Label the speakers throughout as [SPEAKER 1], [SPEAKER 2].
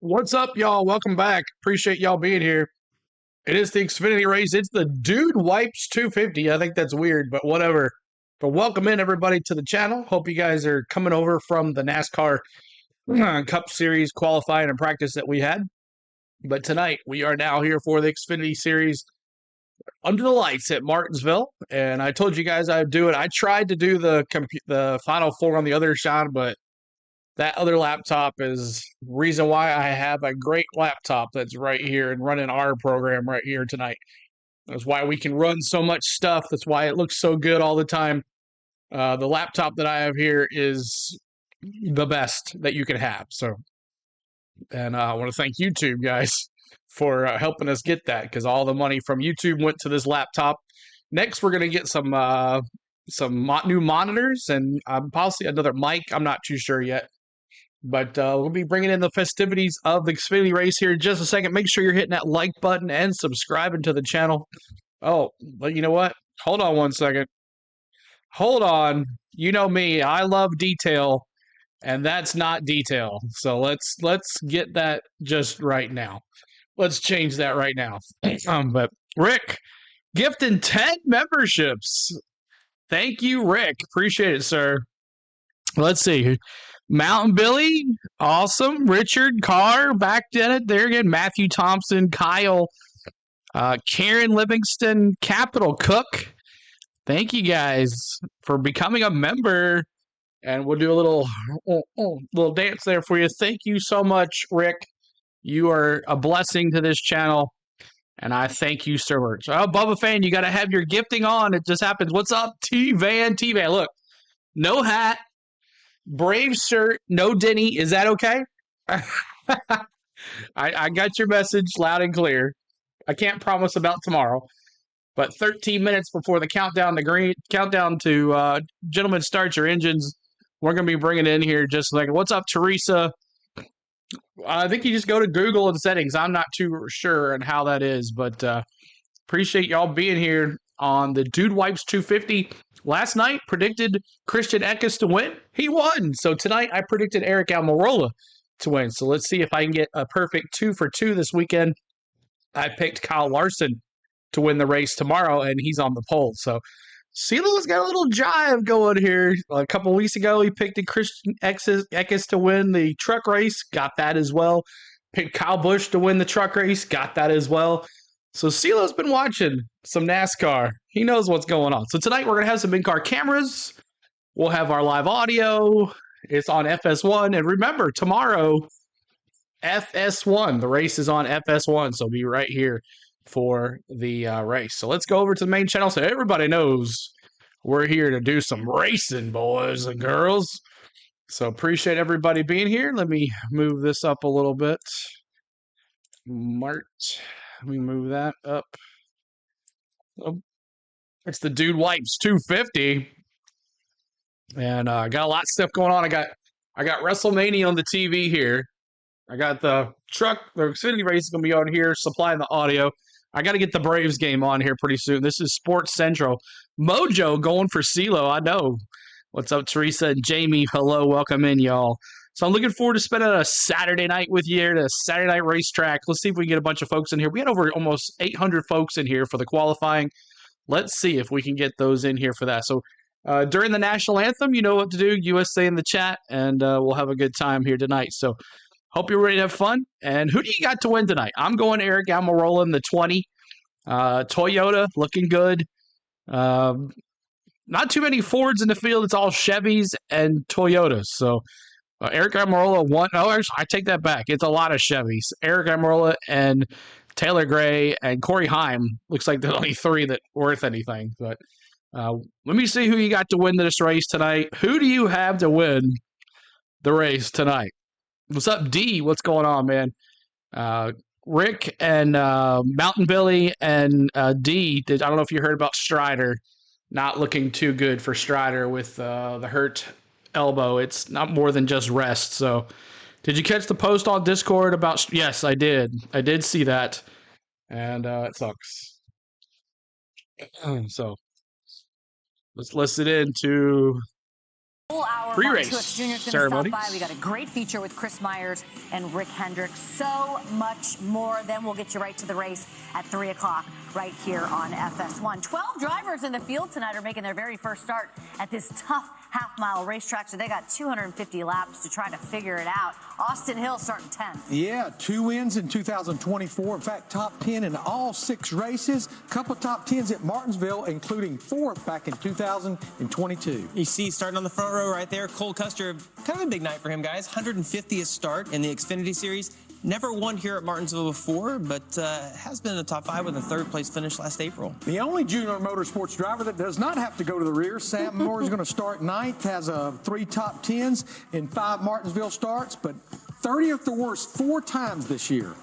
[SPEAKER 1] What's up, y'all? Welcome back. Appreciate y'all being here. It is the Xfinity race. It's the Dude Wipes 250. I think that's weird, but whatever. But welcome in, everybody, to the channel. Hope you guys are coming over from the NASCAR Cup Series qualifying and practice that we had. But tonight, we are now here for the Xfinity Series under the lights at Martinsville. And I told you guys I'd do it. I tried to do the Final Four on the other side, but that other laptop is reason why I have a great laptop that's right here and running our program right here tonight. That's why we can run so much stuff. That's why it looks so good all the time. The laptop that I have here is the best that you can have. So, and I want to thank YouTube guys for helping us get that, because all the money from YouTube went to this laptop. Next, we're gonna get some new monitors and possibly another mic. I'm not too sure yet. But we'll be bringing in the festivities of the Xfinity race here in just a second. Make sure you're hitting that like button and subscribing to the channel. Oh, but you know what? Hold on one second. Hold on. You know me. I love detail, and that's not detail. So let's get that just right now. Let's change that right now. But Rick, gifting 10 memberships. Thank you, Rick. Appreciate it, sir. Let's see. Mountain Billy, awesome. Richard Carr, back in it there again. Matthew Thompson, Kyle, Karen Livingston, Capital Cook. Thank you guys for becoming a member. And we'll do a little dance there for you. Thank you so much, Rick. You are a blessing to this channel, and I thank you so much. Oh, Bubba Fan, you got to have your gifting on. It just happens. What's up, T-Van? T-Van, look, no hat. Brave shirt, no Denny. Is that okay? I got your message loud and clear. I can't promise about tomorrow, but 13 minutes before the countdown to gentlemen, start your engines. We're gonna be bringing in here just like, what's up, Teresa? I think you just go to Google and settings. I'm not too sure on how that is, but appreciate y'all being here on the Dude Wipes 250. Last night, predicted Christian Eckes to win. He won. So tonight, I predicted Eric Almirola to win. So let's see if I can get a perfect 2 for 2 this weekend. I picked Kyle Larson to win the race tomorrow, and he's on the pole. So CeeLo's got a little jive going here. A couple weeks ago, he picked Christian Eckes to win the truck race. Got that as well. Picked Kyle Busch to win the truck race. Got that as well. So CeeLo's been watching some NASCAR. He knows what's going on. So tonight we're going to have some in-car cameras. We'll have our live audio. It's on FS1. And remember, tomorrow, FS1. The race is on FS1. So be right here for the race. So let's go over to the main channel so everybody knows we're here to do some racing, boys and girls. So appreciate everybody being here. Let me move this up a little bit. Let me move that up. Oh, it's the Dude Wipes 250. And I got a lot of stuff going on. I got WrestleMania on the TV here. I got the Xfinity race is going to be on here, supplying the audio. I got to get the Braves game on here pretty soon. This is Sports Central. Mojo going for CeeLo, I know. What's up, Teresa and Jamie? Hello, welcome in, y'all. So I'm looking forward to spending a Saturday night with you at a Saturday night racetrack. Let's see if we can get a bunch of folks in here. We had over almost 800 folks in here for the qualifying. Let's see if we can get those in here for that. So during the national anthem, you know what to do. USA in the chat, and we'll have a good time here tonight. So hope you're ready to have fun. And who do you got to win tonight? I'm going Eric Almirola in the 20. Toyota, looking good. Not too many Fords in the field. It's all Chevys and Toyotas. So Eric Almirola won. Oh, actually, I take that back. It's a lot of Chevys. Eric Almirola and Taylor Gray and Corey Heim. Looks like the only three that worth anything. But let me see who you got to win this race tonight. Who do you have to win the race tonight? What's up, D? What's going on, man? Rick and Mountain Billy and D. I don't know if you heard about Strider. Not looking too good for Strider with the hurt elbow. It's not more than just rest. So did you catch the post on Discord about? Yes, I did. I did see that, and it sucks. So let's listen in to
[SPEAKER 2] full hour.
[SPEAKER 1] Pre-race
[SPEAKER 2] Truex Jr. is going to
[SPEAKER 1] ceremonies.
[SPEAKER 2] stop by. We got a great feature with Chris Myers and Rick Hendrick. So much more. Then we'll get you right to the race at 3 o'clock right here on FS1. 12 drivers in the field tonight are making their very first start at this tough half-mile racetrack, so they got 250 laps to try to figure it out. Austin Hill starting 10th.
[SPEAKER 3] Yeah, 2 wins in 2024. In fact, top 10 in all 6 races. Couple top 10s at Martinsville, including 4th back in 2022.
[SPEAKER 4] You see, starting on the front row right there, Cole Custer, kind of a big night for him, guys. 150th start in the Xfinity Series. Never won here at Martinsville before, but has been in the top 5 with a 3rd place finish last April.
[SPEAKER 3] The only junior motorsports driver that does not have to go to the rear. Sam Moore is going to start 9th, has 3 top 10s in 5 Martinsville starts, but 30th the worst 4 times this year.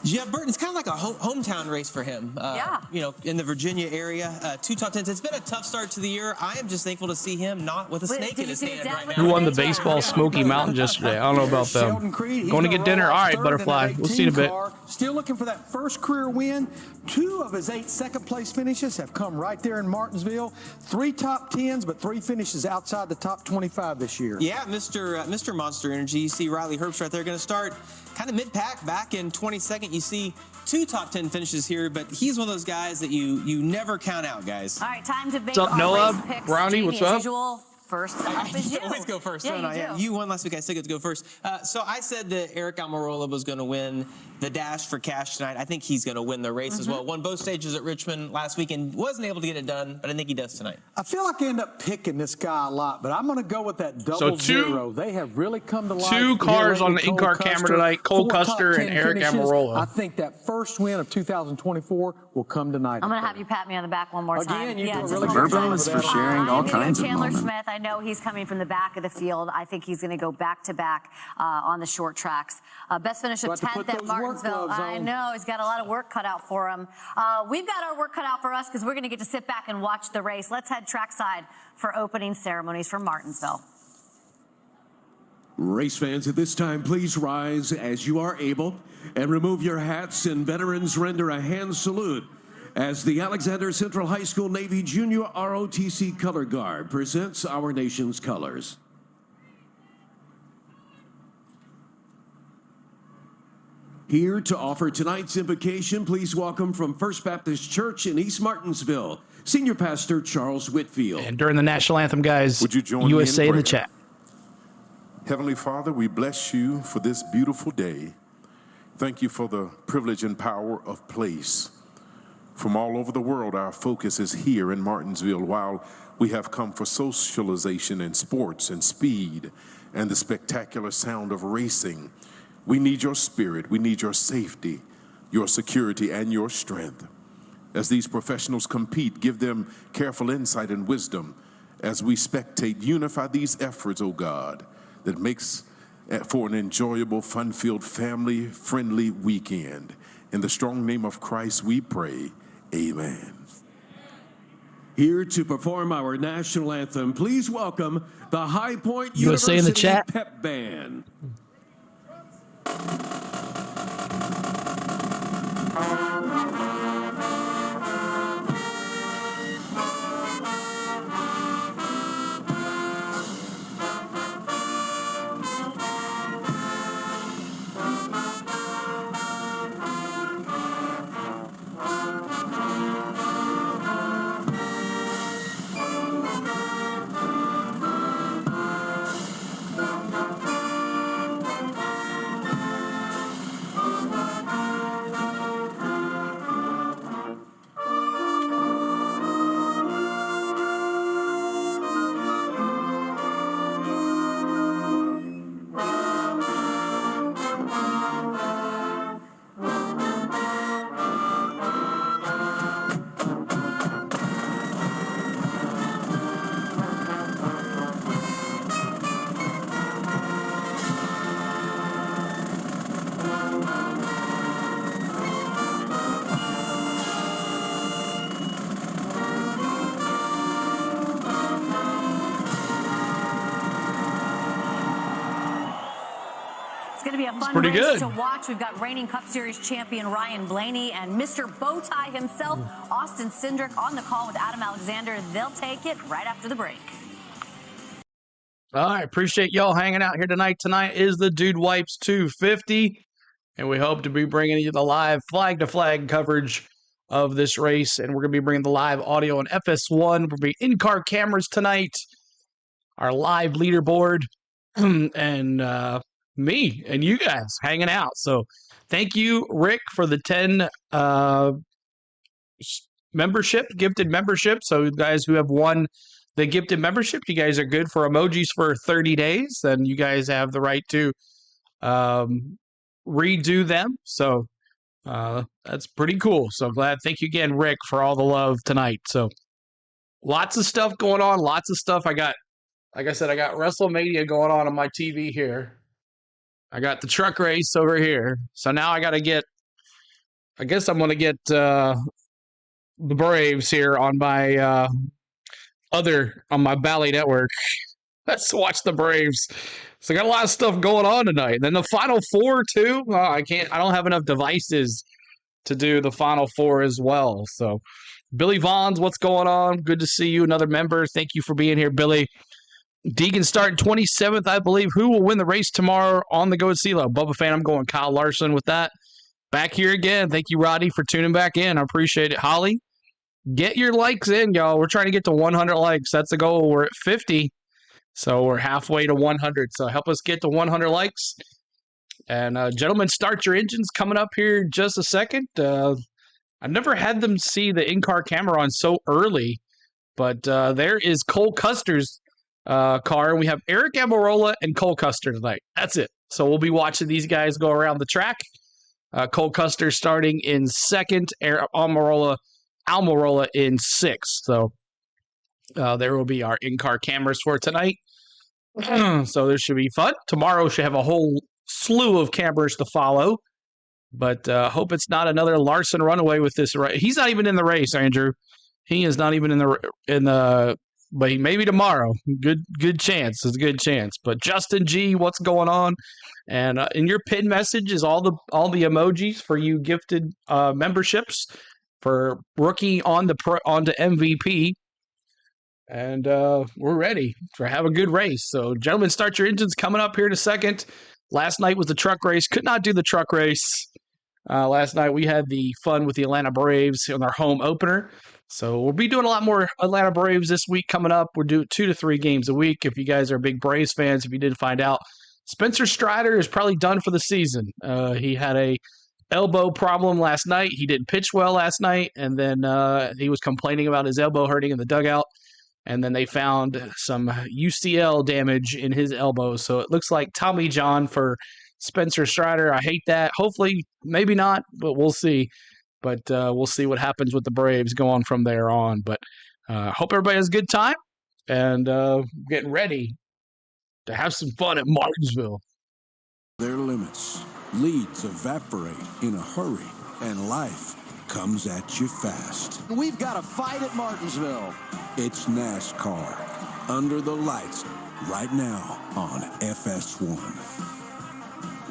[SPEAKER 4] Jeff Burton, it's kind of like a hometown race for him.
[SPEAKER 2] Yeah.
[SPEAKER 4] You know, in the Virginia area, 2 top 10s. It's been a tough start to the year. I am just thankful to see him not with a snake in his hand right now.
[SPEAKER 1] Who won the baseball Smoky Mountains yesterday? I don't know about them. Going to get dinner. All right, Butterfly. We'll see you in a bit.
[SPEAKER 3] Still looking for that first career win. 2 of his 8 second-place finishes have come right there in Martinsville. 3 top 10s, but 3 finishes outside the top 25 this year.
[SPEAKER 4] Yeah, Mr. Monster Energy. You see Riley Herbst right there, going to start kind of mid-pack back in 22nd. You see 2 top 10 finishes here, but he's one of those guys that you never count out, guys.
[SPEAKER 2] All right, time to make
[SPEAKER 1] what's up,
[SPEAKER 2] our
[SPEAKER 1] Noah?
[SPEAKER 2] race picks.
[SPEAKER 1] Brownie,
[SPEAKER 2] Jamie,
[SPEAKER 1] what's
[SPEAKER 2] as
[SPEAKER 1] up?
[SPEAKER 2] usual, first up is you.
[SPEAKER 4] I always go first,
[SPEAKER 2] yeah,
[SPEAKER 4] don't I?
[SPEAKER 2] do.
[SPEAKER 4] You won last week. I still get to go first. So I said that Eric Almirola was going to win the Dash for Cash tonight. I think he's going to win the race as well. Won both stages at Richmond last week and wasn't able to get it done, but I think he does tonight.
[SPEAKER 3] I feel like I end up picking this guy a lot, but I'm going to go with that double zero. They have really come to life.
[SPEAKER 1] 2 cars on the in-car camera tonight, Cole Custer and Eric Almirola.
[SPEAKER 3] I think that first win of 2024 will come tonight.
[SPEAKER 2] I'm going to have you pat me on the back one more time.
[SPEAKER 3] Again, you do a
[SPEAKER 2] just
[SPEAKER 3] really
[SPEAKER 2] one
[SPEAKER 3] good
[SPEAKER 2] more
[SPEAKER 3] job
[SPEAKER 2] time.
[SPEAKER 3] is for sharing all
[SPEAKER 2] kinds of Chandler Smith, I know he's coming from the back of the field. I think he's going to go back-to-back on the short tracks. Best finish of 10th at Martinsville. I know, he's got a lot of work cut out for him. We've got our work cut out for us because we're going to get to sit back and watch the race. Let's head trackside for opening ceremonies for Martinsville.
[SPEAKER 5] Race fans, at this time, please rise as you are able and remove your hats, and veterans render a hand salute as the Alexander Central High School Navy Junior ROTC Color Guard presents our nation's colors. Here to offer tonight's invocation, please welcome from First Baptist Church in East Martinsville, Senior Pastor Charles Whitfield.
[SPEAKER 1] And during the national anthem, guys,
[SPEAKER 6] would you join
[SPEAKER 1] USA
[SPEAKER 6] me
[SPEAKER 1] in the
[SPEAKER 6] prayer?
[SPEAKER 1] chat.
[SPEAKER 6] Heavenly Father, we bless you for this beautiful day. Thank you for the privilege and power of place. From all over the world, our focus is here in Martinsville, while we have come for socialization and sports and speed and the spectacular sound of racing. We need your spirit, we need your safety, your security, and your strength. As these professionals compete, give them careful insight and wisdom. As we spectate, unify these efforts, O God, that makes for an enjoyable, fun-filled, family-friendly weekend. In the strong name of Christ we pray, amen.
[SPEAKER 5] Here to perform our national anthem, please welcome the High Point
[SPEAKER 1] USA in the
[SPEAKER 5] University
[SPEAKER 1] chat.
[SPEAKER 5] Pep Band.
[SPEAKER 2] It's going to be a fun
[SPEAKER 1] pretty
[SPEAKER 2] race
[SPEAKER 1] good.
[SPEAKER 2] to watch. We've got reigning Cup Series champion Ryan Blaney and Mr. Bowtie himself, Austin Cindric, on the call with Adam Alexander. They'll take it right after the break.
[SPEAKER 1] All right, appreciate y'all hanging out here tonight. Tonight is the Dude Wipes 250, and we hope to be bringing you the live flag-to-flag coverage of this race, and we're going to be bringing the live audio on FS1. We'll be in-car cameras tonight, our live leaderboard, and me and you guys hanging out. So thank you, Rick, for the 10 gifted membership. So you guys who have won the gifted membership, you guys are good for emojis for 30 days. Then you guys have the right to redo them. So that's pretty cool. So glad. Thank you again, Rick, for all the love tonight. So lots of stuff going on. Lots of stuff. Like I said, I got WrestleMania going on my TV here. I got the truck race over here. So now I got to get, I guess I'm going to get the Braves here on my on my Bally network. Let's watch the Braves. So I got a lot of stuff going on tonight. Then the Final Four too. I don't have enough devices to do the Final Four as well. So Billy Vaughn's, what's going on? Good to see you, another member. Thank you for being here, Billy. Deegan starting 27th, I believe. Who will win the race tomorrow on the Go CeeLo? Bubba Fan, I'm going Kyle Larson with that. Back here again. Thank you, Roddy, for tuning back in. I appreciate it. Holly, get your likes in, y'all. We're trying to get to 100 likes. That's the goal. We're at 50, so we're halfway to 100. So help us get to 100 likes. And gentlemen, start your engines coming up here in just a second. I've never had them see the in-car camera on so early, but there is Cole Custer's car, and we have Eric Almirola and Cole Custer tonight. That's it. So we'll be watching these guys go around the track. Cole Custer starting in second, Eric Almirola in sixth. So there will be our in-car cameras for tonight. So this should be fun. Tomorrow should have a whole slew of cameras to follow. But hope it's not another Larson runaway with this. He's not even in the race, Andrew. He is not even in the. But maybe tomorrow. Good chance. It's a good chance. But Justin G, what's going on? And in your pin message is all the emojis for you gifted memberships for rookie onto MVP. And we're ready to have a good race. So, gentlemen, start your engines coming up here in a second. Last night was the truck race. Could not do the truck race. Last night we had the fun with the Atlanta Braves on our home opener. So we'll be doing a lot more Atlanta Braves this week coming up. We're doing 2 to 3 games a week. If you guys are big Braves fans, if you didn't find out, Spencer Strider is probably done for the season. He had a elbow problem last night. He didn't pitch well last night, and then he was complaining about his elbow hurting in the dugout. And then they found some UCL damage in his elbow. So it looks like Tommy John for Spencer Strider. I hate that. Hopefully, maybe not, but we'll see. But we'll see what happens with the Braves going from there on. But hope everybody has a good time and getting ready to have some fun at Martinsville.
[SPEAKER 5] Their limits. Leads evaporate in a hurry, and life comes at you fast.
[SPEAKER 3] We've got a fight at Martinsville.
[SPEAKER 5] It's NASCAR under the lights right now on FS1.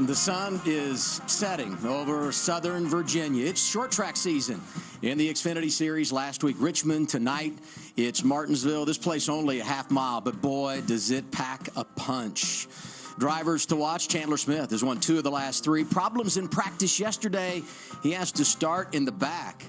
[SPEAKER 7] The sun is setting over Southern Virginia. It's short track season in the Xfinity Series. Last week, Richmond. Tonight, it's Martinsville. This place only a half mile, but boy, does it pack a punch. Drivers to watch. Chandler Smith has won 2 of the last 3. Problems in practice yesterday. He has to start in the back.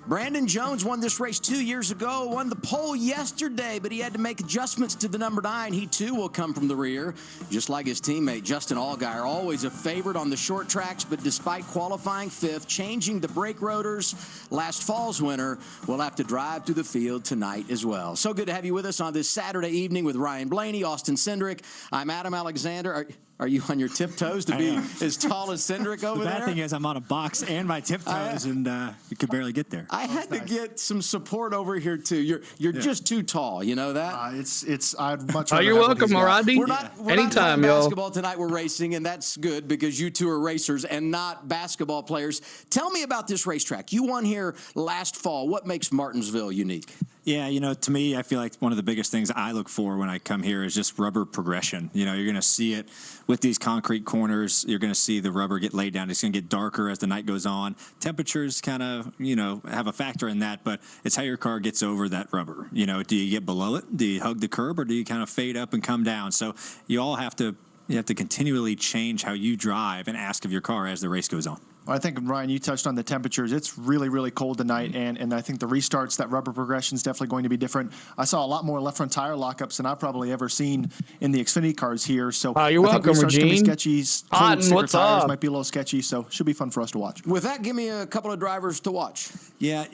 [SPEAKER 7] Brandon Jones won this race 2 years ago, won the pole yesterday, but he had to make adjustments to the number 9. He, too, will come from the rear, just like his teammate Justin Allgaier. Always a favorite on the short tracks, but despite qualifying 5th, changing the brake rotors, last fall's winner will have to drive through the field tonight as well. So good to have you with us on this Saturday evening with Ryan Blaney, Austin Cindric. I'm Adam Alexander. Are you on your tiptoes to be as tall as Cindric over there?
[SPEAKER 8] The bad thing is I'm on a box and my tiptoes, and you could barely get there.
[SPEAKER 7] I had to get some support over here too. You're just too tall. You know that?
[SPEAKER 3] I'd much rather.
[SPEAKER 1] You're welcome, Maradi.
[SPEAKER 7] We're not
[SPEAKER 1] Anytime,
[SPEAKER 7] playing
[SPEAKER 1] y'all.
[SPEAKER 7] basketball tonight. We're racing, and that's good because you two are racers and not basketball players. Tell me about this racetrack. You won here last fall. What makes Martinsville unique?
[SPEAKER 8] Yeah, to me, I feel like one of the biggest things I look for when I come here is just rubber progression. You're going to see it with these concrete corners. You're going to see the rubber get laid down. It's going to get darker as the night goes on. Temperatures kind of, have a factor in that, but it's how your car gets over that rubber. Do you get below it? Do you hug the curb, or do you kind of fade up and come down? So you have to continually change how you drive and ask of your car as the race goes on.
[SPEAKER 9] I think, Ryan, you touched on the temperatures. It's really, really cold tonight, and I think the restarts, that rubber progression is definitely going to be different. I saw a lot more left front tire lockups than I've probably ever seen in the Xfinity cars here. So
[SPEAKER 1] you're welcome, Regine.
[SPEAKER 9] Sketchy.
[SPEAKER 1] What's
[SPEAKER 9] tires
[SPEAKER 1] up?
[SPEAKER 9] might be a little sketchy, so should be fun for us to watch.
[SPEAKER 7] With that, give me a couple of drivers to watch.
[SPEAKER 8] Yeah,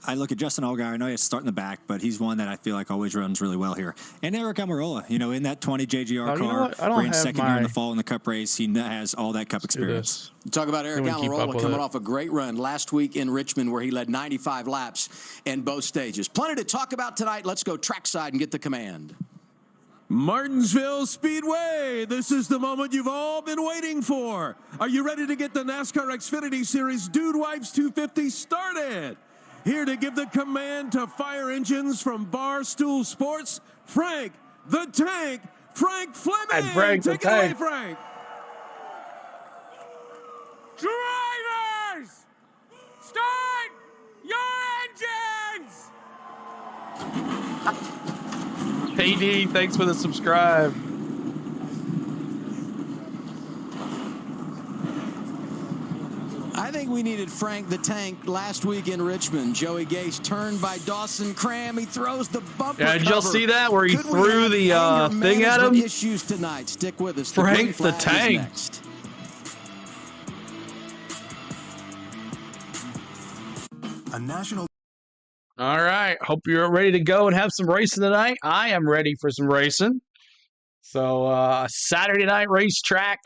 [SPEAKER 8] I look at Justin Allgaier. I know he has to start in the back, but he's one that I feel like always runs really well here. And Eric Almirola, in that 20 JGR car, ran second here in the fall in the Cup race. He has all that Cup experience.
[SPEAKER 7] Talk about Eric Almirola coming off a great run last week in Richmond, where he led 95 laps in both stages. Plenty to talk about tonight. Let's go trackside and get the command.
[SPEAKER 5] Martinsville Speedway. This is the moment you've all been waiting for. Are you ready to get the NASCAR Xfinity Series Dude Wipes 250 started? Here to give the command to fire engines from Barstool Sports, Frank the Tank, Frank Fleming. Take it away, Frank.
[SPEAKER 10] Drivers, start your engines!
[SPEAKER 1] KD, thanks for the subscribe.
[SPEAKER 7] I think we needed Frank the Tank last week in Richmond. Joey Gase turned by Dawson Cram. He throws the bumper
[SPEAKER 1] Yeah, did y'all
[SPEAKER 7] cover.
[SPEAKER 1] see that where he threw the thing at him?
[SPEAKER 7] Issues tonight. Stick with us.
[SPEAKER 1] Frank the Tank.
[SPEAKER 11] A national.
[SPEAKER 1] All right. Hope you're ready to go and have some racing tonight. I am ready for some racing. So Saturday night racetrack,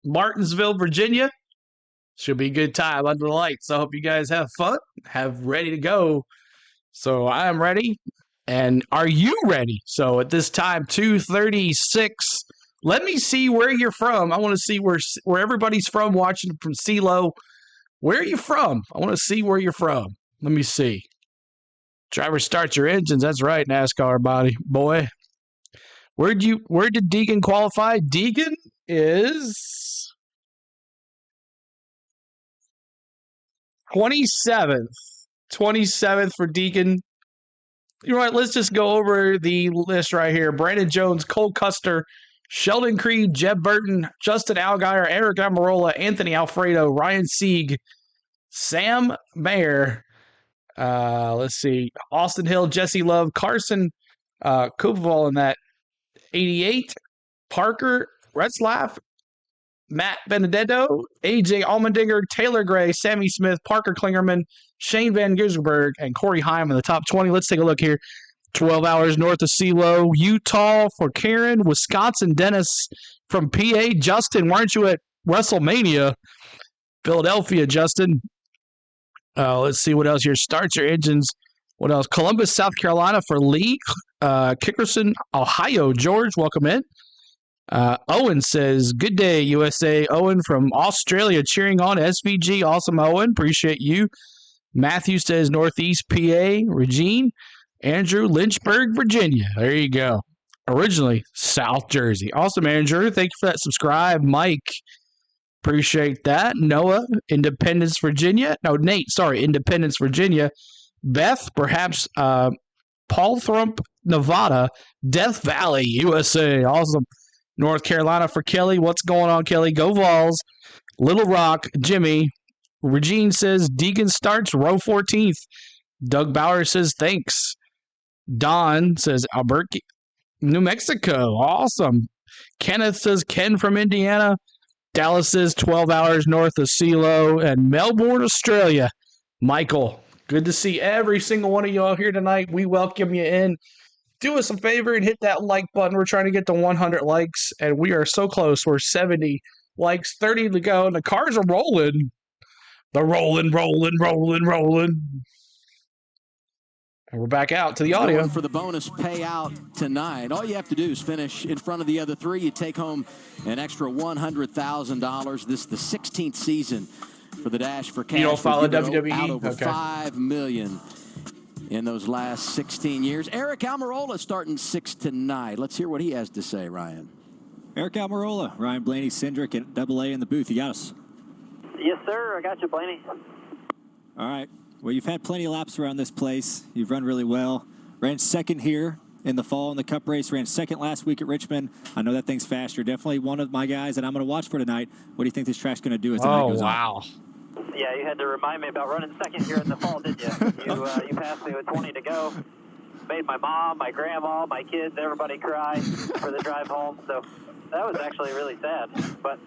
[SPEAKER 1] Martinsville, Virginia. Should be a good time under the lights. So I hope you guys have fun, have ready to go. So I am ready. And are you ready? So at this time, 2:36. Let me see where you're from. I want to see where everybody's from watching from CeeLo. Where are you from? I want to see where you're from. Let me see. Driver, start your engines. That's right, NASCAR boy. Where did Deegan qualify? Deegan is 27th. 27th for Deacon. You know what? Let's just go over the list right here. Brandon Jones, Cole Custer, Sheldon Creed, Jeb Burton, Justin Allgaier, Eric Almirola, Anthony Alfredo, Ryan Sieg, Sam Mayer. Let's see. Austin Hill, Jesse Love, Carson Kupoval in that 88. Parker Retzlaff, Matt Benedetto, AJ Allmendinger, Taylor Gray, Sammy Smith, Parker Klingerman, Shane Van Gisberg, and Corey Heim in the top 20. Let's take a look here. 12 hours north of CeeLo, Utah for Karen, Wisconsin, Dennis from PA. Justin, weren't you at WrestleMania? Philadelphia, Justin. Let's see what else here. Starts your engines. What else? Columbus, South Carolina for Lee. Kickerson, Ohio. George, welcome in. Owen says, good day, USA. Owen from Australia cheering on SVG. Awesome, Owen. Appreciate you. Matthew says, Northeast PA. Regine. Andrew, Lynchburg, Virginia. There you go. Originally, South Jersey. Awesome, Andrew. Thank you for that subscribe. Mike, appreciate that. Noah, Independence, Virginia. No, Nate, sorry, Independence, Virginia. Beth, perhaps Paul Thrump, Nevada. Death Valley, USA. Awesome. North Carolina for Kelly. What's going on, Kelly? Go Vols. Little Rock, Jimmy. Regine says, Deegan starts row 14th. Doug Bauer says, thanks. Don says, Albuquerque, New Mexico. Awesome. Kenneth says, Ken from Indiana. Dallas says, 12 hours north of CeeLo. And Melbourne, Australia. Michael, good to see every single one of y'all here tonight. We welcome you in. Do us a favor and hit that like button. We're trying to get to 100 likes, and we are so close. We're 70 likes, 30 to go, and the cars are rolling. They're rolling. And we're back out to the audio.
[SPEAKER 7] Going for the bonus payout tonight. All you have to do is finish in front of the other three. You take home an extra $100,000. This is the 16th season for the Dash for Cash.
[SPEAKER 1] You don't follow WWE?
[SPEAKER 7] Out over $5 million. in those last 16 years. Eric Almirola starting 6th tonight. Let's hear what he has to say, Ryan.
[SPEAKER 8] Eric Almirola, Ryan Blaney, Cindric at AA in the booth. You got us?
[SPEAKER 12] Yes, sir. I got you, Blaney.
[SPEAKER 8] All right. Well, you've had plenty of laps around this place. You've run really well. Ran second here in the fall in the Cup race. Ran second last week at Richmond. I know that thing's fast. You're definitely one of my guys that I'm going to watch for tonight. What do you think this track's going to do as the night goes on?
[SPEAKER 12] Yeah, you had to remind me about running second here in the fall, didn't you? You passed me with 20 to go. Made my mom, my grandma, my kids, everybody cry for the drive home. So that was actually really sad. But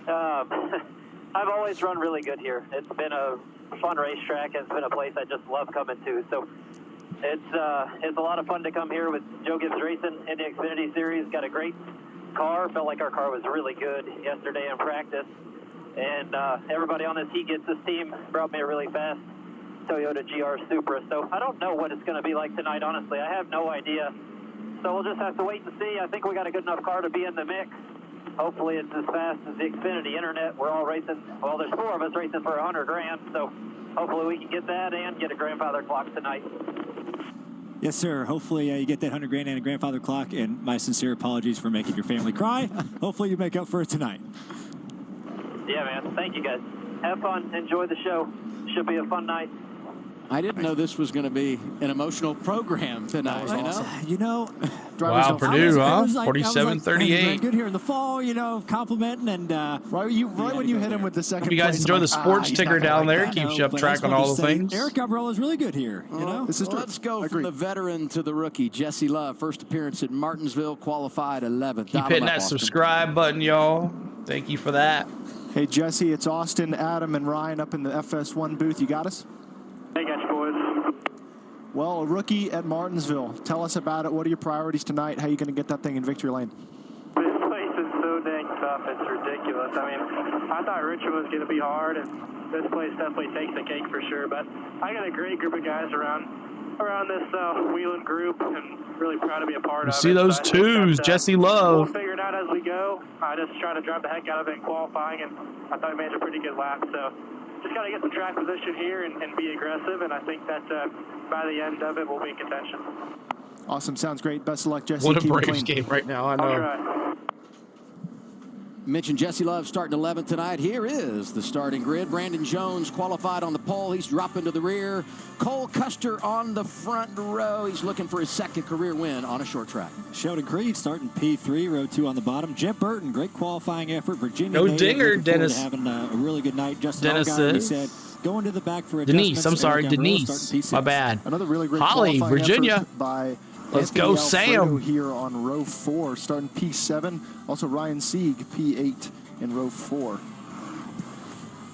[SPEAKER 12] I've always run really good here. It's been a fun racetrack. It's been a place I just love coming to. So it's a lot of fun to come here with Joe Gibbs Racing in the Xfinity Series. Got a great car. Felt like our car was really good yesterday in practice. And everybody on this He Gets This team brought me a really fast Toyota GR Supra. So I don't know what it's going to be like tonight, honestly. I have no idea. So we'll just have to wait and see. I think we got a good enough car to be in the mix. Hopefully it's as fast as the Xfinity Internet. We're all racing. Well, there's 4 of us racing for $100,000. So hopefully we can get that and get a grandfather clock tonight.
[SPEAKER 8] Yes, sir. Hopefully you get that $100,000 and a grandfather clock. And my sincere apologies for making your family cry. Hopefully you make up for it tonight.
[SPEAKER 12] Yeah, man. Thank you, guys. Have fun. Enjoy the show. Should be a fun night.
[SPEAKER 7] I didn't know this was going to be an emotional program tonight.
[SPEAKER 8] You know,
[SPEAKER 1] wow, Purdue, huh? 47-38.
[SPEAKER 8] Good here in the fall, you know, complimenting and
[SPEAKER 9] right when you hit him with the second.
[SPEAKER 1] Hope you guys enjoy the sports ticker down there. Keeps you up track on all the things.
[SPEAKER 8] Eric Almirola is really good here. You know,
[SPEAKER 9] this is true.
[SPEAKER 7] Let's go from the veteran to the rookie. Jesse Love, first appearance at Martinsville, qualified 11th.
[SPEAKER 1] Keep hitting that subscribe button, y'all. Thank you for that.
[SPEAKER 9] Hey, Jesse, it's Austin, Adam, and Ryan up in the FS1 booth. You got us?
[SPEAKER 12] Hey, got you, boys.
[SPEAKER 9] Well, a rookie at Martinsville. Tell us about it. What are your priorities tonight? How are you going to get that thing in victory lane?
[SPEAKER 12] This place is so dang tough. It's ridiculous. I mean, I thought Richmond was going to be hard, and this place definitely takes the cake for sure. But I got a great group of guys around this Wheeling group, and really proud to be a part of it.
[SPEAKER 1] See those twos, Jesse Love.
[SPEAKER 12] We'll figure it out as we go. I just try to drive the heck out of it in qualifying, and I thought we made a pretty good lap. So just got to get some track position here and be aggressive, and I think that by the end of it, we'll be in contention.
[SPEAKER 9] Awesome. Sounds great. Best of luck, Jesse.
[SPEAKER 1] What a Braves game right now. I know.
[SPEAKER 7] Mentioned Jesse Love starting 11th tonight. Here is the starting grid. Brandon Jones qualified on the pole. He's dropping to the rear. Cole Custer on the front row. He's looking for his second career win on a short track.
[SPEAKER 8] Sheldon Creed starting P3, row 2 on the bottom. Jeb Burton, great qualifying effort. Virginia
[SPEAKER 1] no
[SPEAKER 8] native,
[SPEAKER 1] dinger, Dennis.
[SPEAKER 8] Having a really good night. Justin
[SPEAKER 1] Dennis
[SPEAKER 8] Allgaier, he said, going to the back for
[SPEAKER 1] Denise. I'm sorry, Denise. My bad.
[SPEAKER 9] Another really great
[SPEAKER 1] Holly, Virginia.
[SPEAKER 9] By
[SPEAKER 1] Let's go, Sam.
[SPEAKER 9] Here on row 4, starting P7. Also Ryan Sieg, P8 in row 4.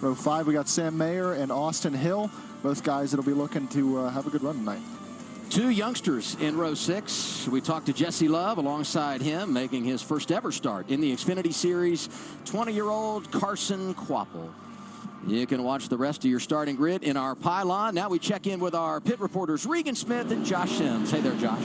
[SPEAKER 9] Row 5, we got Sam Mayer and Austin Hill. Both guys that'll be looking to have a good run tonight.
[SPEAKER 7] 2 youngsters in row 6. We talked to Jesse Love alongside him, making his first ever start in the Xfinity Series. 20-year-old Carson Quapple. You can watch the rest of your starting grid in our pylon. Now we check in with our pit reporters, Regan Smith and Josh Sims. Hey there, Josh.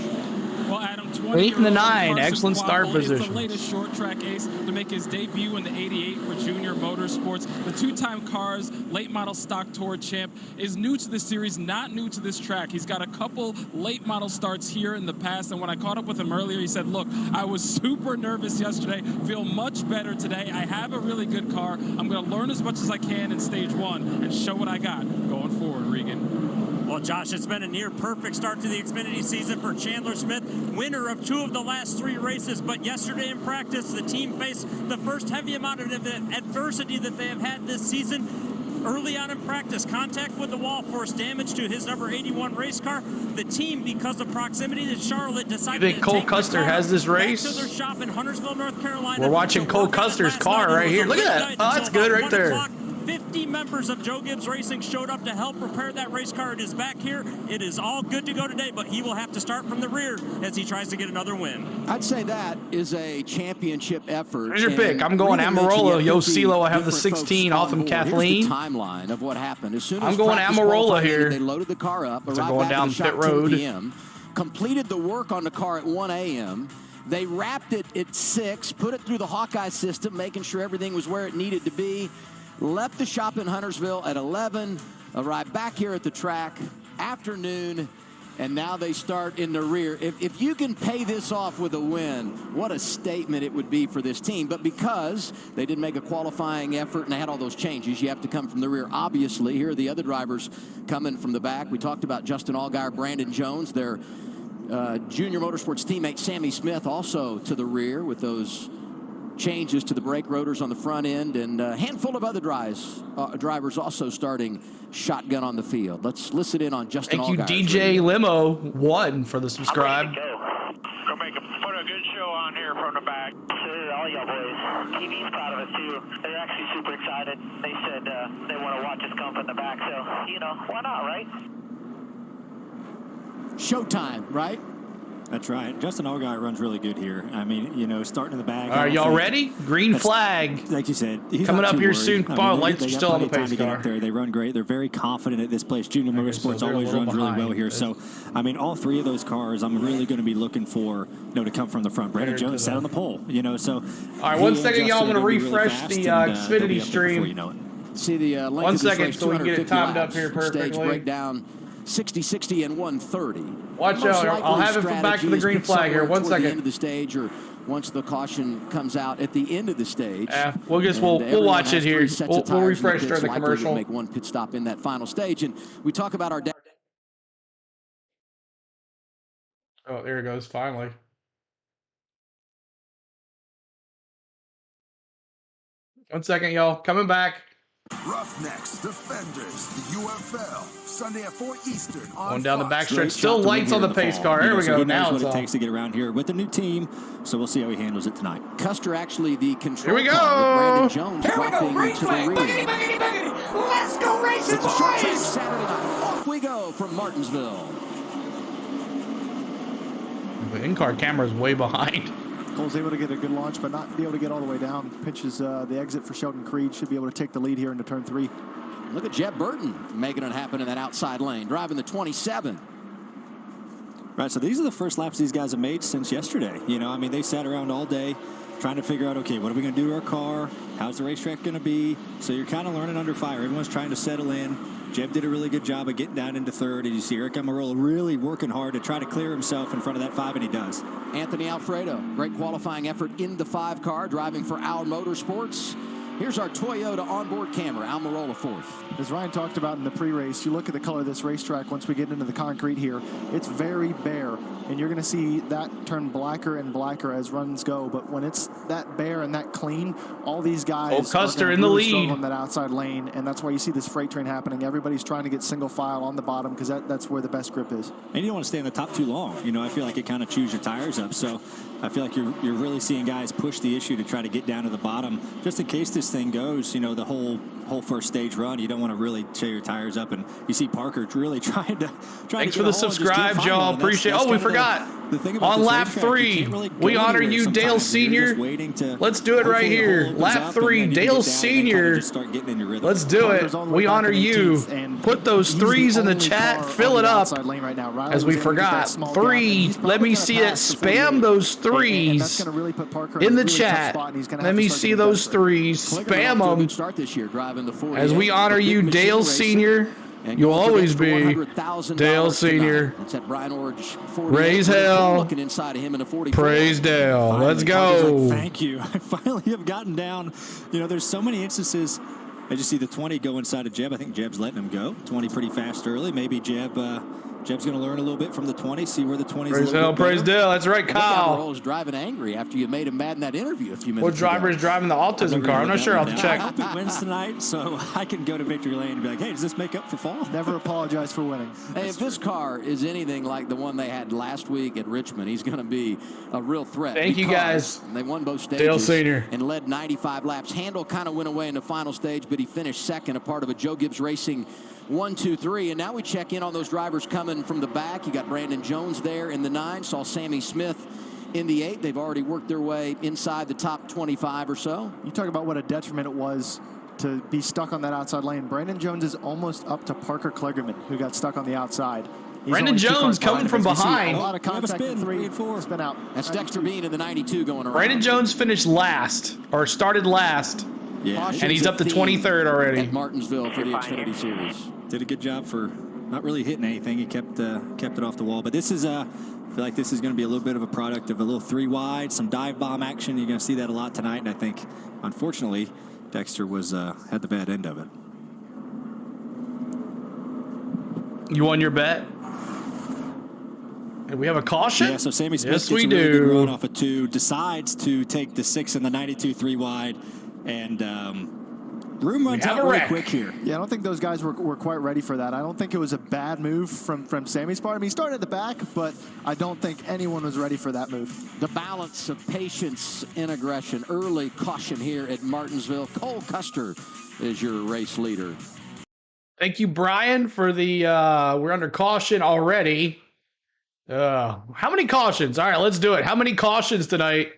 [SPEAKER 10] Well, Adam,
[SPEAKER 1] 8 and 9, excellent start position.
[SPEAKER 10] Is the latest short track ace to make his debut in the 88 for Junior Motorsports. The 2-time Cars late model stock tour champ is new to the series, not new to this track. He's got a couple late model starts here in the past, and when I caught up with him earlier, he said, look, I was super nervous yesterday, feel much better today. I have a really good car. I'm going to learn as much as I can in stage 1 and show what I got going forward, Regan.
[SPEAKER 13] Well, Josh, it's been a near-perfect start to the Xfinity season for Chandler Smith, winner of 2 of the last 3 races. But yesterday in practice, the team faced the first heavy amount of adversity that they have had this season. Early on in practice, contact with the wall forced damage to his number 81 race car. The team, because of proximity to Charlotte, decided
[SPEAKER 1] you think
[SPEAKER 13] to
[SPEAKER 1] Cole
[SPEAKER 13] take
[SPEAKER 1] Custer
[SPEAKER 13] the car
[SPEAKER 1] has this race?
[SPEAKER 13] back to their shop in Huntersville, North Carolina.
[SPEAKER 1] We're watching Cole Custer's car right here. Look at that. Oh, that's good right there.
[SPEAKER 13] 50 members of Joe Gibbs Racing showed up to help prepare that race car. It is back here. It is all good to go today, but he will have to start from the rear as he tries to get another win.
[SPEAKER 7] I'd say that is a championship effort.
[SPEAKER 1] Here's your pick. I'm going Amarola. Yo, CeeLo, I have the 16 off from Kathleen.
[SPEAKER 7] Here's the timeline of what happened. As soon as
[SPEAKER 1] I'm going Amarola here.
[SPEAKER 7] They loaded the car up,
[SPEAKER 1] arrived going down pit road.
[SPEAKER 7] 10 p.m., completed the work on the car at 1 a.m., they wrapped it at 6, put it through the Hawkeye system, making sure everything was where it needed to be. Left the shop in Huntersville at 11, arrived back here at the track, afternoon, And now they start in the rear. If you can pay this off with a win, what a statement it would be for this team. But because they didn't make a qualifying effort and they had all those changes, you have to come from the rear. Obviously, here are the other drivers coming from the back. We talked about Justin Allgaier, Brandon Jones, their Junior Motorsports teammate Sammy Smith also to the rear with those changes to the brake rotors on the front end, and a handful of other drivers also starting shotgun on the field. Let's listen in on Justin Allgaier.
[SPEAKER 1] Thank you, DJ Limo 1 for the subscribe.
[SPEAKER 14] Put a good show on here from the back. All y'all boys. TV's proud of us too. They're actually super excited. They said they want to watch us come from the back, so you know, why not, right?
[SPEAKER 7] Showtime, right?
[SPEAKER 8] That's right. Justin Allgaier runs really good here. I mean, you know, starting in the back.
[SPEAKER 1] All right, y'all ready? Green flag.
[SPEAKER 8] Like you said, he's
[SPEAKER 1] coming
[SPEAKER 8] not
[SPEAKER 1] up
[SPEAKER 8] too
[SPEAKER 1] here
[SPEAKER 8] worried.
[SPEAKER 1] soon.
[SPEAKER 8] I mean,
[SPEAKER 1] Lights are still on the pace car.
[SPEAKER 8] They run great. They're very confident at this place. Junior Motorsports always runs really well here. So, I mean, all three of those cars, I'm really going to be looking for, to come from the front. Brandon Jones sat on the pole, so.
[SPEAKER 1] All right, 1 second, y'all. I'm going to refresh the Xfinity stream.
[SPEAKER 7] See the length
[SPEAKER 1] 1 second so we can get it timed up here perfectly.
[SPEAKER 7] Stage breakdown 60, 60, and 130.
[SPEAKER 1] Watch out. I'll have it from back to the green flag here. 1 second.
[SPEAKER 7] The end of the stage, or once the caution comes out at the end of the stage.
[SPEAKER 1] We'll watch it here. We'll refresh during the commercial.
[SPEAKER 7] Make one pit stop in that final stage, and we talk about our.
[SPEAKER 1] Oh, there it goes. Finally. One second, y'all. Coming back.
[SPEAKER 11] Roughnecks, Defenders, the UFL, Sunday at 4 Eastern.
[SPEAKER 1] Going down the backstretch, still lights on the pace car. There we go. Now it's
[SPEAKER 8] what it takes to get around here with the new team. So we'll see how he handles it tonight.
[SPEAKER 7] Custer actually the control.
[SPEAKER 1] Here we go.
[SPEAKER 7] Brandon Jones dropping to the rear.
[SPEAKER 15] Let's go race it, boys!
[SPEAKER 7] Saturday night. Off we go from Martinsville.
[SPEAKER 1] The in-car camera is way behind.
[SPEAKER 9] Cole's able to get a good launch, but not be able to get all the way down. Pitches the exit for Sheldon Creed. Should be able to take the lead here into turn 3.
[SPEAKER 7] Look at Jeb Burton making it happen in that outside lane, driving the 27.
[SPEAKER 8] Right, so these are the first laps these guys have made since yesterday. I mean, they sat around all day trying to figure out, okay, what are we going to do to our car? How's the racetrack going to be? So you're kind of learning under fire. Everyone's trying to settle in. Jeb did a really good job of getting down into third. And you see Eric Amarola really working hard to try to clear himself in front of that 5, and he does.
[SPEAKER 7] Anthony Alfredo, great qualifying effort in the 5 car, driving for Our Motorsports. Here's our Toyota onboard camera, Almirola 4th.
[SPEAKER 9] As Ryan talked about in the pre-race, you look at the color of this racetrack once we get into the concrete here, it's very bare, and you're going to see that turn blacker and blacker as runs go. But when it's that bare and that clean, all these guys
[SPEAKER 1] Custer in the lead
[SPEAKER 9] on that outside lane, and that's why you see this freight train happening. Everybody's trying to get single file on the bottom because that's where the best grip is.
[SPEAKER 8] And you don't want to stay in the top too long. I feel like it kind of chews your tires up. So I feel like you're really seeing guys push the issue to try to get down to the bottom, just in case this thing goes, the whole first stage run. You don't want to really tear your tires up, and you see Parker really trying to.
[SPEAKER 1] Thanks for the subscribe, y'all. Appreciate. Oh, we forgot. On lap 3, we honor you, Dale Senior. Let's do it right here. Lap 3, Dale Senior. Let's do it. We honor you. Put those 3s in the chat. Fill it up. As we forgot, 3. Let me see it. Spam those 3s in the chat. Let me see those 3s. Spam them. As we honor you, Dale Senior. You'll always be Dale Senior. Raise hell. Praise Dale. Let's go.
[SPEAKER 8] Thank you. I finally have gotten down. There's so many instances. I just see the 20 go inside of Jeb. I think Jeb's letting him go. 20 pretty fast early. Maybe Jeb's going to learn a little bit from the 20, see where the 20's
[SPEAKER 1] Praise Dale, praise Dale. That's right, Kyle.
[SPEAKER 7] Was driving angry after you made him mad in that interview a few minutes
[SPEAKER 1] What driver is driving the autism car? I'm not sure. I'll have to check.
[SPEAKER 8] I hope it wins tonight, so I can go to victory lane and be like, hey, does this make up for fall?
[SPEAKER 9] Never apologize for winning.
[SPEAKER 7] Hey, if this car is anything like the one they had last week at Richmond, he's going to be a real threat.
[SPEAKER 1] Thank you, guys.
[SPEAKER 7] They won both stages.
[SPEAKER 1] Dale Senior.
[SPEAKER 7] And led 95 laps. Handel kind of went away in the final stage, but he finished second, a part of a Joe Gibbs Racing 1, 2, 3, and now we check in on those drivers coming from the back. You got Brandon Jones there in the 9. Saw Sammy Smith in the 8. They've already worked their way inside the top 25 or so.
[SPEAKER 9] You talk about what a detriment it was to be stuck on that outside lane. Brandon Jones is almost up to Parker Kligerman, who got stuck on the outside.
[SPEAKER 1] Brandon Jones coming from behind.
[SPEAKER 9] A lot of contact in 3 and 4. Spin out.
[SPEAKER 7] That's Dexter Bean in the 92 going around.
[SPEAKER 1] Brandon Jones finished last, or started last.
[SPEAKER 8] Yeah.
[SPEAKER 1] And he's up to 23rd already.
[SPEAKER 7] At Martinsville for the Xfinity Series.
[SPEAKER 8] Did a good job for not really hitting anything. He kept it off the wall. But this is I feel like this is going to be a little bit of a product of a little 3 wide, some dive bomb action. You're going to see that a lot tonight, and I think, unfortunately, Dexter was had the bad end of it.
[SPEAKER 1] You won your bet? And we have a caution?
[SPEAKER 8] Yeah, so Sammy Smith
[SPEAKER 1] yes,
[SPEAKER 8] gets
[SPEAKER 1] we
[SPEAKER 8] a really
[SPEAKER 1] do.
[SPEAKER 8] good run off a 2, decides to take the 6 and the 92 3 wide, and room runs out really quick here.
[SPEAKER 9] Yeah, I don't think those guys were quite ready for that. I don't think it was a bad move from Sammy's part. I mean, he started at the back, but I don't think anyone was ready for that move.
[SPEAKER 7] The balance of patience and aggression. Early caution here at Martinsville. Cole Custer is your race leader.
[SPEAKER 1] Thank you, Brian, for the we're under caution already. How many cautions? All right, let's do it. How many cautions tonight?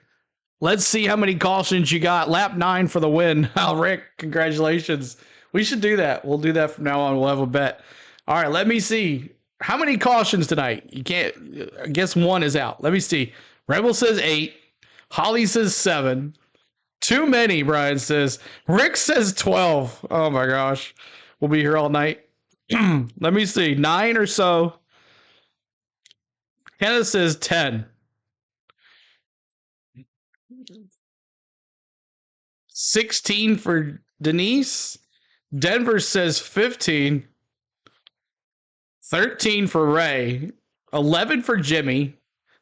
[SPEAKER 1] Let's see how many cautions you got. Lap 9 for the win. Oh, Rick, congratulations. We should do that. We'll do that from now on. We'll have a bet. All right, let me see. How many cautions tonight? You can't, I guess 1 is out. Let me see. Rebel says 8. Holly says 7. Too many, Brian says. Rick says 12. Oh, my gosh. We'll be here all night. Let me see. 9 or so. Kenneth says 10. 16 for Denise. Denver says 15. 13 for Ray. 11 for Jimmy.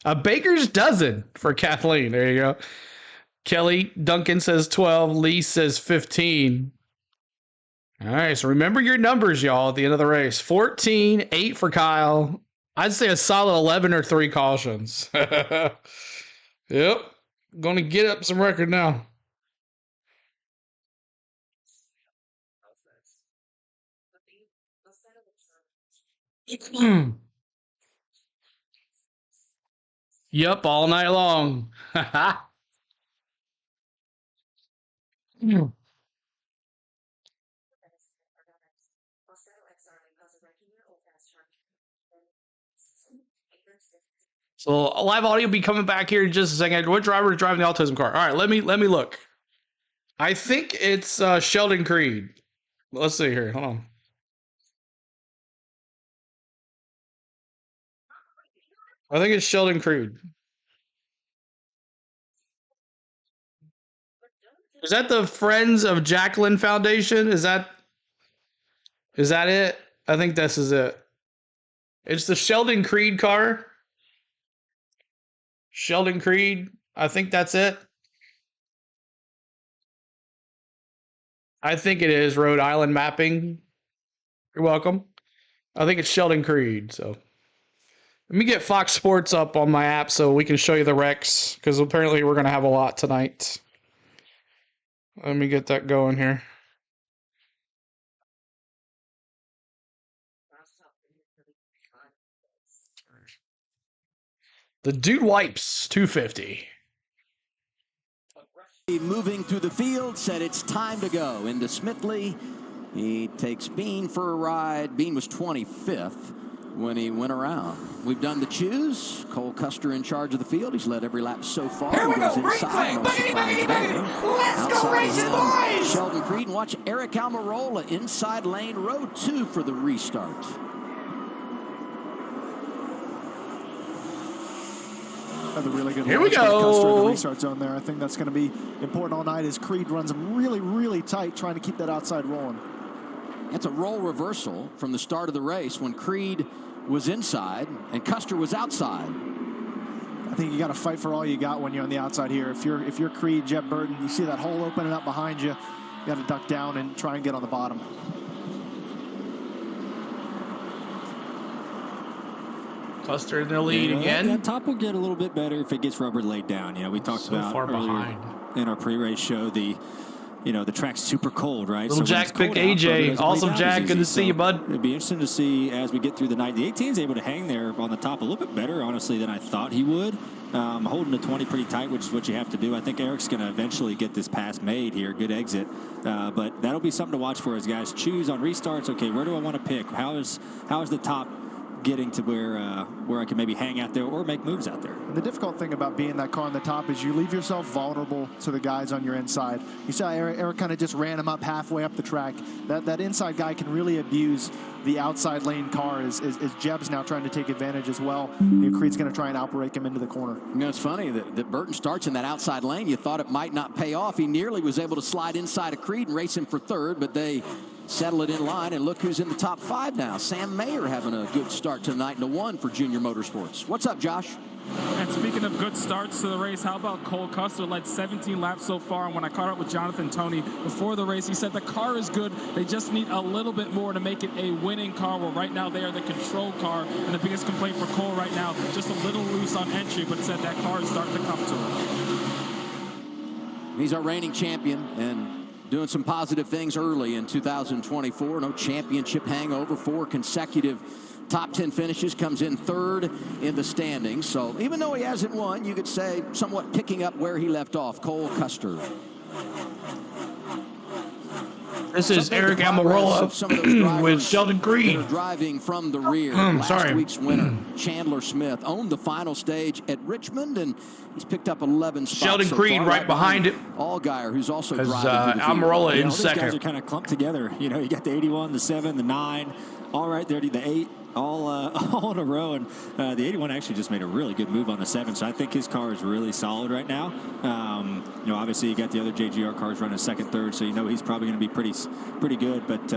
[SPEAKER 1] A baker's dozen for Kathleen. There you go. Kelly Duncan says 12. Lee says 15. All right, so remember your numbers, y'all, at the end of the race. 14, 8 for Kyle. I'd say a solid 11 or 3 cautions. Yep. Going to get up some record now. Yep, all night long. So live audio will be coming back here in just a second. What driver is driving the autism car? All right, let me look. I think it's Sheldon Creed. Let's see here. Hold on. I think it's Sheldon Creed. Is that the Friends of Jacqueline Foundation? Is that it? I think this is it. It's the Sheldon Creed car. Sheldon Creed. I think that's it. I think it is Rhode Island mapping. You're welcome. I think it's Sheldon Creed. So let me get Fox Sports up on my app so we can show you the wrecks, because apparently we're going to have a lot tonight. Let me get that going here. The Dude Wipes 250.
[SPEAKER 7] Moving through the field, said it's time to go. Into Smithley, he takes Bean for a ride. Bean was 25th when he went around. We've done the choose. Cole Custer in charge of the field. He's led every lap so far.
[SPEAKER 15] Here we
[SPEAKER 7] He goes
[SPEAKER 15] go,
[SPEAKER 7] inside. No surprise there.
[SPEAKER 15] Let's go race it, boys!
[SPEAKER 7] Sheldon Creed, and watch Eric Almirola inside lane row 2 for the restart.
[SPEAKER 9] Another really good
[SPEAKER 1] Here we
[SPEAKER 9] launch with Custer in the
[SPEAKER 1] go.
[SPEAKER 9] restart zone there. I think that's going to be important all night as Creed runs them really, really tight, trying to keep that outside rolling.
[SPEAKER 7] That's a role reversal from the start of the race when Creed was inside and Custer was outside.
[SPEAKER 9] I think you got to fight for all you got when you're on the outside here. If you're Creed, Jeff Burton, you see that hole opening up behind you, you got to duck down and try and get on the bottom.
[SPEAKER 1] Custer in the lead again.
[SPEAKER 8] That top will get a little bit better if it gets rubber laid down. You know, we talked about
[SPEAKER 1] far
[SPEAKER 8] earlier
[SPEAKER 1] behind
[SPEAKER 8] in our pre-race show the track's super cold, right?
[SPEAKER 1] Little Jack picked AJ. Awesome, Jack. Good to see you, bud.
[SPEAKER 8] It'd be interesting to see as we get through the night. The 18's able to hang there on the top a little bit better, honestly, than I thought he would. Holding the 20 pretty tight, which is what you have to do. I think Eric's going to eventually get this pass made here. Good exit. But that'll be something to watch for as guys choose on restarts. Okay, where do I want to pick? How is the top getting to where I can maybe hang out there or make moves out there.
[SPEAKER 9] And the difficult thing about being that car on the top is you leave yourself vulnerable to the guys on your inside. You saw Eric kind of just ran him up halfway up the track. That inside guy can really abuse the outside lane car as Jeb's now trying to take advantage as well. Creed's going to try and outbrake him into the corner.
[SPEAKER 7] You know, it's funny that Burton starts in that outside lane. You thought it might not pay off. He nearly was able to slide inside of Creed and race him for third, but they settle it in line, and look who's in the top 5 now. Sam Mayer having a good start tonight and a 1 for Junior Motorsports. What's up, Josh?
[SPEAKER 10] And speaking of good starts to the race, how about Cole Custer led 17 laps so far? And when I caught up with Jonathan Toney before the race, he said the car is good. They just need a little bit more to make it a winning car. Well, right now they are the control car, and the biggest complaint for Cole right now, just a little loose on entry, but said that car is starting to come to him.
[SPEAKER 7] He's our reigning champion and doing some positive things early in 2024. No championship hangover, 4 consecutive top 10 finishes, comes in 3rd in the standings. So even though he hasn't won, you could say somewhat picking up where he left off. Cole Custer.
[SPEAKER 1] This is Eric Almirola with Sheldon Creed.
[SPEAKER 7] Driving from the rear. Last week's winner, Chandler Smith, owned the final stage at Richmond, and he's picked up 11 spots.
[SPEAKER 1] Sheldon
[SPEAKER 7] so
[SPEAKER 1] Creed
[SPEAKER 7] far,
[SPEAKER 1] right behind it.
[SPEAKER 7] Allgaier, who's also driving.
[SPEAKER 1] Almirola in
[SPEAKER 8] these
[SPEAKER 1] second.
[SPEAKER 8] Guys are kind of clumped together. You know, you got the 81, the 7, the 9, all right there, the 8. All in a row, and the 81 actually just made a really good move on the 7, so I think his car is really solid right now. You know, obviously you got the other JGR cars running second, third, so you know he's probably going to be pretty good, but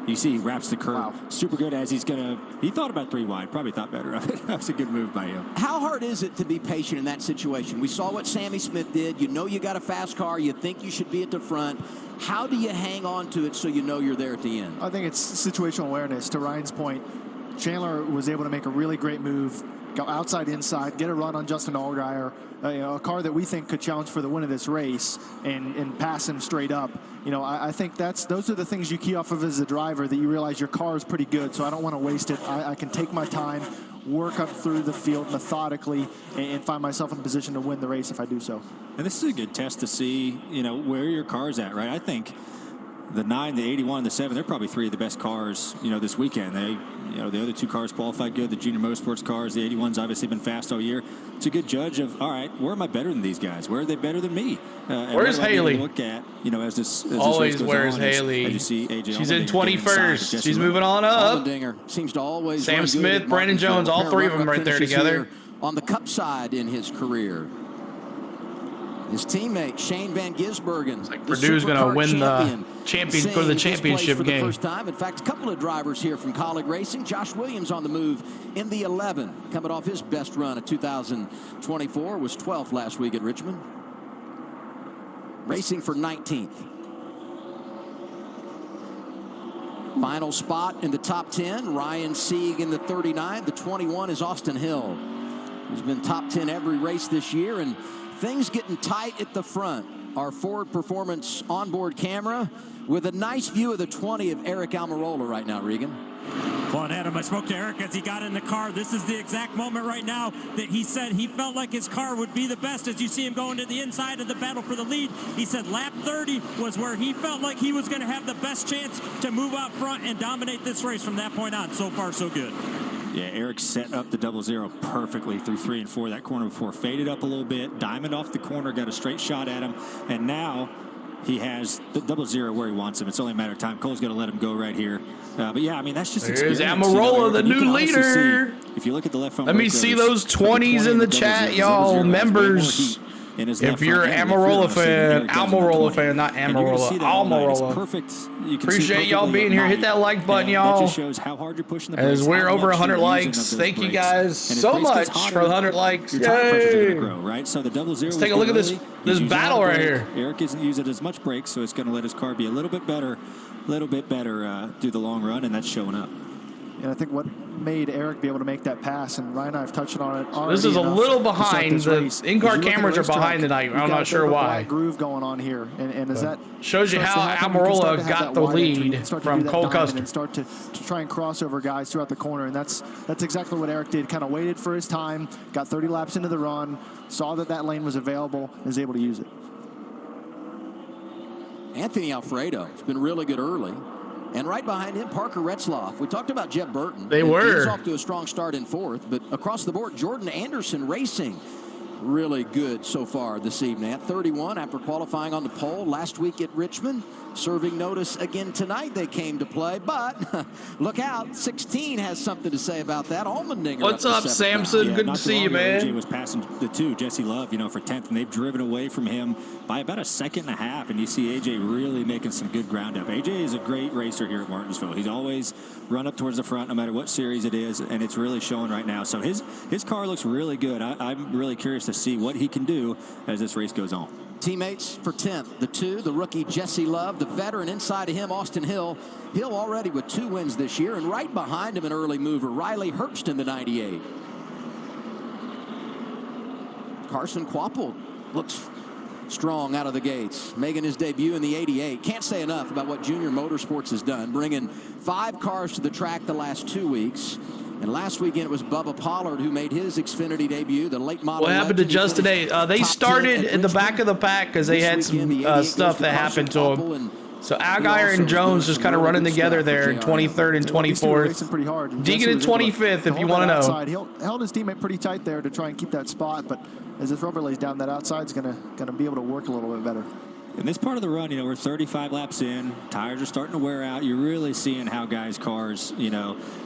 [SPEAKER 8] you see he wraps the curve super good as he thought about 3 wide, probably thought better of it. That's a good move by him.
[SPEAKER 7] How hard is it to be patient in that situation? We saw what Sammy Smith did. You know you got a fast car, you think you should be at the front. How do you hang on to it so you know you're there at the end?
[SPEAKER 9] I think it's situational awareness. To Ryan's point, Chandler was able to make a really great move, go outside, inside, get a run on Justin Allgaier, a car that we think could challenge for the win of this race, and pass him straight up. You know, I think those are the things you key off of as a driver, that you realize your car is pretty good, so I don't want to waste it. I can take my time, work up through the field methodically, and find myself in a position to win the race if I do so.
[SPEAKER 8] And this is a good test to see, you know, where your car's at, right? I think the 9, the 81, the 7, they're probably 3 of the best cars, you know, this weekend. The other 2 cars qualified good. The Junior Motorsports cars, the 81's obviously been fast all year. It's a good judge of, all right, where am I better than these guys? Where are they better than me?
[SPEAKER 1] Where's Haley?
[SPEAKER 8] Look at, you know, as this
[SPEAKER 1] always
[SPEAKER 8] race goes
[SPEAKER 1] where's
[SPEAKER 8] on,
[SPEAKER 1] Haley?
[SPEAKER 8] as you see AJ
[SPEAKER 1] She's in
[SPEAKER 8] Allmendinger
[SPEAKER 1] 21st. She's moving on up.
[SPEAKER 7] Allmendinger seems to always
[SPEAKER 1] Sam Smith, Brandon Jones, all 3 of them right there together.
[SPEAKER 7] On the Cup side in his career. His teammate Shane Van Gisbergen,
[SPEAKER 1] like Purdue's going to win the championship for the championship game.
[SPEAKER 7] For the first time. In fact, a couple of drivers here from Colleague Racing. Josh Williams on the move in the 11, coming off his best run of 2024, was 12th last week at Richmond. Racing for 19th. Final spot in the top 10, Ryan Sieg in the 39. The 21 is Austin Hill, who's been top 10 every race this year, and things getting tight at the front. Our Ford Performance onboard camera with a nice view of the 20 of Eric Almirola right now, Regan.
[SPEAKER 13] Well, and Adam, I spoke to Eric as he got in the car. This is the exact moment right now that he said he felt like his car would be the best as you see him going to the inside of the battle for the lead. He said lap 30 was where he felt like he was going to have the best chance to move out front and dominate this race from that point on. So far, so good.
[SPEAKER 8] Yeah, Eric set up the 00 perfectly through 3 and 4. That corner before faded up a little bit, diamond off the corner, got a straight shot at him, and now he has the 00 where he wants him. It's only a matter of time. Cole's going to let him go right here. But yeah, I mean, that's just
[SPEAKER 1] experience.
[SPEAKER 8] There's
[SPEAKER 1] Almirola, the new leader.
[SPEAKER 8] If you look at the left front,
[SPEAKER 1] let me see those 20s in the chat, y'all, members. If you're an Almirola fan, not Almirola, Almirola.
[SPEAKER 8] Perfect.
[SPEAKER 1] Appreciate y'all being here. Hit that like button, y'all.
[SPEAKER 8] Shows how hard you're pushing the
[SPEAKER 1] as we're over 100 likes. Thank you guys so much for the 100 likes. Yay!
[SPEAKER 8] Right? So the 00.
[SPEAKER 1] Let's take a look at this battle right here.
[SPEAKER 8] Eric isn't using as much brakes, so it's going to let his car be a little bit better through the long run, and that's showing up.
[SPEAKER 9] And I think what made Eric be able to make that pass, and Ryan and I have touched on it already.
[SPEAKER 1] This is a little behind. The in-car cameras are behind tonight. I'm not sure why.
[SPEAKER 9] Groove going on here, and as that
[SPEAKER 1] shows you how Almirola got the lead from Cole Custer.
[SPEAKER 9] And start to try and cross over guys throughout the corner, and that's exactly what Eric did. Kind of waited for his time, got 30 laps into the run, saw that lane was available, and was able to use it.
[SPEAKER 7] Anthony Alfredo has been really good early. And right behind him, Parker Retzloff. We talked about Jeb Burton.
[SPEAKER 1] They were.
[SPEAKER 7] He's off to a strong start in 4th, but across the board, Jordan Anderson Racing. Really good so far this evening. At 31 after qualifying on the pole last week at Richmond. Serving notice again tonight they came to play, but look out, 16 has something to say about that. Allmendinger.
[SPEAKER 1] What's up, Samson?
[SPEAKER 8] Yeah,
[SPEAKER 1] good to see you, man.
[SPEAKER 8] AJ was passing the 2, Jesse Love, for 10th, and they've driven away from him by about a second and a half, and you see AJ really making some good ground up. AJ is a great racer here at Martinsville. He's always run up towards the front no matter what series it is, and it's really showing right now. So his car looks really good. I'm really curious to see what he can do as this race goes on.
[SPEAKER 7] Teammates for 10th, the 2, the rookie Jesse Love, the veteran inside of him, Austin Hill. Hill already with 2 wins this year, and right behind him an early mover, Riley Herbst in the 98. Carson Kvapil looks strong out of the gates, making his debut in the 88. Can't say enough about what Junior Motorsports has done, bringing 5 cars to the track the last 2 weeks. And last weekend it was Bubba Pollard who made his Xfinity debut, the late model.
[SPEAKER 1] What happened to Just Today? They started in the back of the pack because they had some stuff that happened to them. So Allgaier and Jones just kind of running together there in 23rd and 24th.
[SPEAKER 9] Pretty hard.
[SPEAKER 1] Deegan in 25th, if you want to know.
[SPEAKER 9] He held his teammate pretty tight there to try and keep that spot, but as this rubber lays down, that outside's gonna be able to work a little bit better.
[SPEAKER 8] In this part of the run, we're 35 laps in. Tires are starting to wear out. You're really seeing how guys' cars,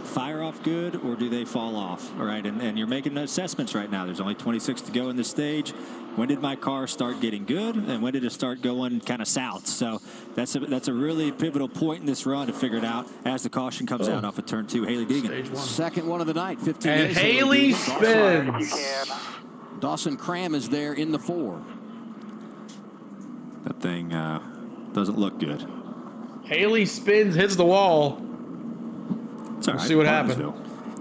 [SPEAKER 8] fire off good or do they fall off, all right? And you're making assessments right now. There's only 26 to go in this stage. When did my car start getting good, and when did it start going kind of south? So that's a really pivotal point in this run to figure it out as the caution comes out off of turn 2. Haley Deegan.
[SPEAKER 7] Second one of the night, 15
[SPEAKER 1] and
[SPEAKER 7] days.
[SPEAKER 1] Haley spins.
[SPEAKER 7] Dawson Cram is there in the 4.
[SPEAKER 8] That thing doesn't look good.
[SPEAKER 1] Haley spins, hits the wall.
[SPEAKER 8] It's all right.
[SPEAKER 1] We'll see what happens.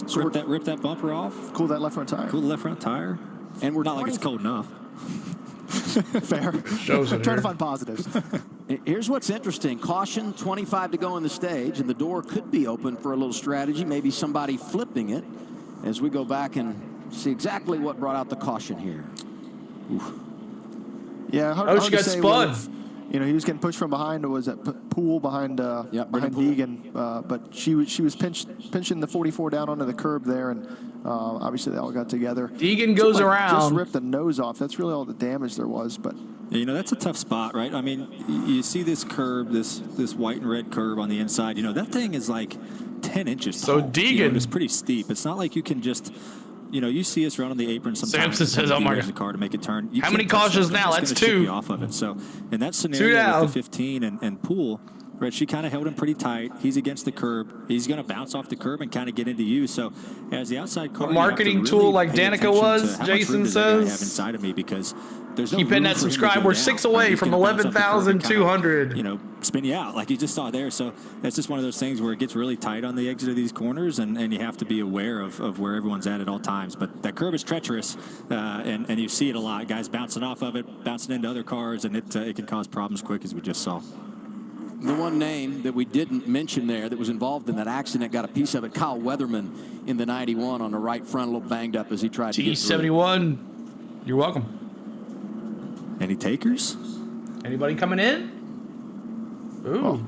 [SPEAKER 8] So rip that bumper off.
[SPEAKER 9] Cool that left front tire.
[SPEAKER 8] Cool the left front tire.
[SPEAKER 7] And we're
[SPEAKER 8] not like it's cold enough.
[SPEAKER 9] Fair.
[SPEAKER 1] Shows it
[SPEAKER 9] Trying to find positives.
[SPEAKER 7] Here's what's interesting. Caution, 25 to go in the stage, and the door could be open for a little strategy, maybe somebody flipping it as we go back and see exactly what brought out the caution here.
[SPEAKER 9] Oof. Yeah, hard
[SPEAKER 1] she
[SPEAKER 9] to
[SPEAKER 1] got
[SPEAKER 9] say
[SPEAKER 1] spun.
[SPEAKER 9] He was getting pushed from behind. It was at Poole behind Deegan, but she was pinching the 44 down onto the curb there, and obviously they all got together.
[SPEAKER 1] Deegan goes around.
[SPEAKER 9] Just ripped the nose off. That's really all the damage there was. But
[SPEAKER 8] that's a tough spot, right? I mean, you see this curb, this white and red curb on the inside. that thing is like 10 inches tall.
[SPEAKER 1] So Deegan,
[SPEAKER 8] it's pretty steep. It's not like you can just. You see us around on the apron sometimes.
[SPEAKER 1] Samson says, "Oh my God,
[SPEAKER 8] the car to make it turn."
[SPEAKER 1] How many cautions now? That's 2.
[SPEAKER 8] Off of it. So in that scenario with the 15 and Poole, right? She kind of held him pretty tight. He's against the curb. He's going to bounce off the curb and kind of get into you. So as the outside car,
[SPEAKER 1] a marketing tool like Danica was, Jason says.
[SPEAKER 8] I have inside of me because there's no
[SPEAKER 1] keep hitting that subscribe. We're 6 away from 11,200.
[SPEAKER 8] Spin you out like you just saw there. So that's just one of those things where it gets really tight on the exit of these corners, and you have to be aware of where everyone's at all times. But that curb is treacherous, and you see it a lot. Guys bouncing off of it, bouncing into other cars, and it can cause problems quick, as we just saw.
[SPEAKER 7] The one name that we didn't mention there that was involved in that accident, got a piece of it, Kyle Weatherman in the 91 on the right front, a little banged up as he tried to get through.
[SPEAKER 1] T71, you're welcome.
[SPEAKER 8] Any takers?
[SPEAKER 1] Anybody coming in? Ooh.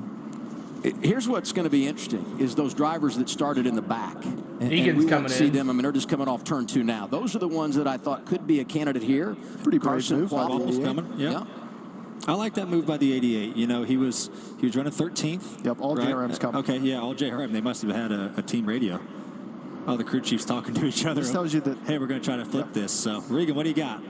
[SPEAKER 7] Here's what's going to be interesting is those drivers that started in the back. And we
[SPEAKER 1] coming
[SPEAKER 7] see
[SPEAKER 1] in.
[SPEAKER 7] them. I mean, they're just coming off turn 2 now. Those are the ones that I thought could be a candidate here.
[SPEAKER 9] Pretty brave move.
[SPEAKER 8] Coming. Yeah. I like that move by the 88. He was running 13th.
[SPEAKER 9] Yep, all JRM's coming.
[SPEAKER 8] Okay, yeah, all JRM. They must have had a team radio. Oh, the crew chiefs talking to each other.
[SPEAKER 9] This tells you that.
[SPEAKER 8] Hey, we're going to try to flip this. So, Regan, what do you got?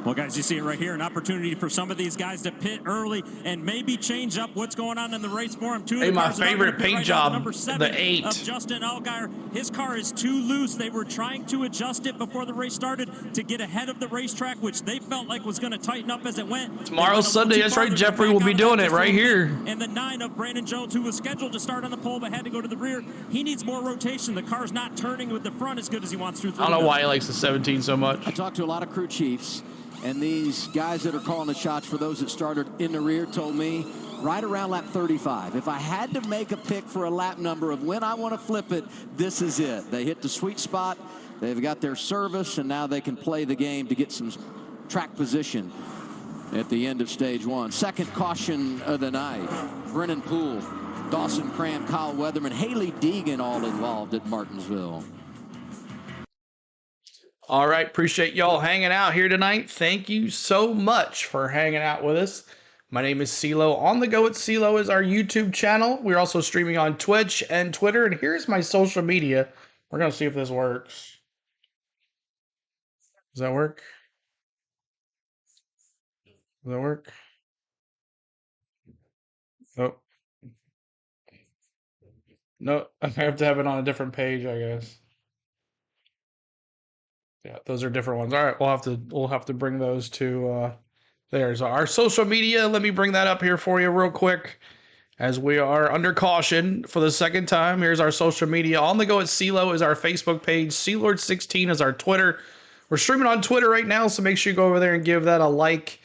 [SPEAKER 13] Well, guys, you see it right here, an opportunity for some of these guys to pit early and maybe change up what's going on in the race for them.
[SPEAKER 1] Hey, my favorite paint job, the 8.
[SPEAKER 13] Of Justin Allgaier. His car is too loose. They were trying to adjust it before the race started to get ahead of the racetrack, which they felt like was going to tighten up as it went.
[SPEAKER 1] Tomorrow's Sunday. That's right. Jeffrey will be doing it right here.
[SPEAKER 13] And the 9 of Brandon Jones, who was scheduled to start on the pole but had to go to the rear. He needs more rotation. The car's not turning with the front as good as he wants to.
[SPEAKER 1] I don't know why he likes the 17 so much.
[SPEAKER 7] I talked to a lot of crew chiefs. And these guys that are calling the shots for those that started in the rear told me right around lap 35. If I had to make a pick for a lap number of when I want to flip it, this is it. They hit the sweet spot. They've got their service, and now they can play the game to get some track position at the end of stage 1. Second caution of the night. Brennan Poole Dawson Cram, Kyle Weatherman, Haley Deegan all involved at Martinsville.
[SPEAKER 1] All right, appreciate y'all hanging out here tonight. Thank you so much for hanging out with us. My name is CeeLo. On the Go with CeeLo is our YouTube channel. We're also streaming on Twitch and Twitter. And here's my social media. We're going to see if this works. Does that work? Does that work? Oh. No, I have to have it on a different page, I guess. Yeah, those are different ones. All right, we'll have to bring those to there. So our social media, let me bring that up here for you real quick as we are under caution for the second time. Here's our social media. On the Go at CeeLo is our Facebook page. CeeLord16 is our Twitter. We're streaming on Twitter right now, so make sure you go over there and give that a like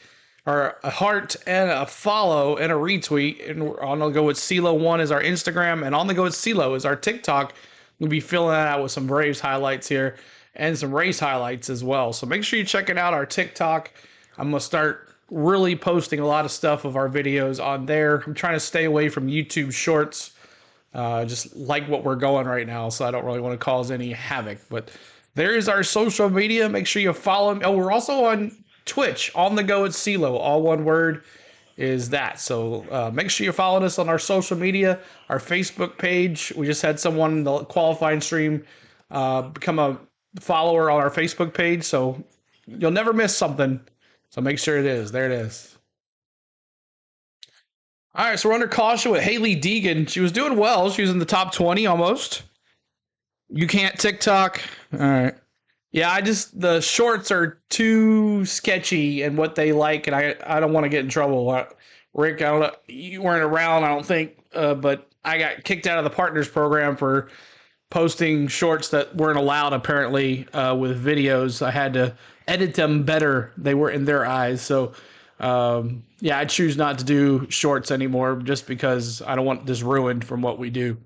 [SPEAKER 1] or a heart and a follow and a retweet. And On the Go with CeeLo1 is our Instagram, and On the Go with CeeLo is our TikTok. We'll be filling that out with some Braves highlights here and some race highlights as well. So make sure you're checking out our TikTok. I'm going to start really posting a lot of stuff of our videos on there. I'm trying to stay away from YouTube shorts, just like what we're going right now, so I don't really want to cause any havoc. But there's our social media. Make sure you follow me. Oh, we're also on Twitch, On the Go with CeeLo. All one word is that. So make sure you follow us on our social media, our Facebook page. We just had someone in the qualifying stream become a follower on our Facebook page, so you'll never miss something. So make sure it is. There it is. All right, so we're under caution with Haley Deegan. She was doing well. She was in the top 20 almost. You can't TikTok. All right. Yeah, the shorts are too sketchy and what they like, and I don't want to get in trouble. Rick, I don't know, you weren't around, I don't think, but I got kicked out of the partners program for posting shorts that weren't allowed apparently with videos. I had to edit them better. They were in their eyes. So yeah, I choose not to do shorts anymore just because I don't want this ruined from what we do.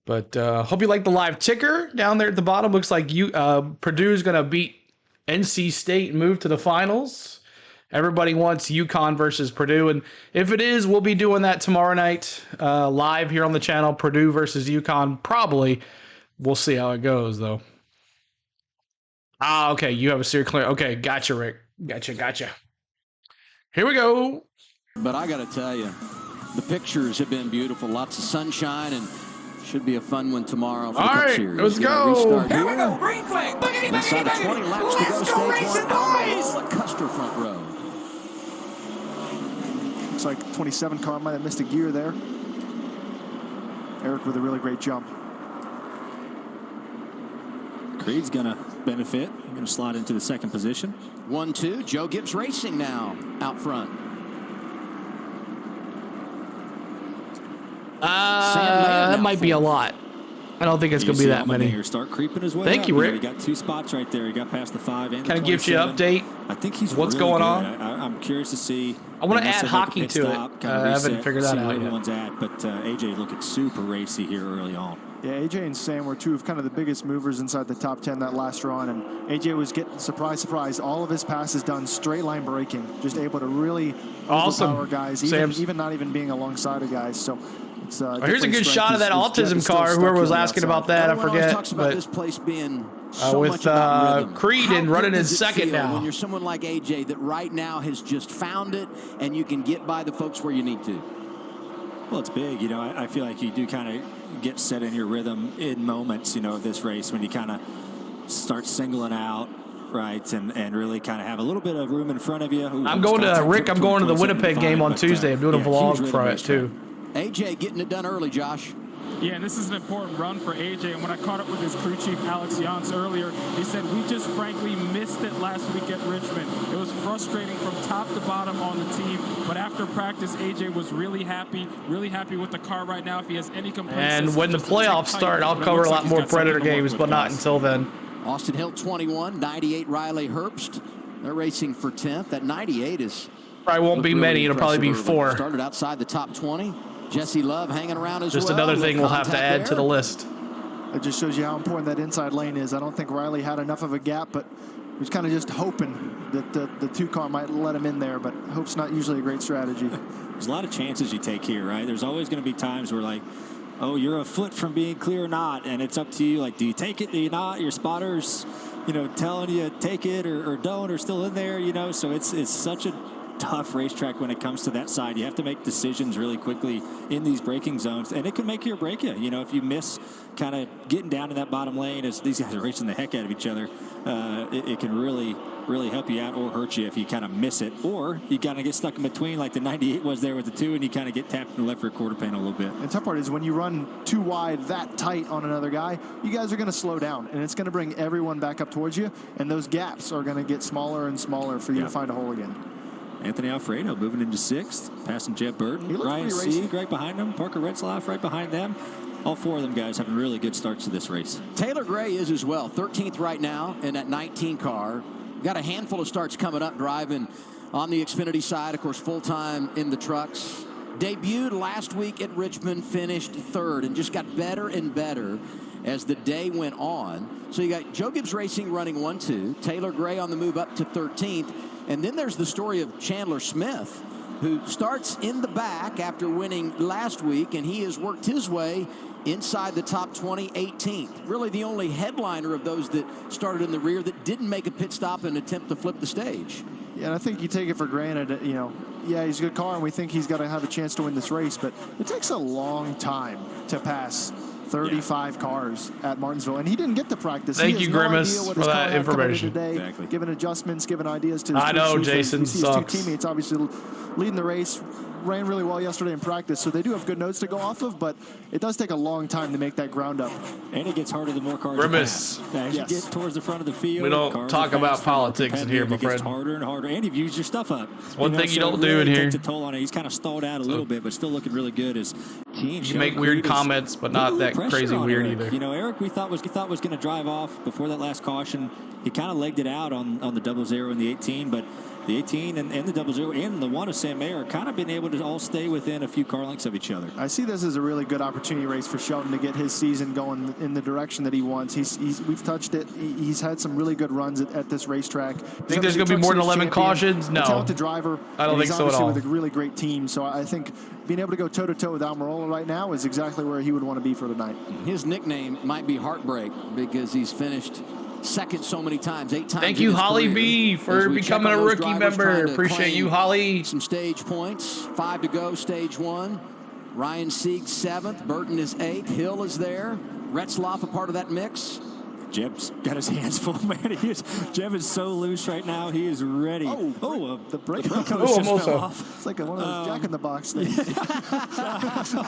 [SPEAKER 1] But hope you like the live ticker down there at the bottom. Looks like Purdue's going to beat NC State and move to the finals. Everybody wants UConn versus Purdue. And if it is, we'll be doing that tomorrow night live here on the channel. Purdue versus UConn, probably. We'll see how it goes, though. Ah, okay. You have a series clear. Okay, gotcha, Rick. Gotcha. Here we go.
[SPEAKER 7] But I got to tell you, the pictures have been beautiful. Lots of sunshine, and should be a fun one tomorrow for the Cup Series.
[SPEAKER 1] Let's go.
[SPEAKER 7] Here we go. Green flag. Inside of 20 laps to go. Stage one. Custer front row.
[SPEAKER 9] Looks like 27 car might have missed a gear there. Eric with a really great jump.
[SPEAKER 8] Creed's going to benefit. Going to slide into the second position.
[SPEAKER 7] 1-2. Joe Gibbs Racing now out front.
[SPEAKER 1] That might be a lot. I don't think it's going to be that many.
[SPEAKER 8] Start creeping his way.
[SPEAKER 1] Thank you, Rick.
[SPEAKER 8] He got 2 spots right there. He got past the 5 and
[SPEAKER 1] kind of gives you an update.
[SPEAKER 8] I think he's
[SPEAKER 1] what's
[SPEAKER 8] really
[SPEAKER 1] going
[SPEAKER 8] good.
[SPEAKER 1] on.
[SPEAKER 8] I'm curious to see.
[SPEAKER 1] I want to add hockey to it. I haven't figured that out yet.
[SPEAKER 8] Everyone's at, but AJ looking super racy here early on.
[SPEAKER 9] Yeah, AJ and Sam were two of kind of the biggest movers inside the top 10 that last run, and AJ was getting surprise, all of his passes done straight line braking, just able to really overpower guys, even not even being alongside of guys. So it's
[SPEAKER 1] here's a good shot of that autism car. Whoever was asking about that, I forget.
[SPEAKER 7] Talks about this place being so
[SPEAKER 1] with
[SPEAKER 7] much about rhythm.
[SPEAKER 1] Creed and running in second now.
[SPEAKER 7] When you're someone like AJ that right now has just found it, and you can get by the folks where you need to.
[SPEAKER 8] Well, it's big. You know, I feel like you do kind of get set in your rhythm in moments, you know, of this race when you kind of start singling out, right, and really kind of have a little bit of room in front of you.
[SPEAKER 1] I'm going to, Rick, I'm going to the Winnipeg game on Tuesday. I'm doing a vlog for it, too.
[SPEAKER 7] AJ getting it done early, Josh.
[SPEAKER 10] Yeah, and this is an important run for AJ. And when I caught up with his crew chief, Alex Yance, earlier, he said, we just frankly missed it last week at Richmond. It was frustrating from top to bottom on the team. But after practice, AJ was really happy with the car right now. If he has any complaints.
[SPEAKER 1] And when the playoffs start, I'll cover a lot more Predator games, but not until then.
[SPEAKER 7] Austin Hill, 21, 98, Riley Herbst. They're racing for 10th. That 98 is...
[SPEAKER 1] Probably won't be many. It'll probably be 4.
[SPEAKER 7] Started outside the top 20. Jesse Love hanging around as
[SPEAKER 1] just another thing we'll have to add to the list.
[SPEAKER 9] It just shows you how important that inside lane is. I don't think Riley had enough of a gap, but was kind of just hoping that the 2-car might let him in there, but hope's not usually a great strategy.
[SPEAKER 8] There's a lot of chances you take here, right? There's always going to be times where, like, oh, you're a foot from being clear or not, and it's up to you. Like, do you take it? Do you not? Your spotters, telling you take it or don't, or still in there, So it's such a tough racetrack when it comes to that side. You have to make decisions really quickly in these braking zones, and it can make you or break you. If you miss kind of getting down to that bottom lane as these guys are racing the heck out of each other, it can really help you out or hurt you if you kind of miss it, or you kind of get stuck in between like the 98 was there with the 2, and you kind of get tapped in the left rear quarter panel a little bit.
[SPEAKER 9] And the tough part is when you run too wide that tight on another guy, you guys are going to slow down, and it's going to bring everyone back up towards you, and those gaps are going to get smaller and smaller for you to find a hole again.
[SPEAKER 8] Anthony Alfredo moving into 6th, passing Jeb Burton. Ryan Sieg right behind him. Parker Retzlaff right behind them. All 4 of them guys having really good starts to this race.
[SPEAKER 7] Taylor Gray is as well, 13th right now in that 19 car. Got a handful of starts coming up driving on the Xfinity side, of course, full-time in the trucks. Debuted last week at Richmond, finished 3rd, and just got better and better as the day went on. So you got Joe Gibbs Racing running 1-2, Taylor Gray on the move up to 13th, and then there's the story of Chandler Smith, who starts in the back after winning last week, and he has worked his way inside the top 20, 18th. Really the only headliner of those that started in the rear that didn't make a pit stop and attempt to flip the stage.
[SPEAKER 9] Yeah, and I think you take it for granted, yeah, he's a good car, and we think he's got to have a chance to win this race, but it takes a long time to pass 35 cars at Martinsville, and he didn't get to practice.
[SPEAKER 1] Thank you, Grimace, for that information.
[SPEAKER 9] Today,
[SPEAKER 1] exactly.
[SPEAKER 9] Giving adjustments, giving ideas to his
[SPEAKER 1] I know Jason
[SPEAKER 9] we see
[SPEAKER 1] sucks.
[SPEAKER 9] His 2 teammates obviously leading the race, ran really well yesterday in practice, so they do have good notes to go off of, but it does take a long time to make that ground up.
[SPEAKER 8] And it gets harder the more cars
[SPEAKER 1] Grimace.
[SPEAKER 8] as you get towards the front of the field.
[SPEAKER 1] We don't talk about politics in here, my friend.
[SPEAKER 8] It gets harder and harder, and you've used your stuff up.
[SPEAKER 1] It's one thing you don't do in here.
[SPEAKER 8] Takes a toll on it. He's kind of stalled out a little bit, but still looking really good. As
[SPEAKER 1] you make weird comments, but not that crazy weird either.
[SPEAKER 8] Eric, we thought was going to drive off before that last caution. He kind of legged it out on the 00 and the 18, but the 18 and the 00 and the 1 of Sam Mayer are kind of been able to all stay within a few car lengths of each other.
[SPEAKER 9] I see this as a really good opportunity race for Sheldon to get his season going in the direction that he wants. We've touched it. He's had some really good runs at this racetrack.
[SPEAKER 1] Think there's going to be more than 11 cautions? No.
[SPEAKER 9] A talented driver.
[SPEAKER 1] I don't think so at all.
[SPEAKER 9] With a really great team. So I think being able to go toe-to-toe with Almirola right now is exactly where he would want to be for tonight.
[SPEAKER 7] His nickname might be Heartbreak because he's finished second so many times, 8 times.
[SPEAKER 1] Thank you, Holly B, for becoming a rookie member. Appreciate you, Holly.
[SPEAKER 7] Some stage points. 5 to go, stage 1. Ryan Sieg 7th. Burton is 8th. Hill is there. Retzlaff a part of that mix.
[SPEAKER 8] Jeb's got his hands full, man. Jeb is so loose right now. He is ready.
[SPEAKER 9] The brake
[SPEAKER 8] just
[SPEAKER 1] almost
[SPEAKER 8] fell off.
[SPEAKER 9] It's like one of those Jack-in-the-Box things.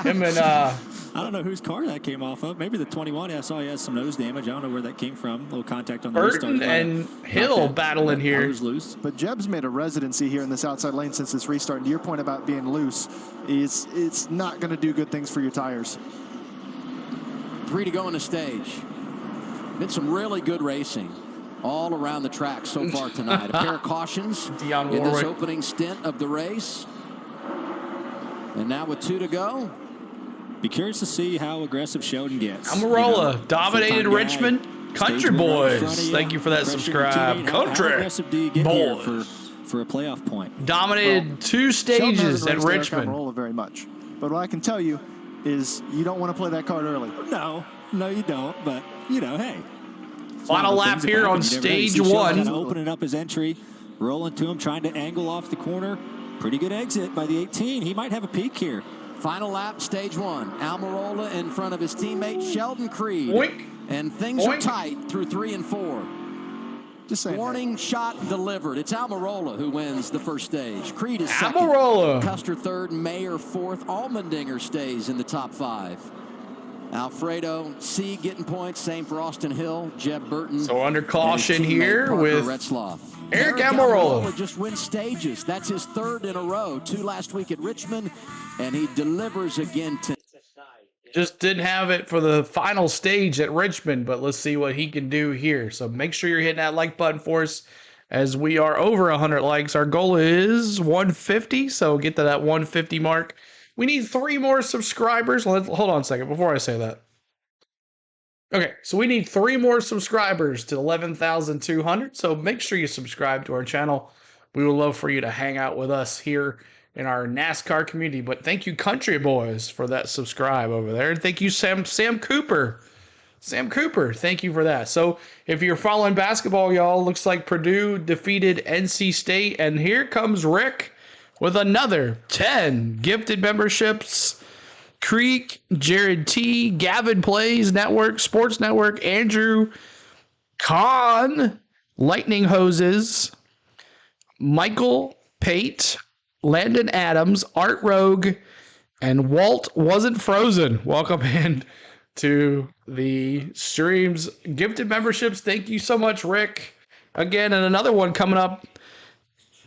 [SPEAKER 1] Him and
[SPEAKER 8] I don't know whose car that came off of. Maybe the 21. I saw he has some nose damage. I don't know where that came from. A little contact on the
[SPEAKER 1] Burton and Hill battling here.
[SPEAKER 8] Loose.
[SPEAKER 9] But Jeb's made a residency here in this outside lane since this restart. And to your point about being loose, it's not going to do good things for your tires.
[SPEAKER 7] 3 to go in the stage. Been some really good racing all around the track so far tonight. A pair of cautions in this opening stint of the race. And now with 2 to go.
[SPEAKER 8] Be curious to see how aggressive Sheldon gets.
[SPEAKER 1] Almirola dominated Richmond. Country Boys. Thank you for that subscribe. Country Boys.
[SPEAKER 8] For a playoff point.
[SPEAKER 1] Dominated 2 stages at Richmond.
[SPEAKER 9] Almirola very much. But what I can tell you is you don't want to play that card early.
[SPEAKER 8] No, you don't. But, hey.
[SPEAKER 1] Final lap here on stage 1.
[SPEAKER 8] Kind of opening up his entry, rolling to him, trying to angle off the corner. Pretty good exit by the 18. He might have a peak here.
[SPEAKER 7] Final lap, stage 1. Almirola in front of his teammate Sheldon Creed.
[SPEAKER 1] Boink.
[SPEAKER 7] And things are tight through 3 and 4.
[SPEAKER 9] Just saying.
[SPEAKER 7] Warning shot delivered. It's Almirola who wins the first stage. Creed is second.
[SPEAKER 1] Almirola.
[SPEAKER 7] Custer 3rd, Mayer 4th. Allmendinger stays in the top 5. Alfredo Sieg getting points. Same for Austin Hill, Jeb Burton.
[SPEAKER 1] So under caution here with
[SPEAKER 7] Retzlaff.
[SPEAKER 1] Eric Almirola.
[SPEAKER 7] Just wins stages. That's his 3rd in a row. 2 last week at Richmond, and he delivers again tonight.
[SPEAKER 1] Just didn't have it for the final stage at Richmond, but let's see what he can do here. So make sure you're hitting that like button for us as we are over 100 likes. Our goal is 150, so get to that 150 mark. We need 3 more subscribers. Hold on a second before I say that. Okay, so we need 3 more subscribers to 11,200. So make sure you subscribe to our channel. We would love for you to hang out with us here in our NASCAR community. But thank you, Country Boys, for that subscribe over there. And thank you, Sam Cooper. Sam Cooper, thank you for that. So if you're following basketball, y'all, looks like Purdue defeated NC State. And here comes Rick with another 10 gifted memberships. Creek, Jared T, Gavin Plays Network, Sports Network, Andrew Kahn, Lightning Hoses, Michael Pate, Landon Adams, Art Rogue, and Walt Wasn't Frozen. Welcome in to the stream's gifted memberships. Thank you so much, Rick. Again, and another one coming up.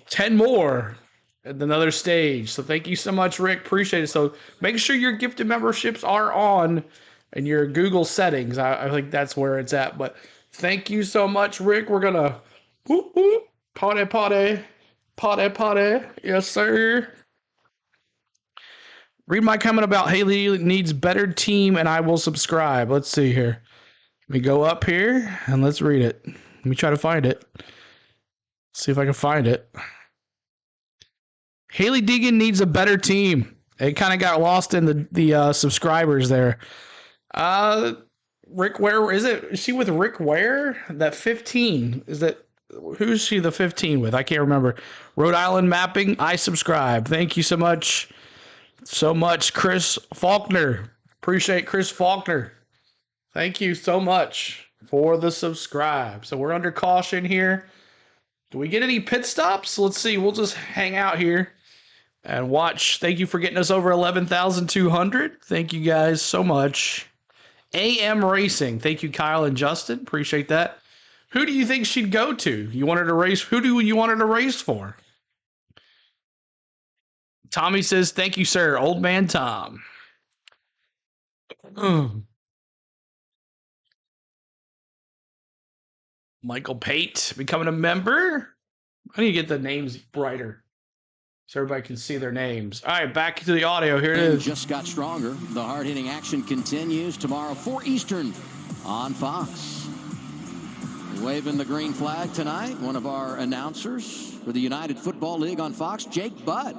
[SPEAKER 1] 10 more at another stage. So thank you so much, Rick. Appreciate it. So make sure your gifted memberships are on in your Google settings. I think that's where it's at. But thank you so much, Rick. We're going to whoop, whoop, potty. Yes, sir. Read my comment about Haley needs better team and I will subscribe. Let's see here. Let me go up here and let's read it. Let me try to find it. See if I can find it. Haley Deegan needs a better team. It kind of got lost in the subscribers there. Rick Ware, is she with Rick Ware? That 15. Who's she the 15 with? I can't remember. Rhode Island Mapping, I subscribe. Thank you so much. Chris Faulkner. Appreciate Chris Faulkner. Thank you so much for the subscribe. So we're under caution here. Do we get any pit stops? Let's see. We'll just hang out here and watch. Thank you for getting us over 11,200. Thank you guys so much. AM Racing. Thank you, Kyle and Justin. Appreciate that. Who do you think she'd go to? You want her to race? Who do you want her to race for? Tommy says, thank you, sir. Old man Tom. Michael Pate becoming a member. I need to get the names brighter so everybody can see their names. All right, back to the audio. Here it is.
[SPEAKER 7] Just got stronger. The hard-hitting action continues tomorrow, 4 Eastern on Fox. Waving the green flag tonight, one of our announcers for the United Football League on Fox, Jake Butt.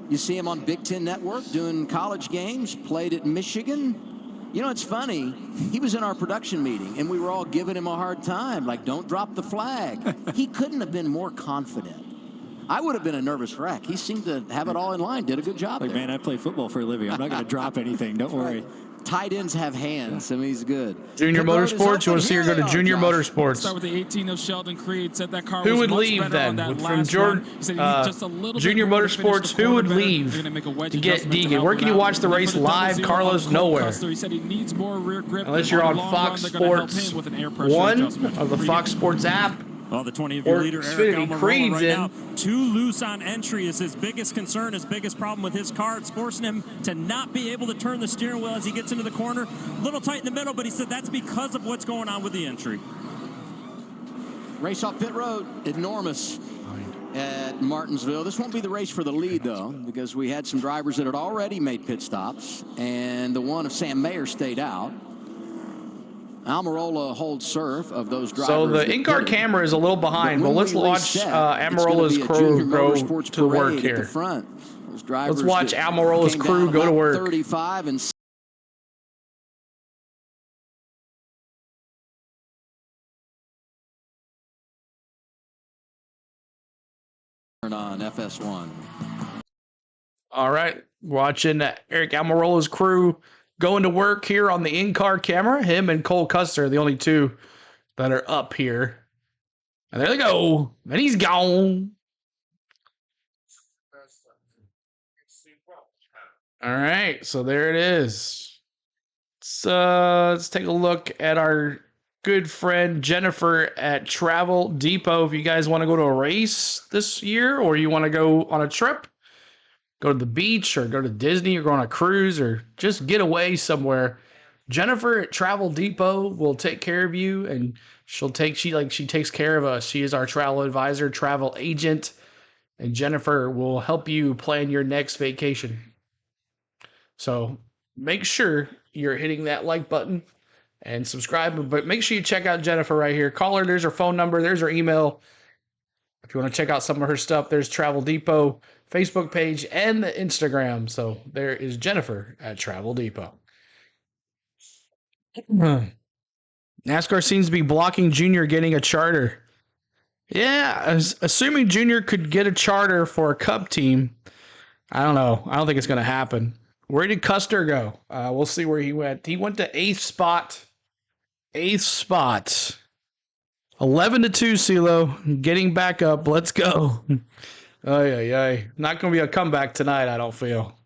[SPEAKER 7] You see him on Big Ten Network doing college games, played at Michigan. You know, it's funny. He was in our production meeting, and we were all giving him a hard time, like, don't drop the flag. He couldn't have been more confident. I would have been a nervous wreck. He seemed to have it all in line, did a good job there.
[SPEAKER 8] Man, I play football for a living. I'm not going to drop anything. Don't worry.
[SPEAKER 7] Tight ends have hands. I mean, he's good.
[SPEAKER 1] Junior Motorsports. You want to see her go to Junior Motorsports?
[SPEAKER 10] Start with the 18 of Sheldon Creed. Said that car
[SPEAKER 1] who
[SPEAKER 10] was
[SPEAKER 1] would
[SPEAKER 10] much
[SPEAKER 1] leave
[SPEAKER 10] better
[SPEAKER 1] then?
[SPEAKER 10] on that
[SPEAKER 1] From
[SPEAKER 10] last
[SPEAKER 1] Jordan,
[SPEAKER 10] run. He said he needs just a little
[SPEAKER 1] Junior
[SPEAKER 10] bit more to finish
[SPEAKER 1] Motorsports,
[SPEAKER 10] the
[SPEAKER 1] who would
[SPEAKER 10] quarter better.
[SPEAKER 1] leave
[SPEAKER 10] They're gonna make a wedge
[SPEAKER 1] to get
[SPEAKER 10] adjustment to
[SPEAKER 1] Deegan?
[SPEAKER 10] help
[SPEAKER 1] Where
[SPEAKER 10] him
[SPEAKER 1] can you
[SPEAKER 10] out.
[SPEAKER 1] watch the
[SPEAKER 10] And
[SPEAKER 1] race
[SPEAKER 10] for the
[SPEAKER 1] live?
[SPEAKER 10] 0-0
[SPEAKER 1] Carlos,
[SPEAKER 10] on
[SPEAKER 1] nowhere.
[SPEAKER 10] Custer, he said he needs more rear grip.
[SPEAKER 1] Unless
[SPEAKER 10] and
[SPEAKER 1] you're
[SPEAKER 10] on
[SPEAKER 1] on
[SPEAKER 10] the long
[SPEAKER 1] Fox
[SPEAKER 10] run, they're gonna help
[SPEAKER 1] Sports
[SPEAKER 10] him with an air pressure
[SPEAKER 1] 1
[SPEAKER 10] adjustment.
[SPEAKER 1] of the Fox Sports app.
[SPEAKER 13] Well, the 20 of your
[SPEAKER 1] Or
[SPEAKER 13] leader,
[SPEAKER 1] Xfinity
[SPEAKER 13] Eric Almirola,
[SPEAKER 1] Creed's
[SPEAKER 13] right
[SPEAKER 1] in.
[SPEAKER 13] now, too loose on entry is his biggest concern, his biggest problem with his car. It's forcing him to not be able to turn the steering wheel as he gets into the corner. A little tight in the middle, but he said that's because of what's going on with the entry.
[SPEAKER 7] Race off pit road, enormous at Martinsville. This won't be the race for the lead, though, because we had some drivers that had already made pit stops, and the one of Sam Mayer stayed out. Almirola holds serve of those drivers.
[SPEAKER 1] So the in-car camera is a little behind, but let's watch Almirola's crew go to work here. Let's watch Almirola's crew go to work.
[SPEAKER 7] 35 and on FS1.
[SPEAKER 1] All right, watching Eric Almirola's crew going to work here on the in-car camera. Him and Cole Custer are the only two that are up here. And there they go. And he's gone. All right, so there it is. Let's take a look at our good friend Jennifer at Travel Depot. If you guys want to go to a race this year, or you want to go on a trip, go to the beach or go to Disney or go on a cruise or just get away somewhere, Jennifer at Travel Depot will take care of you, and she takes care of us. She is our travel advisor, travel agent, and Jennifer will help you plan your next vacation. So make sure you're hitting that like button and subscribe. But make sure you check out Jennifer right here. Call her. There's her phone number. There's her email. If you want to check out some of her stuff, there's Travel Depot Facebook page and the Instagram. So there is Jennifer at Travel Depot. NASCAR seems to be blocking Junior getting a charter. Yeah, assuming Junior could get a charter for a Cup team, I don't know. I don't think it's going to happen. Where did Custer go? We'll see where he went. He went to 8th spot. 8th spot. 11-2, CeeLo. Getting back up. Let's go. Not going to be a comeback tonight, I don't feel.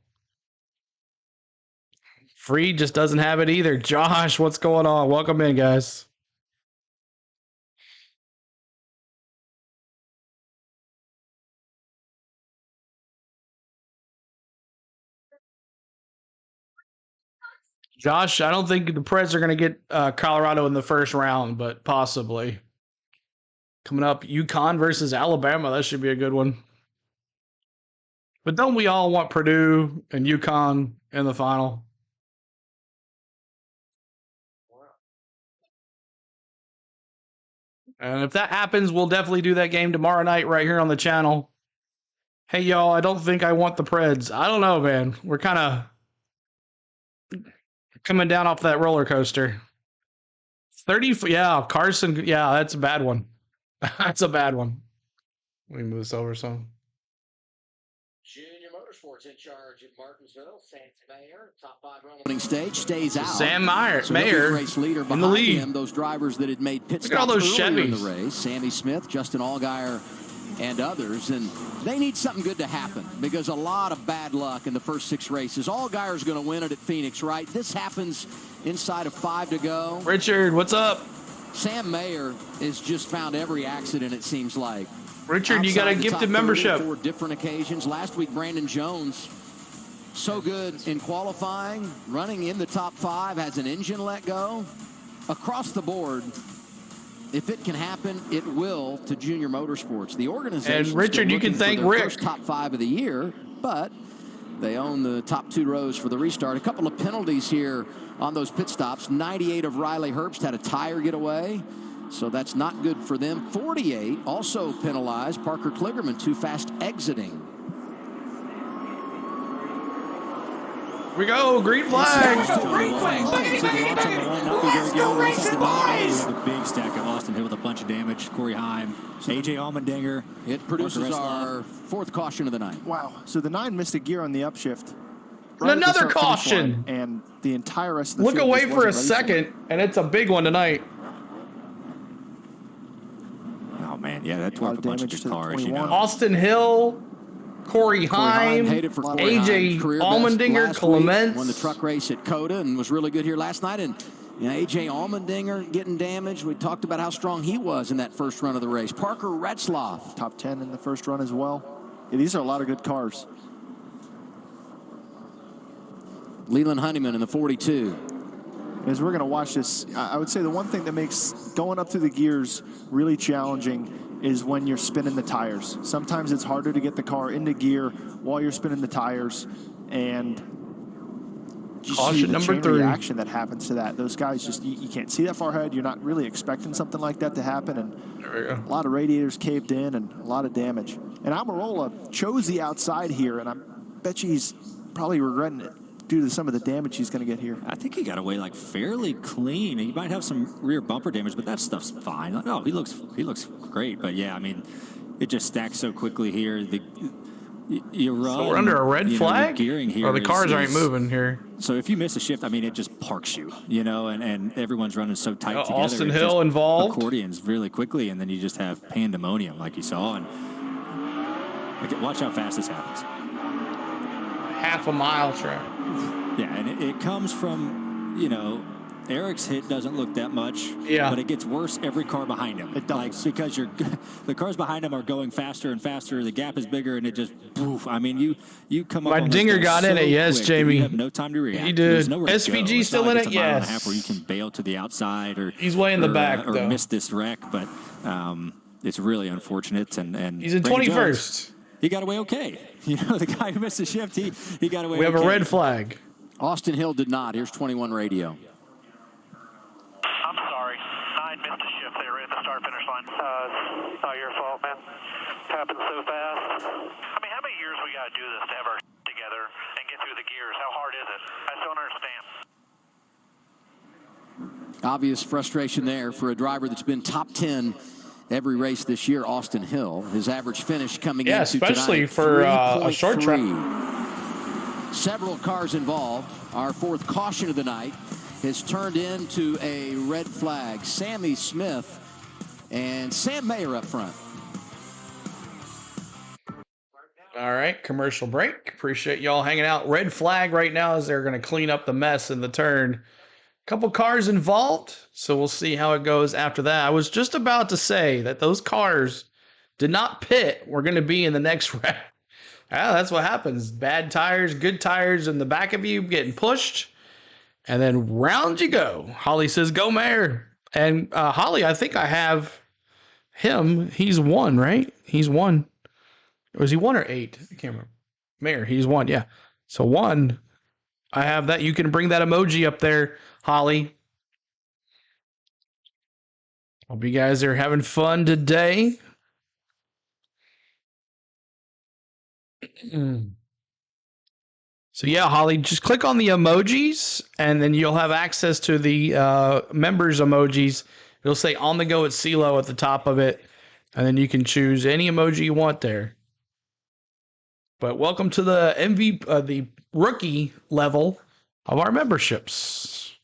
[SPEAKER 1] Freed just doesn't have it either. Josh, what's going on? Welcome in, guys. Josh, I don't think the Preds are going to get Colorado in the first round, but possibly. Coming up, UConn versus Alabama. That should be a good one. But don't we all want Purdue and UConn in the final? And if that happens, we'll definitely do that game tomorrow night right here on the channel. Hey, y'all, I don't think I want the Preds. I don't know, man. We're kind of coming down off that roller coaster. 30, yeah, Carson, yeah, that's a bad one. That's a bad one. Let me move this over some.
[SPEAKER 7] Junior Motorsports in charge at Martinsville. Sam Mayer, top 5 running stage, stays out.
[SPEAKER 1] Sam Mayer
[SPEAKER 7] race leader
[SPEAKER 1] in the lead.
[SPEAKER 7] Him, those drivers that had made pit
[SPEAKER 1] stops Look at all those
[SPEAKER 7] earlier in
[SPEAKER 1] Chevys.
[SPEAKER 7] the race. Sammy Smith, Justin Allgaier, and others. And they need something good to happen because a lot of bad luck in the first 6 races. Allgaier's going to win it at Phoenix, right? This happens inside of 5 to go.
[SPEAKER 1] Richard, what's up?
[SPEAKER 7] Sam Mayer has just found every accident, it seems like.
[SPEAKER 1] Richard, you got a gifted membership.
[SPEAKER 7] 4 different occasions. Last week, Brandon Jones, so good in qualifying, running in the top 5, has an engine let go. Across the board, if it can happen, it will to Junior Motorsports. The organization.
[SPEAKER 1] And Richard, you can thank Rick.
[SPEAKER 7] First top 5 of the year, but they own the top 2 rows for the restart. A couple of penalties here on those pit stops. 98 of Riley Herbst had a tire get away, so that's not good for them. 48 also penalized. Parker Kligerman too fast exiting.
[SPEAKER 1] We go, green flag.
[SPEAKER 8] Green flag. A big stack of Austin Hill with a bunch of damage. Corey Heim, AJ Allmendinger.
[SPEAKER 7] It produces our 4th caution of the night.
[SPEAKER 9] Wow. So the 9 missed a gear on the upshift.
[SPEAKER 1] Another caution.
[SPEAKER 9] And the entire rest of the
[SPEAKER 1] Look
[SPEAKER 9] field
[SPEAKER 1] away
[SPEAKER 9] just
[SPEAKER 1] for a
[SPEAKER 9] wasn't ready
[SPEAKER 1] second, and it's a big one tonight.
[SPEAKER 8] Oh, man. Yeah, that tore up a bunch of good cars, you know.
[SPEAKER 1] Austin Hill, Corey Heim, AJ Allmendinger, Clements.
[SPEAKER 7] Won the truck race at Coda and was really good here last night. And you know, AJ Allmendinger getting damaged. We talked about how strong he was in that first run of the race. Parker Retzlaff.
[SPEAKER 9] Top 10 in the first run as well. Yeah, these are a lot of good cars.
[SPEAKER 7] Leland Honeyman in the 42.
[SPEAKER 9] As we're going to watch this, I would say the one thing that makes going up through the gears really challenging is when you're spinning the tires. Sometimes it's harder to get the car into gear while you're spinning the tires, and
[SPEAKER 1] caution number 3.
[SPEAKER 9] Reaction that happens to that. Those guys just you can't see that far ahead. You're not really expecting something like that to happen, and a lot of radiators caved in and a lot of damage. And Almirola chose the outside here, and I bet you he's probably regretting it due to some of the damage he's going to get here.
[SPEAKER 8] I think he got away like fairly clean. He might have some rear bumper damage, but that stuff's fine. Like, no, he looks great. But yeah, I mean, it just stacks so quickly here. You run.
[SPEAKER 1] So we're under a red flag?
[SPEAKER 8] Gearing here.
[SPEAKER 1] Or the cars aren't moving here.
[SPEAKER 8] So if you miss a shift, I mean, it just parks you, you know, and everyone's running so tight together.
[SPEAKER 1] Austin Hill involved.
[SPEAKER 8] Accordions really quickly, and then you just have pandemonium like you saw. And watch how fast this happens.
[SPEAKER 1] Half a mile track.
[SPEAKER 8] Yeah, and it comes from, you know, Eric's hit doesn't look that much.
[SPEAKER 1] Yeah.
[SPEAKER 8] But it gets worse every car behind him.
[SPEAKER 9] It does.
[SPEAKER 8] Like, because the cars behind him are going faster and faster. The gap is bigger, and it just, poof. I mean, you come up
[SPEAKER 1] My
[SPEAKER 8] on
[SPEAKER 1] dinger got in it, yes,
[SPEAKER 8] quick,
[SPEAKER 1] Jamie.
[SPEAKER 8] You have no time to react.
[SPEAKER 1] He did.
[SPEAKER 8] There's nowhere to
[SPEAKER 1] SVG
[SPEAKER 8] go. It's
[SPEAKER 1] still
[SPEAKER 8] not
[SPEAKER 1] in
[SPEAKER 8] like
[SPEAKER 1] it,
[SPEAKER 8] it's a mile and a
[SPEAKER 1] yes.
[SPEAKER 8] half where you can bail to the outside or
[SPEAKER 1] he's way in the back,
[SPEAKER 8] or
[SPEAKER 1] though.
[SPEAKER 8] miss this wreck, but it's really unfortunate. And
[SPEAKER 1] he's in
[SPEAKER 8] Brandon
[SPEAKER 1] 21st.
[SPEAKER 8] Jones, he got away okay. You know, the guy who missed the shift, he got away.
[SPEAKER 1] We have
[SPEAKER 8] okay.
[SPEAKER 1] a red flag.
[SPEAKER 7] Austin Hill did not. Here's 21 radio.
[SPEAKER 14] to do this to have our together and get through the gears. How hard is it? I just don't understand.
[SPEAKER 7] Obvious frustration there for a driver that's been top 10 every race this year, Austin Hill. His average finish coming into
[SPEAKER 1] especially
[SPEAKER 7] tonight,
[SPEAKER 1] for a short track.
[SPEAKER 7] Several cars involved. Our fourth caution of the night has turned into a red flag. Sammy Smith and Sam Mayer up front.
[SPEAKER 1] All right, commercial break. Appreciate y'all hanging out. Red flag right now as they're going to clean up the mess in the turn. Couple cars involved, so we'll see how it goes after that. I was just about to say that those cars did not pit. We're going to be in the next round. That's what happens. Bad tires, good tires in the back of you getting pushed, and then round you go. Holly says, go Mayor. And Holly, I think I have him. He's 1, right? He's 1. Or is he 1 or 8? I can't remember. Mayor, he's 1, yeah. So 1, I have that. You can bring that emoji up there, Holly. Hope you guys are having fun today. So yeah, Holly, just click on the emojis and then you'll have access to the members emojis. It'll say on the go at CeeLo at the top of it. And then you can choose any emoji you want there. But welcome to the the rookie level of our memberships.